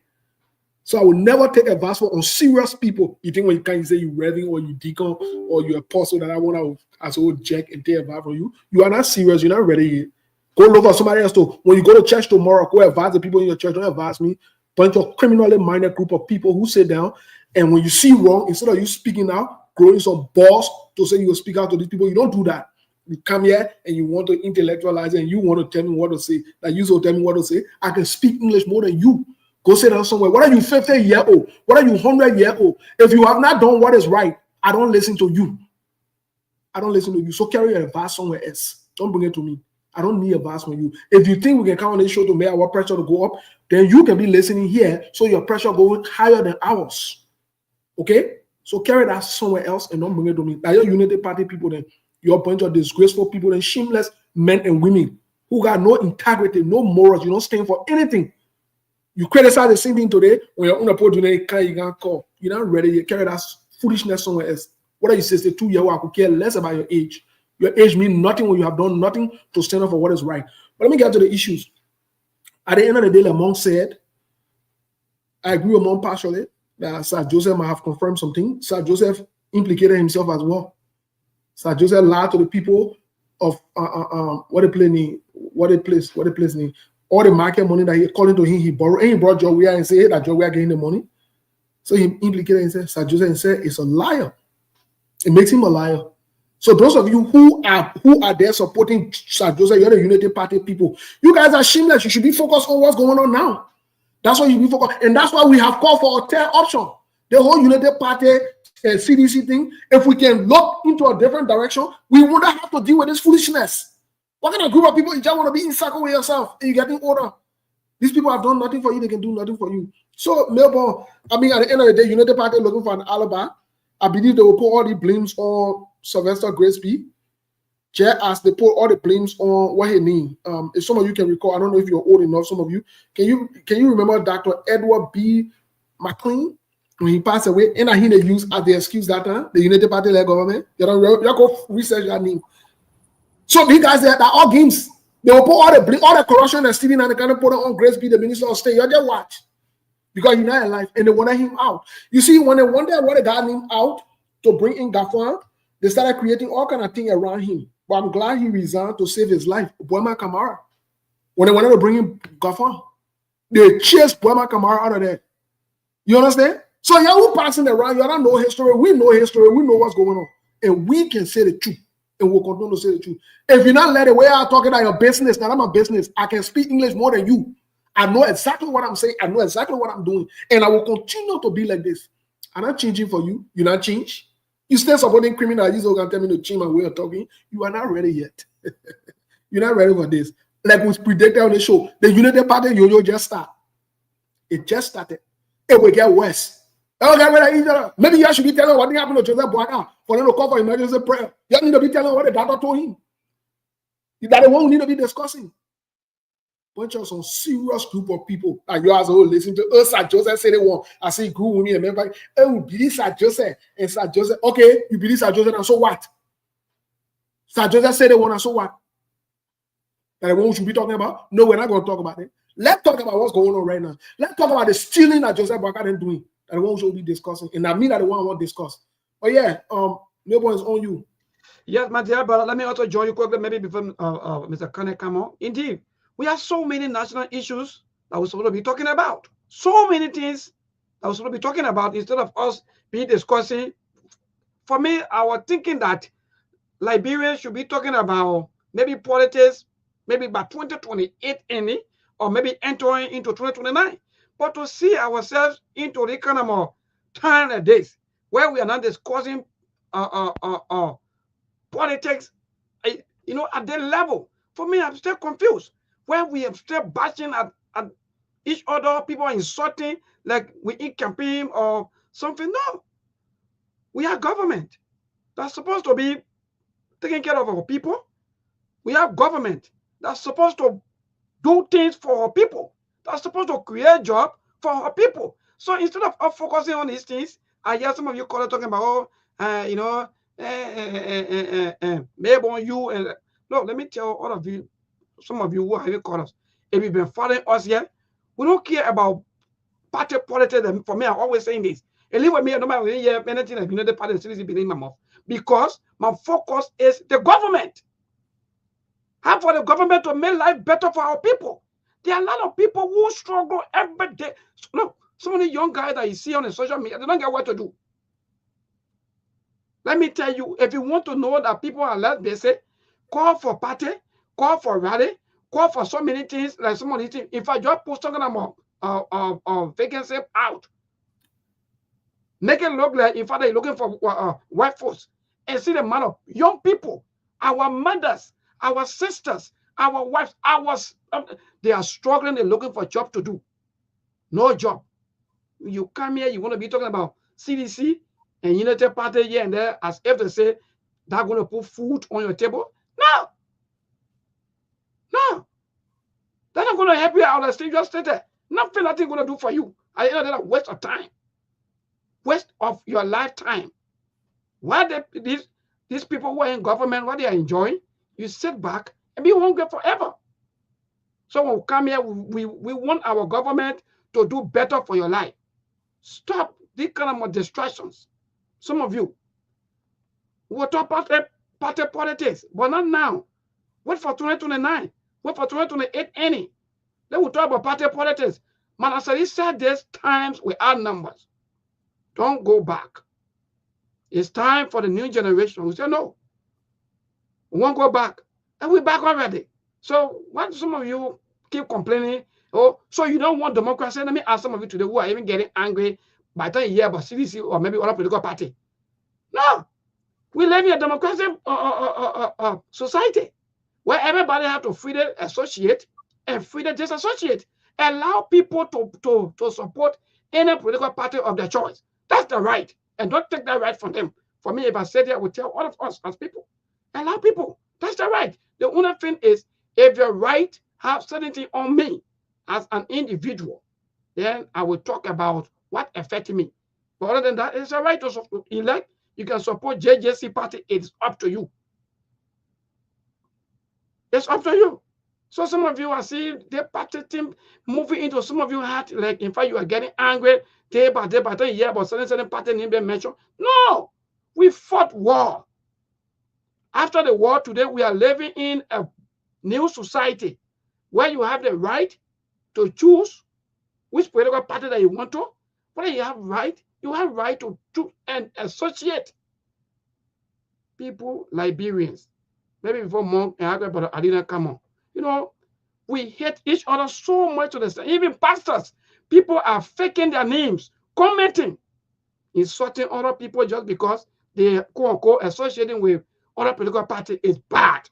So I will never take advice from unserious people. You think when you can't say you reverend or you deacon or you apostle that I want to as old jack and take advice from you. You are not serious. You're not ready yet. Go look for somebody else to. When you go to church tomorrow, go advise the people in your church. Don't advise me. Bunch of criminally minded group of people who sit down and when you see wrong, instead of you speaking out, growing some balls to say you will speak out to these people, you don't do that. You come here and you want to intellectualize and you want to tell me what to say. Like you so tell me what to say. I can speak English more than you. Go sit down somewhere. What are you 50-year-old? What are you 100-year-old? If you have not done what is right, I don't listen to you. I don't listen to you. So carry your advice somewhere else. Don't bring it to me. I don't need advice from you. If you think we can count on this show to make our pressure to go up, then you can be listening here so your pressure goes higher than ours. Okay? So carry that somewhere else and don't bring it to me. Now you're Unity Party people then. You're a bunch of disgraceful people and shameless men and women who got no integrity, no morals. You don't stand for anything. You criticize the same thing today when you're on a podium, you can't call. You're not ready. You carry that foolishness somewhere else. What are you 62 years old? I could care less about your age. Your age means nothing when you have done nothing to stand up for what is right. But let me get to the issues. At the end of the day, like Monk said, I agree with Monk partially that Sir Joseph might have confirmed something. Sir Joseph implicated himself as well. Sir Joseph lied to the people of what they place name. All the market money that he according to him, he borrowed, and he brought Joe and said that Joe getting the money. So he implicated himself. Sir Joseph said it's a liar. It makes him a liar. So those of you who are there supporting Sir Joseph, you're the Unity Party people. You guys are shameless. You should be focused on what's going on now. That's why you be focused, and that's why we have called for a third option. The whole Unity Party CDC thing. If we can look into a different direction, we wouldn't have to deal with this foolishness. What kind of group of people you just want to be in circle with yourself and you're getting older? These people have done nothing for you. They can do nothing for you. So Melbourne, I mean, at the end of the day, Unity Party looking for an alibi. I believe they will put all the blames on Sylvester Grisby, just as they put all the blames on what he named. If some of you can recall, I don't know if you're old enough, some of you, can you remember Dr. Edward B. McLean when he passed away? And I hear they use as the excuse that time, the Unity Party led government. You go research that name. So these guys that are all games. They will put all the corruption and stealing and they kind of put it on Grisby, the Minister of State. You just watch. Because he's not alive and they wanted him out. You see, when they wanted what they got him out to bring in Gafan, they started creating all kind of things around him. But I'm glad he resigned to save his life. Boema Kamara. When they wanted to bring in Gafan, they chased Boema Kamara out of there. You understand? So y'all who passing around, y'all don't know history. We know history. We know what's going on. And we can say the truth. And we'll continue to say the truth. If you're not let it way out talking about your business, now I'm a business. I can speak English more than you. I know exactly what I'm saying. I know exactly what I'm doing. And I will continue to be like this. I'm not changing for you. You're not changed. You still supporting criminals. You can tell me to change my way of talking. You are not ready yet. You're not ready for this. Like we predicted on the show, the Unity Party yo-yo just started. It just started. It will get worse. Maybe you should be telling what happened to Joseph Boaka for them to call for emergency prayer. You need to be telling what the doctor told him. That the one we need to be discussing. Bunch of some serious group of people. And you as a whole listen to us. Sir Joseph said they want. I say grew with me and remember, oh, believe Sir Joseph and Sir Joseph. Okay, you believe Sir Joseph and so what? Sir Joseph said they want and so what? That the one we should be talking about? No, we're not going to talk about it. Let's talk about what's going on right now. Let's talk about the stealing that Joseph Boaka is doing. That the one we should be discussing. And I mean that the one I want to discuss. But yeah, Melbourne is on you. Yes, my dear brother, let me also join you quickly, maybe before Mr. Kane come on. Indeed, we have so many national issues that we're supposed to be talking about. So many things that we're supposed to be talking about instead of us being discussing. For me, I was thinking that Liberians should be talking about maybe politics, maybe by 2028 ending, or maybe entering into 2029. But to see ourselves into the kind of time and days where we are not discussing politics, at that level, for me, I'm still confused. Where we are still bashing at each other, people are insulting, like we in campaign or something. No, we are government that's supposed to be taking care of our people. We have government that's supposed to do things for our people. That's supposed to create jobs for our people. So instead of us focusing on these things, I hear some of you talking about, maybe on you. And look, let me tell all of you, some of you who have called us, if you've been following us here, we don't care about party politics. For me, I'm always saying this. And live with me, no matter anything, if you know the party is in my mouth. Because my focus is the government. How for the government to make life better for our people. There are a lot of people who struggle every day. Look, some of the young guys that you see on the social media, they don't get what to do. Let me tell you, if you want to know that people are less basic, call for party, call for rally, call for so many things, like some of these things. If I just post talking about vacancy out, make it look like in fact they're looking for workforce, and see the amount of young people, our mothers, our sisters, our wives, they are struggling and looking for a job to do. No job. You come here, you want to be talking about CDC and Unity Party here and there as if they say they're going to put food on your table. No. They're not going to help you out. Steve just stay there. Nothing going to do for you. I know that waste of time. Waste of your lifetime. Why these people who are in government, what they are enjoying, you sit back and be hungry forever. So when we come here, we want our government to do better for your life. Stop these kind of distractions. Some of you will talk about party politics, but not now. Wait for 2029. Wait for 2028 any. Then we'll talk about party politics. Man, as I said, there's times we add numbers. Don't go back. It's time for the new generation. We say, no, we won't go back. And we're back already. So why do some of you keep complaining? Oh, so you don't want democracy? Let me ask some of you today who are even getting angry by the time you hear about CDC or maybe other political party. No. We live in a democratic society where everybody has to freely associate and freely disassociate. Allow people to support any political party of their choice. That's the right. And don't take that right from them. For me, if I said that, I would tell all of us as people. Allow people. That's the right. The only thing is, if your right have certainty on me as an individual, then I will talk about what affected me. But other than that, it's a right to elect. You can support JJC party. It's up to you. It's up to you. So some of you are seeing the party team moving into some of you had, like, in fact, you are getting angry day by day by day, yeah, about certain party name being mentioned. No, we fought war. After the war, today we are living in a new society where you have the right to choose which political party that you want to. Whether you have right to choose and associate people, Liberians. Maybe before Monk and Agri, but I didn't come on. You know, we hate each other so much to the extent. Even pastors, people are faking their names, commenting, insulting other people just because they quote-unquote associating with other political party is bad.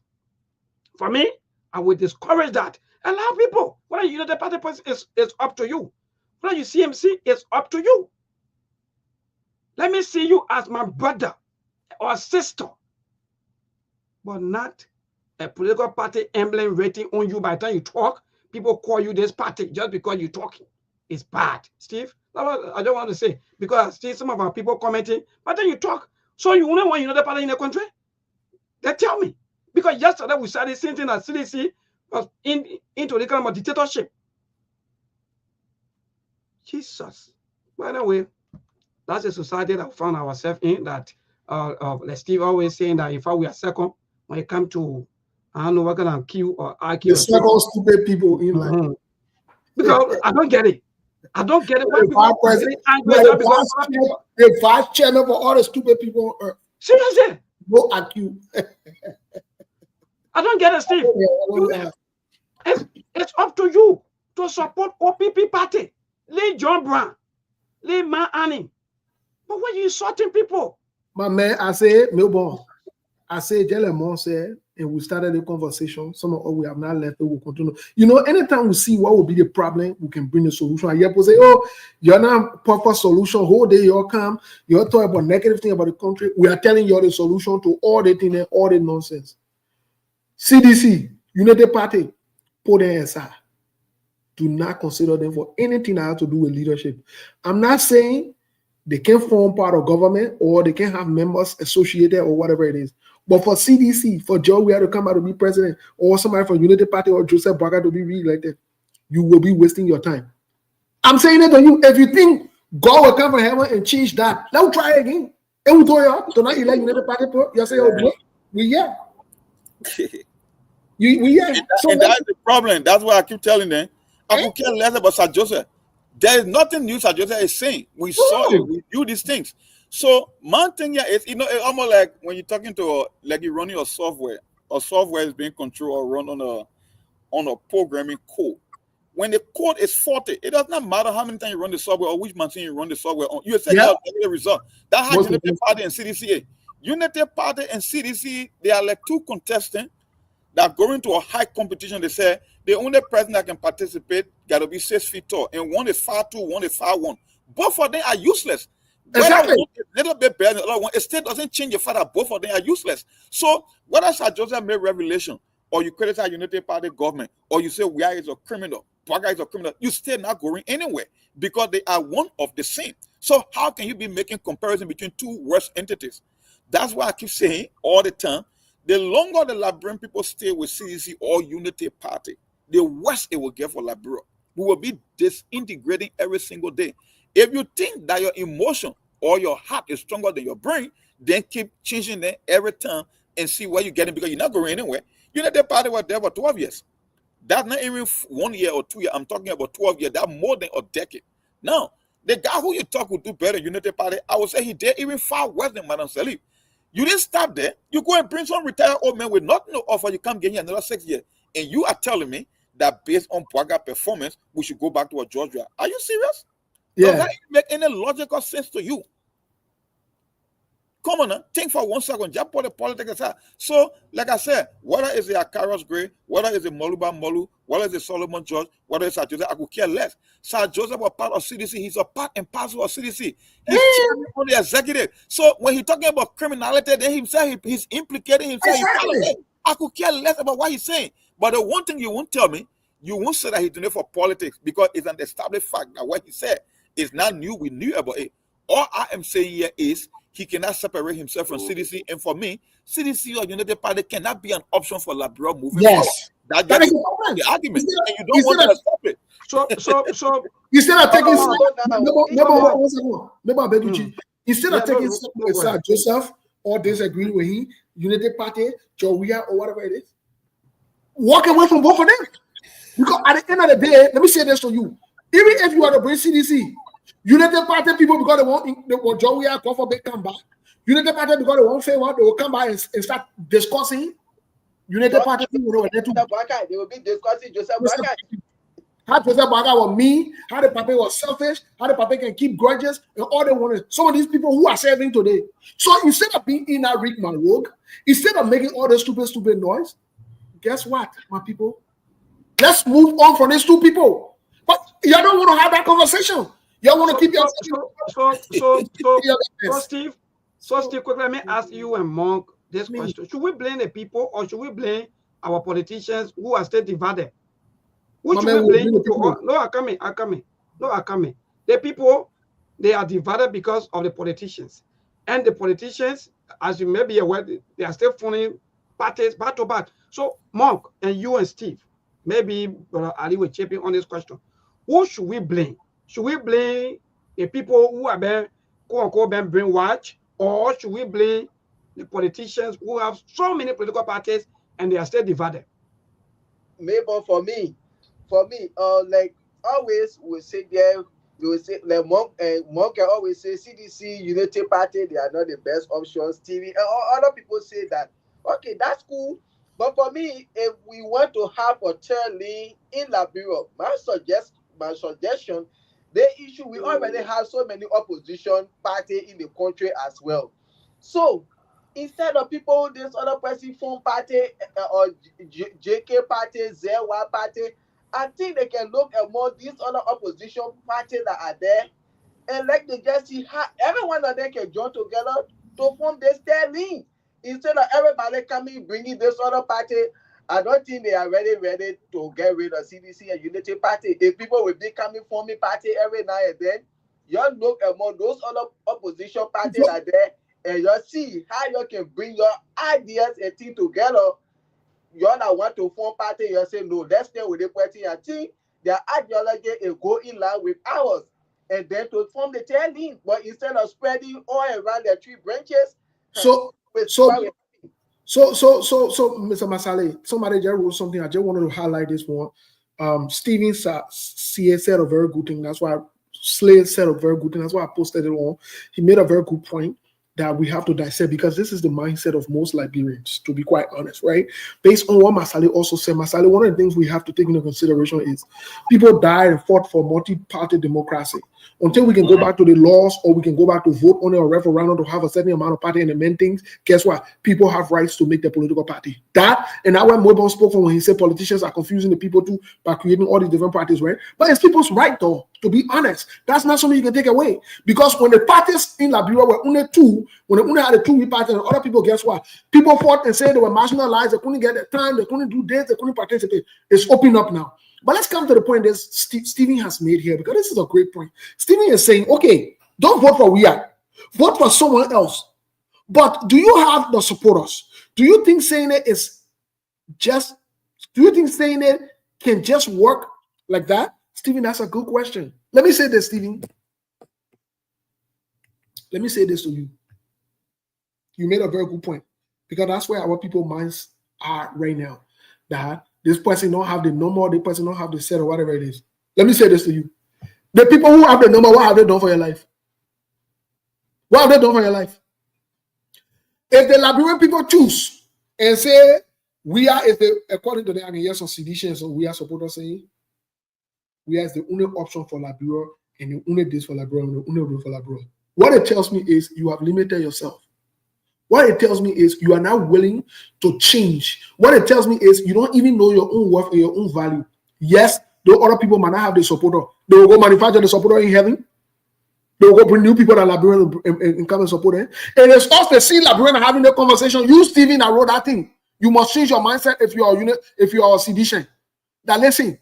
For me, I would discourage that. Allow people. Whether you know the party is up to you. Whether you CMC, it's up to you. Let me see you as my brother or sister, but not a political party emblem rating on you. By the time you talk, people call you this party just because you're talking. It's bad. Steve, I don't want to say, because I see some of our people commenting, but then you talk. So you only want you know the party in the country? They tell me. Because yesterday we started seeing that CDC was into the kind of dictatorship. Jesus. By the way, that's a society that we found ourselves in, that like Steve always saying that in fact we are second when it comes to, I don't know what kind of Q or IQ. The second stupid people in life. Because I don't get it. I don't get it. Why people are really angry the vice chairman for all the stupid people on earth. Seriously? No IQ. I don't get it, Steve. It's up to you to support OPP party. Leave John Brown. Leave Man Annie. But when you insulting people? My man, I say, Melbourne. I say, Jelemon said, and we started the conversation. Some of us we have not left, but we'll continue. You know, anytime we see what will be the problem, we can bring a solution. And people say, oh, you're not proper solution. Whole day you come, you're talking about negative thing about the country. We are telling you the solution to all the thing and all the nonsense. CDC, Unity Party, put them aside. Do not consider them for anything that has to do with leadership. I'm not saying they can form part of government or they can have members associated or whatever it is. But for CDC, for Joe we had to come out to be president, or somebody from Unity Party or Joseph Braga to be re-elected, you will be wasting your time. I'm saying it to you. If you think God will come from heaven and change that, let us try again. And we told you to not elect Unity Party. You say, oh, we yeah. And that's the problem. That's why I keep telling them. I could care less about Sir Joseph. There is nothing new Sir Joseph is saying. We saw it. We do these things. So one thing here is, you know, it's almost like when you're talking to like you're running a software. A software is being controlled or run on a programming code. When the code is faulty, it does not matter how many times you run the software or which machine you run the software on. You say the result. That has Unity Party and CDC. Unity Party and CDC, they are like two contestants that go into a high competition. They say the only person that can participate got to be 6 feet tall, and one is 5'2", one is 5'1". Both of them are useless. Exactly. A little bit better than the other one. It still doesn't change the fact that both of them are useless. So whether Sir Joseph made revelation or you criticize United Party government, or you say Wia is a criminal, Pwaga is a criminal, you still not going anywhere because they are one of the same. So how can you be making comparison between two worst entities? That's why I keep saying all the time, the longer the Liberian people stay with CDC or Unity Party, the worse it will get for Liberia. We will be disintegrating every single day. If you think that your emotion or your heart is stronger than your brain, then keep changing it every time and see where you're getting, because you're not going anywhere. United Party was there for 12 years. That's not even 1 year or 2 years. I'm talking about 12 years. That's more than a decade. Now, the guy who you talk would do better, United Party, I would say he did even far worse than Madam Salif. You didn't stop there. You go and bring some retired old man with nothing to offer. You come get here another 6 years. And you are telling me that based on Pwaga performance, we should go back to a Georgia. Are you serious? Yeah. Does that make any logical sense to you? Come on now, think for 1 second, just put the politics aside. So, like I said, whether it's the Akaros Gray, whether it's the Moluba Molu, whether it's the Solomon George, whether it's Sir Joseph, I could care less. Sir Joseph was part of CDC, he's a part and parcel of CDC. He's chairman of the executive. So when he's talking about criminality, then himself, he's implicating himself. Exactly. I could care less about what he's saying. But the one thing you won't tell me, you won't say that he's doing it for politics, because it's an established fact that what he said is not new. We knew about it. All I am saying here is he cannot separate himself from CDC. And for me, CDC or United Party cannot be an option for Liberia moving forward. That is the argument. And you don't want to stop it. So instead of taking instead of taking Sir Joseph or disagreeing with him, United Party, Joria, or whatever it is, walk away from both of them. Because at the end of the day, let me say this to you. Even if you are to bring CDC, United Party people, because they want Joria come for big come back. United Party, because they won't say what, they will come back and start discussing. United Party people they will be discussing Joseph Baka. How Joseph Baka was mean, how the Papa was selfish, how the Papa can keep grudges, and all they want is some of these people who are serving today. So instead of being in a Rick Rogue, instead of making all the stupid noise, guess what, my people? Let's move on from these two people. But you don't want to have that conversation. You want to keep your Steve, quickly, let me ask you and Monk this question. Should we blame the people or should we blame our politicians who are still divided? Which should we blame? No, I come in. The people, they are divided because of the politicians. And the politicians, as you may be aware, they are still forming parties back to back. So, Monk and you and Steve, maybe Brother Ali will chip in on this question. Who should we blame? Should we blame the people who are being quote-unquote being brainwashed, or should we blame the politicians who have so many political parties and they are still divided? Maybe for me, like always we say there, we will say like Monk can always say CDC, Unity Party, they are not the best options. TV and other people say that. Okay, that's cool. But for me, if we want to have a third lane in Liberia, my suggestion, the issue, we already have so many opposition party in the country as well. So instead of people, this other person form party or JK party, ZY party, I think they can look at more these other opposition parties that are there, and like they just see how every one of them can join together to form this third lane. Instead of everybody coming bringing this other party, I don't think they are ready to get rid of CDC and Unity Party. If people will be coming forming party every now and then, you look at more those other opposition parties are there, and you see how you can bring your ideas and things together. You all want to form party, you say no, let's stay with the party and think their ideology and go in line with ours, and then to form the third link. But instead of spreading all around the three branches, So, Mr. Masale, somebody just wrote something. I just wanted to highlight this one. Steven said a very good thing. That's why Slade said a very good thing. That's why I posted it on. He made a very good point that we have to dissect, because this is the mindset of most Liberians, to be quite honest, right? Based on what Masale also said, one of the things we have to take into consideration is people died and fought for multi-party democracy. Until we can go back to the laws, or we can go back to vote on a referendum to have a certain amount of party and amend things, guess what? People have rights to make their political party. That, and that's why Mobon spoke from when he said politicians are confusing the people too by creating all these different parties, right? But it's people's right, though, to be honest. That's not something you can take away. Because when the parties in Liberia were only two, when they only had a two-week party, and other people, guess what? People fought and said they were marginalized, they couldn't get the time, they couldn't do this, they couldn't participate. It's open up now. But let's come to the point that Stephen has made here, because this is a great point. Stephen is saying, okay, don't vote for WIA, vote for someone else. But do you have the supporters? Do you think saying it is just, do you think saying it can just work like that? Stephen, that's a good question. Let me say this, Stephen. Let me say this to you. You made a very good point, because that's where our people's minds are right now. That this person don't have the number, this person don't have the set, or whatever it is. Let me say this to you. The people who have the number, what have they done for your life? What have they done for your life? If the Liberian people choose and say, we are, if they, according to the, I mean, yes, some seditions, so we are supporters saying, we are the only option for Liberia, and the only this for Liberia, and the only road for Liberia. What it tells me is you have limited yourself. What it tells me is you are not willing to change. What it tells me is you don't even know your own worth and your own value. Yes, though other people might not have the supporter. They will go manufacture the supporter in heaven. They will go bring new people that Liberian and come and support them. And it's us to see Liberian having the conversation. You, Stephen, that wrote that thing. You must change your mindset if you are a sedition. That listen,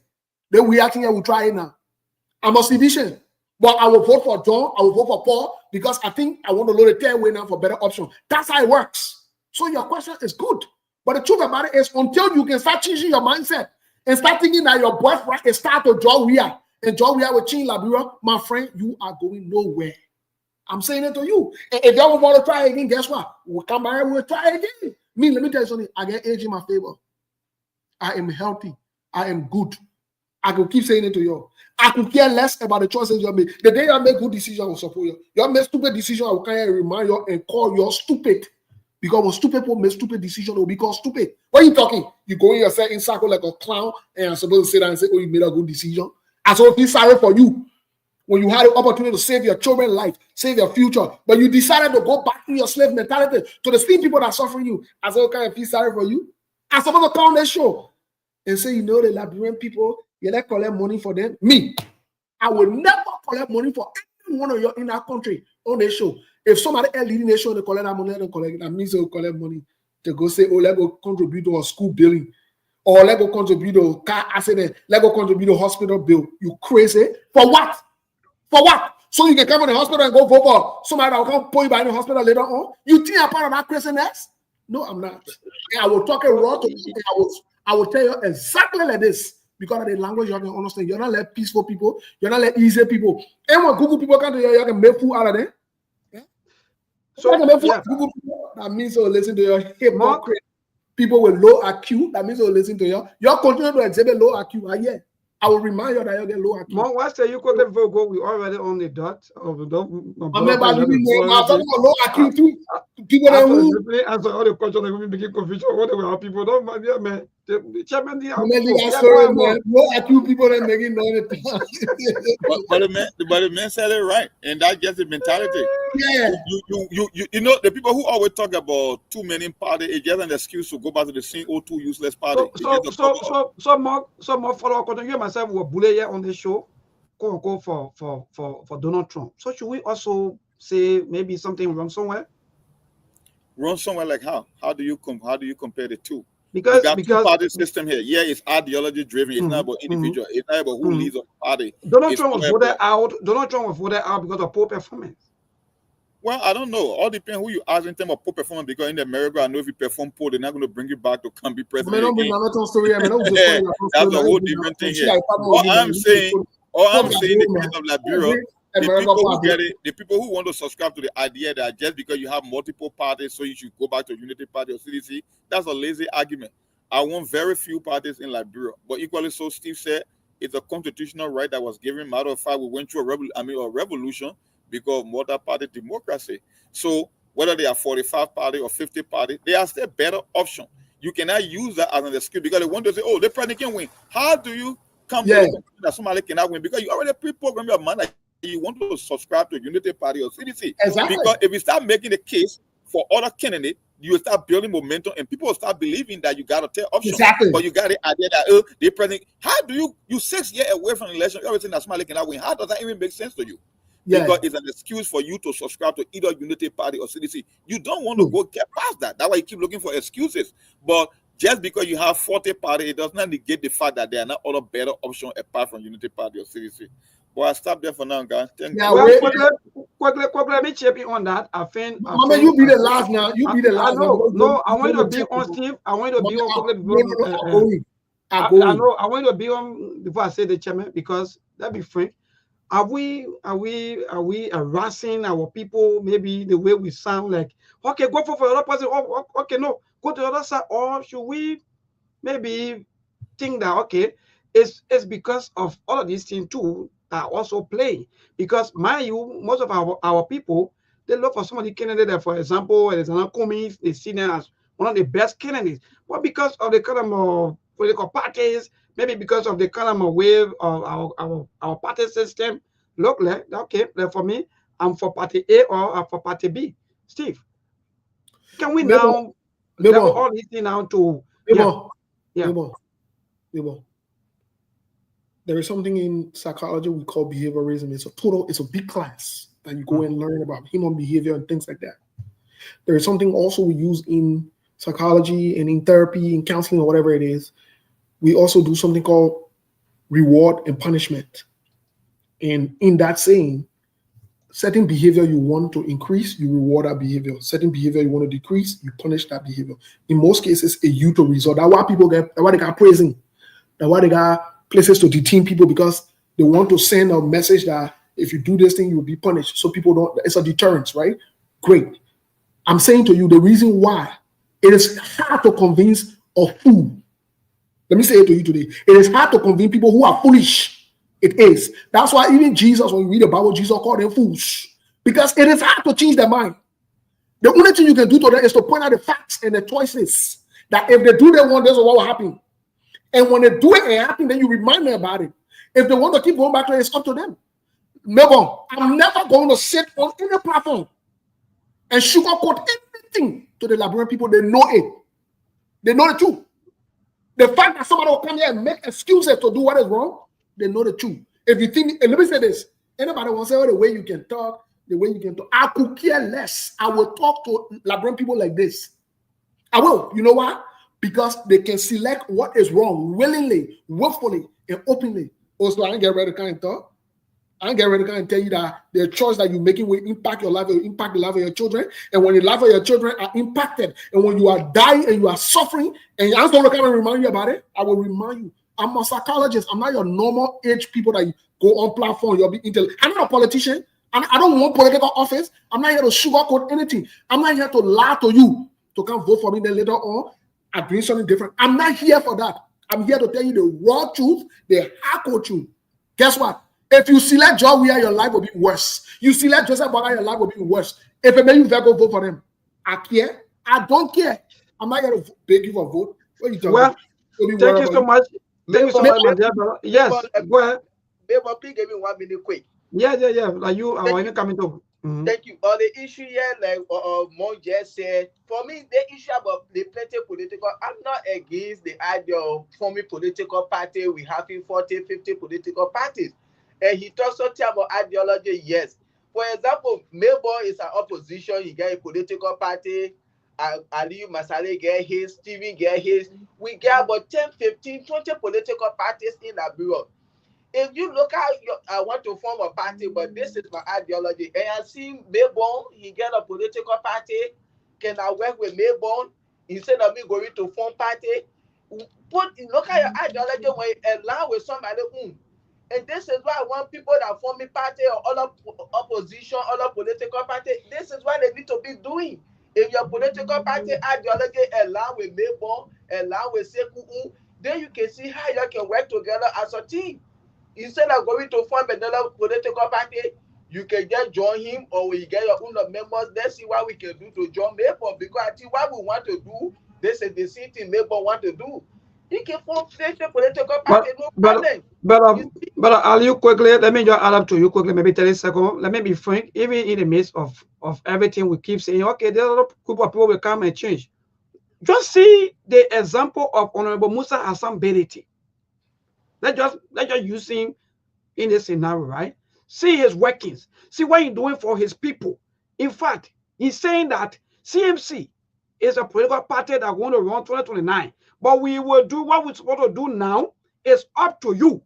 then we acting here, we try it now. I'm a sedition. But I will vote for John, I will vote for Paul, because I think I want to load the third way now for better option. That's how it works. So your question is good. But the truth about it is, until you can start changing your mindset and start thinking that your birthright is start to draw Wia, and draw Wia will change Liberia, my friend, you are going nowhere. I'm saying it to you. And if y'all want to try again, guess what? We'll come back and we'll try again. Me, let me tell you something. I get age in my favor. I am healthy. I am good. I can keep saying it to you. I could care less about the choices you make. The day you make good decisions, I will support you. You make stupid decisions, I will kind of remind you and call you stupid. Because when stupid people make stupid decisions, they will be called stupid. What are you talking? You go in yourself in circle like a clown, and I'm supposed to sit down and say, oh, you made a good decision. I so feel sorry for you. When you had the opportunity to save your children's life, save your future, but you decided to go back to your slave mentality, to the same people that are suffering you. I so kind of feel sorry for you. I'm supposed to come on that show and say, you know, the Liberian people, you let collect money for them. Me, I will never collect money for any one of you in that country on the show. If somebody else leading the show, they collect that money, they collect it. That means they will collect money to go say, oh, let's go contribute to a school building, or let's go contribute to a car accident, let's go contribute to a hospital bill. You crazy? For what? For what? So you can come to the hospital and go vote for somebody that will come pull you by the hospital later on? You think I'm part of that craziness? No, I'm not. And I will talk it raw to you. I will tell you exactly like this. Because of the language you can understand. You're not like peaceful people. You're not like easy people. And when Google people come to you, you can make food out of them. Yeah? So yeah. Google people, that means you'll listen to your hypocrite. People with low IQ, that means you'll listen to you. You're continuing to exhibit low IQ. Yeah. I will remind you that you get low IQ. More what's the you could never go? We already on the dot of the dot. I'm talking about low IQ too. People that who answer all the questions that we begin confusion. Whatever people don't mind, yeah, man. The chairman, low IQ people that making money. But the man said it right, and that gets the mentality. Yeah. You know the people who always talk about too many parties, it's just an excuse to go back to the same old two useless party. So more follow up. You myself were bullied here on the show, for Donald Trump. So should we also say maybe something wrong somewhere? Wrong somewhere like how? How do you compare the two? Because two-party system here. Yeah, it's ideology driven. It's not about individual. It's not about who leads a party. Donald Trump was voted out because of poor performance. Well, I don't know. All depends who you ask in terms of poor performance. Because in America, I know if you perform poor, they're not going to bring you back to come be president again. That's a whole different thing here. All I'm saying in the case of Liberia, the people who want to subscribe to the idea that just because you have multiple parties, so you should go back to Unity Party or CDC, that's a lazy argument. I want very few parties in Liberia. But equally so, Steve said, it's a constitutional right that was given. Matter of fact, we went through a revolution because of multi-party democracy. So whether they are 45 party or 50 party, they are still better option. You cannot use that as an excuse because they want to say, oh, the president can win. How do you come to that somebody cannot win? Because you already pre-programmed your mind that you want to subscribe to Unity Party or CDC. Exactly. Because if you start making the case for other candidates, you will start building momentum and people will start believing that you got to take options. Exactly. But you got the idea that, they present. How do you 6 years away from the election, everything that's Somali cannot win? How does that even make sense to you? Yeah. Because it's an excuse for you to subscribe to either Unity Party or CDC. You don't want to go get past that. That's why you keep looking for excuses. But just because you have 40 party, it does not negate the fact that there are not other better options apart from Unity Party or CDC. But I'll stop there for now, guys. Thank you. Well, let me chip in on that. I think you be the last now. You be the last. No, I want you to be on, Steve. I want you to be on. I want you to be on before I say the chairman, because let's be frank. Are we harassing our people? Maybe the way we sound like, okay, go for the other person. Oh, okay, no, go to the other side. Or should we maybe think that, okay, it's because of all of these things too are also playing? Because mind you, most of our people, they look for somebody candidate that, for example, there's an Cummings, they see them as one of the best candidates. But because of the kind of political parties, maybe because of the kind of wave of our party system, look like, okay, for me, I'm for party A or I'm for party B. Steve, can we now level all these things now to There is something in psychology we call behaviorism. It's a big class that you go and learn about human behavior and things like that. There is something also we use in psychology and in therapy, in counseling, or whatever it is. We also do something called reward and punishment. And in that saying, certain behavior you want to increase, you reward that behavior. Certain behavior you want to decrease, you punish that behavior. In most cases, a you to result. That's why they got praising. That's why they got places to detain people, because they want to send a message that if you do this thing, you'll be punished. So people don't, it's a deterrence, right? Great. I'm saying to you, the reason why it is hard to convince a fool. Let me say it to you today. It is hard to convince people who are foolish. It is. That's why even Jesus, when you read the Bible, Jesus called them fools. Because it is hard to change their mind. The only thing you can do to them is to point out the facts and the choices. That if they do that one, this is what will happen. And when they do it and it happens, then you remind them about it. If they want to keep going back to it, it's up to them. Never. I'm never going to sit on any platform and sugarcoat anything to the Liberian people. They know it. They know the truth. The fact that somebody will come here and make excuses to do what is wrong, they know the truth. If you think, and let me say this, anybody will say, oh, the way you can talk, I could care less. I will talk to Liberian people like this. I will. You know why? Because they can select what is wrong willingly, willfully, and openly. Also, I ain't get ready to kind of talk. I ain't get ready to kind of tell you that the choice that you're making will impact your life, will impact the life of your children. And when the life of your children are impacted, and when you are dying and you are suffering, and I'm going to come and remind you about it, I will remind you. I'm a psychologist. I'm not your normal age people that you go on platform. You'll be intelligent. I'm not a politician. I don't want political office. I'm not here to sugarcoat anything. I'm not here to lie to you to come vote for me. Then later on, I bring something different. I'm not here for that. I'm here to tell you the raw truth, the hardcore truth. Guess what? If you select John Weir, your life will be worse. You select Joseph Boga, your life will be worse. If it makes you go vote for them, I care. I don't care. I'm not here to beg you for a vote. What are you talking about? Thank you so much. Thank you so much, my dear brother. Yes, go ahead. Please give me 1 minute quick. Yeah. Like you are coming to. Thank you. On the issue here, like Mo just said, for me, the issue about the plenty political, I'm not against the idea of forming political party. We having 40, 50 political parties. And he talks about ideology, yes. For example, Melbourne is an opposition, he get a political party, Aliyu Masale get his, Stephen get his. We get about 10, 15, 20 political parties in Liberia. If you look at, I want to form a party, but this is my ideology. And I see Melbourne, he get a political party. Can I work with Melbourne instead of me going to form party? Look at your ideology when you allow with somebody. And this is why I want people that form a party or other opposition, other political party. This is what they need to be doing. If your political party ideology allow with Melbourne, allow with Sekou, then you can see how you can work together as a team. Instead of going to form another political party, you can just join him, or we get your own members. Let's see what we can do to join Maple, because I think what we want to do, this is the same thing Maple want to do. He can form political party, no problem. But I'll you quickly, let me just add up to you quickly, maybe 30 seconds. Let me be frank, even in the midst of everything we keep saying, okay, there's a lot of group of people will come and change. Just see the example of Honorable Musa Hassan Beliti. Let's just use him in this scenario, right? See his workings. See what he's doing for his people. In fact, he's saying that CMC is a political party that want to run 2029. But we will do what we're supposed to do now. It's up to you.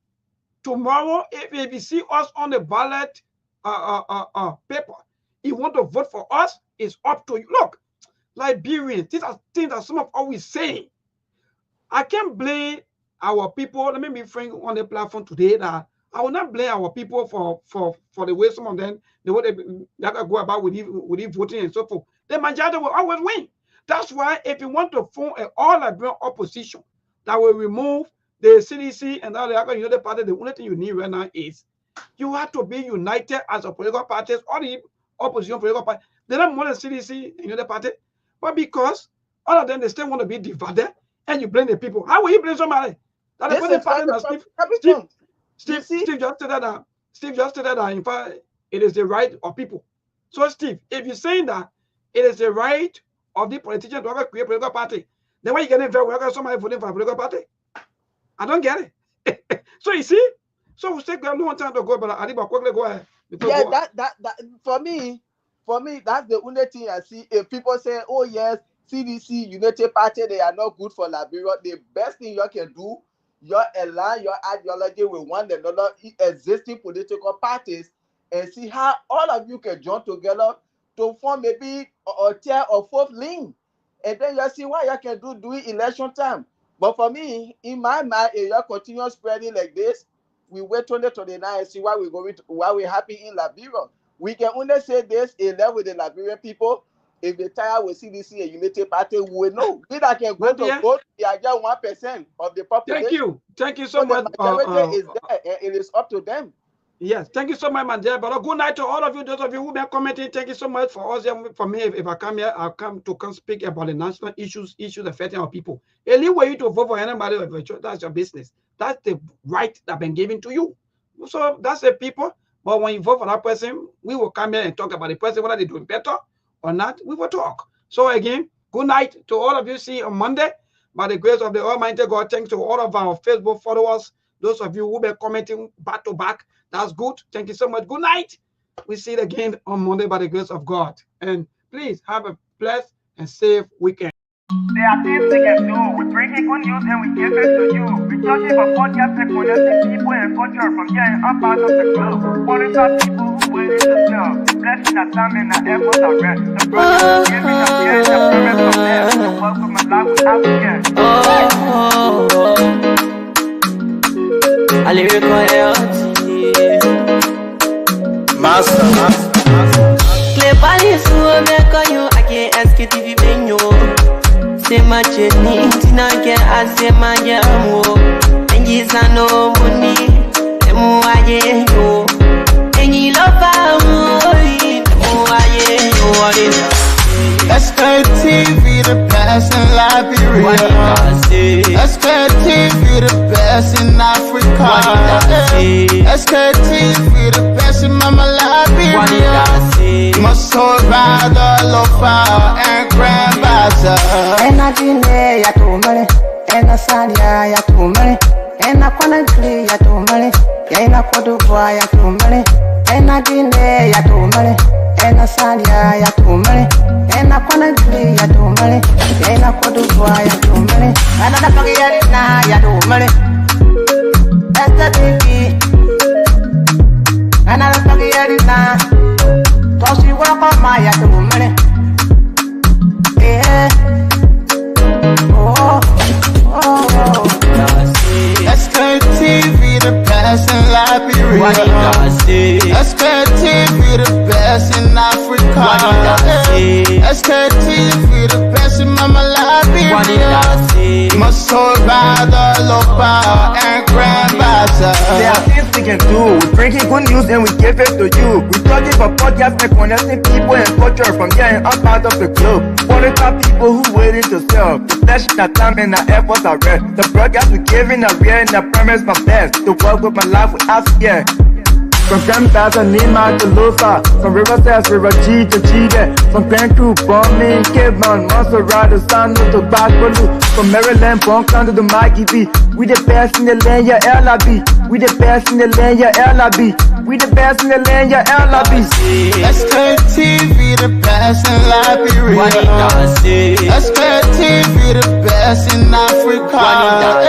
Tomorrow, if you see us on the ballot paper, you want to vote for us, it's up to you. Look, Liberians, these are things that some of us we say. I can't blame our people. Let me be frank on the platform today that I will not blame our people for the way some of them, the way they go about with voting and so forth. The majority will always win. That's why if you want to form an all-Liberian opposition that will remove the CDC and all the other party, the only thing you need right now is you have to be united as a political parties or the opposition political party. They don't want the CDC and the other party, but because all of them, they still want to be divided, and you blame the people. How will you blame somebody? That is the party that Steve just said that. Steve just said that. In fact, it is the right of people. So, Steve, if you're saying that it is the right of the politician to create a political party, then why you getting involved? Somebody voting for a political party? I don't get it. So you see, so we take a long time to go, but I quickly go ahead. Yeah, that for me, that's the only thing I see. If people say, "Oh yes, CDC, United Party, they are not good for Liberia," the best thing you can do, you align your ideology with one another, existing political parties, and see how all of you can join together to form maybe a third or fourth link, and then you see what you can do during election time. But for me, in my mind, if you continue spreading like this, we wait 2029 and see why we're going to, why we're happy in Liberia. We can only say this in love with the Liberian people. If they tire with CDC and Unity Party, we will know. We that can go to vote, they are just 1% of the population. Thank you so much. The majority is there, and it is up to them. Yes, thank you so much, my dear brother. Good night to all of you, those of you who been commenting. Thank you so much for us. For me, if I come here, I'll come speak about the national issues affecting our people. Any way you to vote for anybody, that's your business. That's the right that been given to you. So that's the people. But when you vote for that person, we will come here and talk about the person, whether they're doing better or not. We will talk. So again, good night to all of you. See you on Monday. By the grace of the Almighty God, thanks to all of our Facebook followers, those of you who been commenting back to back. That's good. Thank you so much. Good night. We see you again on Monday by the grace of God. And please have a blessed and safe weekend. There are things we can do. We bring in good news and we give it to you. We touch it for podcast and connecting people and culture from getting up out of the club. Qualified people who willing to sell. The blessing that time and the efforts are rest. The brothers giving us the end of the from them. So welcome and life with African. I live for Master. Clepali suome kanyo ake Sktv benyo. Sema cheni tina ke asema jamu. Enji sano muni emu aye yo. Enji lofa mui emu aye yo. Sktv, the best in Liberia. Sktv, the best in Africa. Sktv, the best in Mama Liberia. Muscle Rider, Lofa, and Grand Bazaar. Ena dine ya tumale, ena salia ya tumale, ena kwanagli ya tumale, ena kodubwa ya tumale, ena dine ya tumale, ena salia ya tumale, ena kwanagli ya tumale, ena kodubwa ya tumale, ena napagiyari na ya tumale, Sktv, ena napagiyari na, tosi wako ma ya tumale. Sktv, the best in Liberia. Sktv, the best in Africa. Sktv, the best in Mama Liberia. Muscle Rider, Lopa, and Grand Bazaar. can do. We bringing good news and we give it to you. We talking for podcasts and connecting people and culture from getting up out of the club. Qualified people who waiting to sell. The flesh, the time, and the efforts are red. The broadcast we giving are real and I promise my best. To work with my life without fear. From Grandpa's and Nima to Lufa, from Riverside, River G to Chile, from Grand Crew, Bombing, Kidman, Monserrat, San to Bacalu, from Maryland, Bonk to Mikey B. We the best in the land, yeah, LIB. We the best in the land, yeah, LIB. We the best in the land, yeah, LIB. Sktv, the best in Liberia. Sktv, the best in Africa.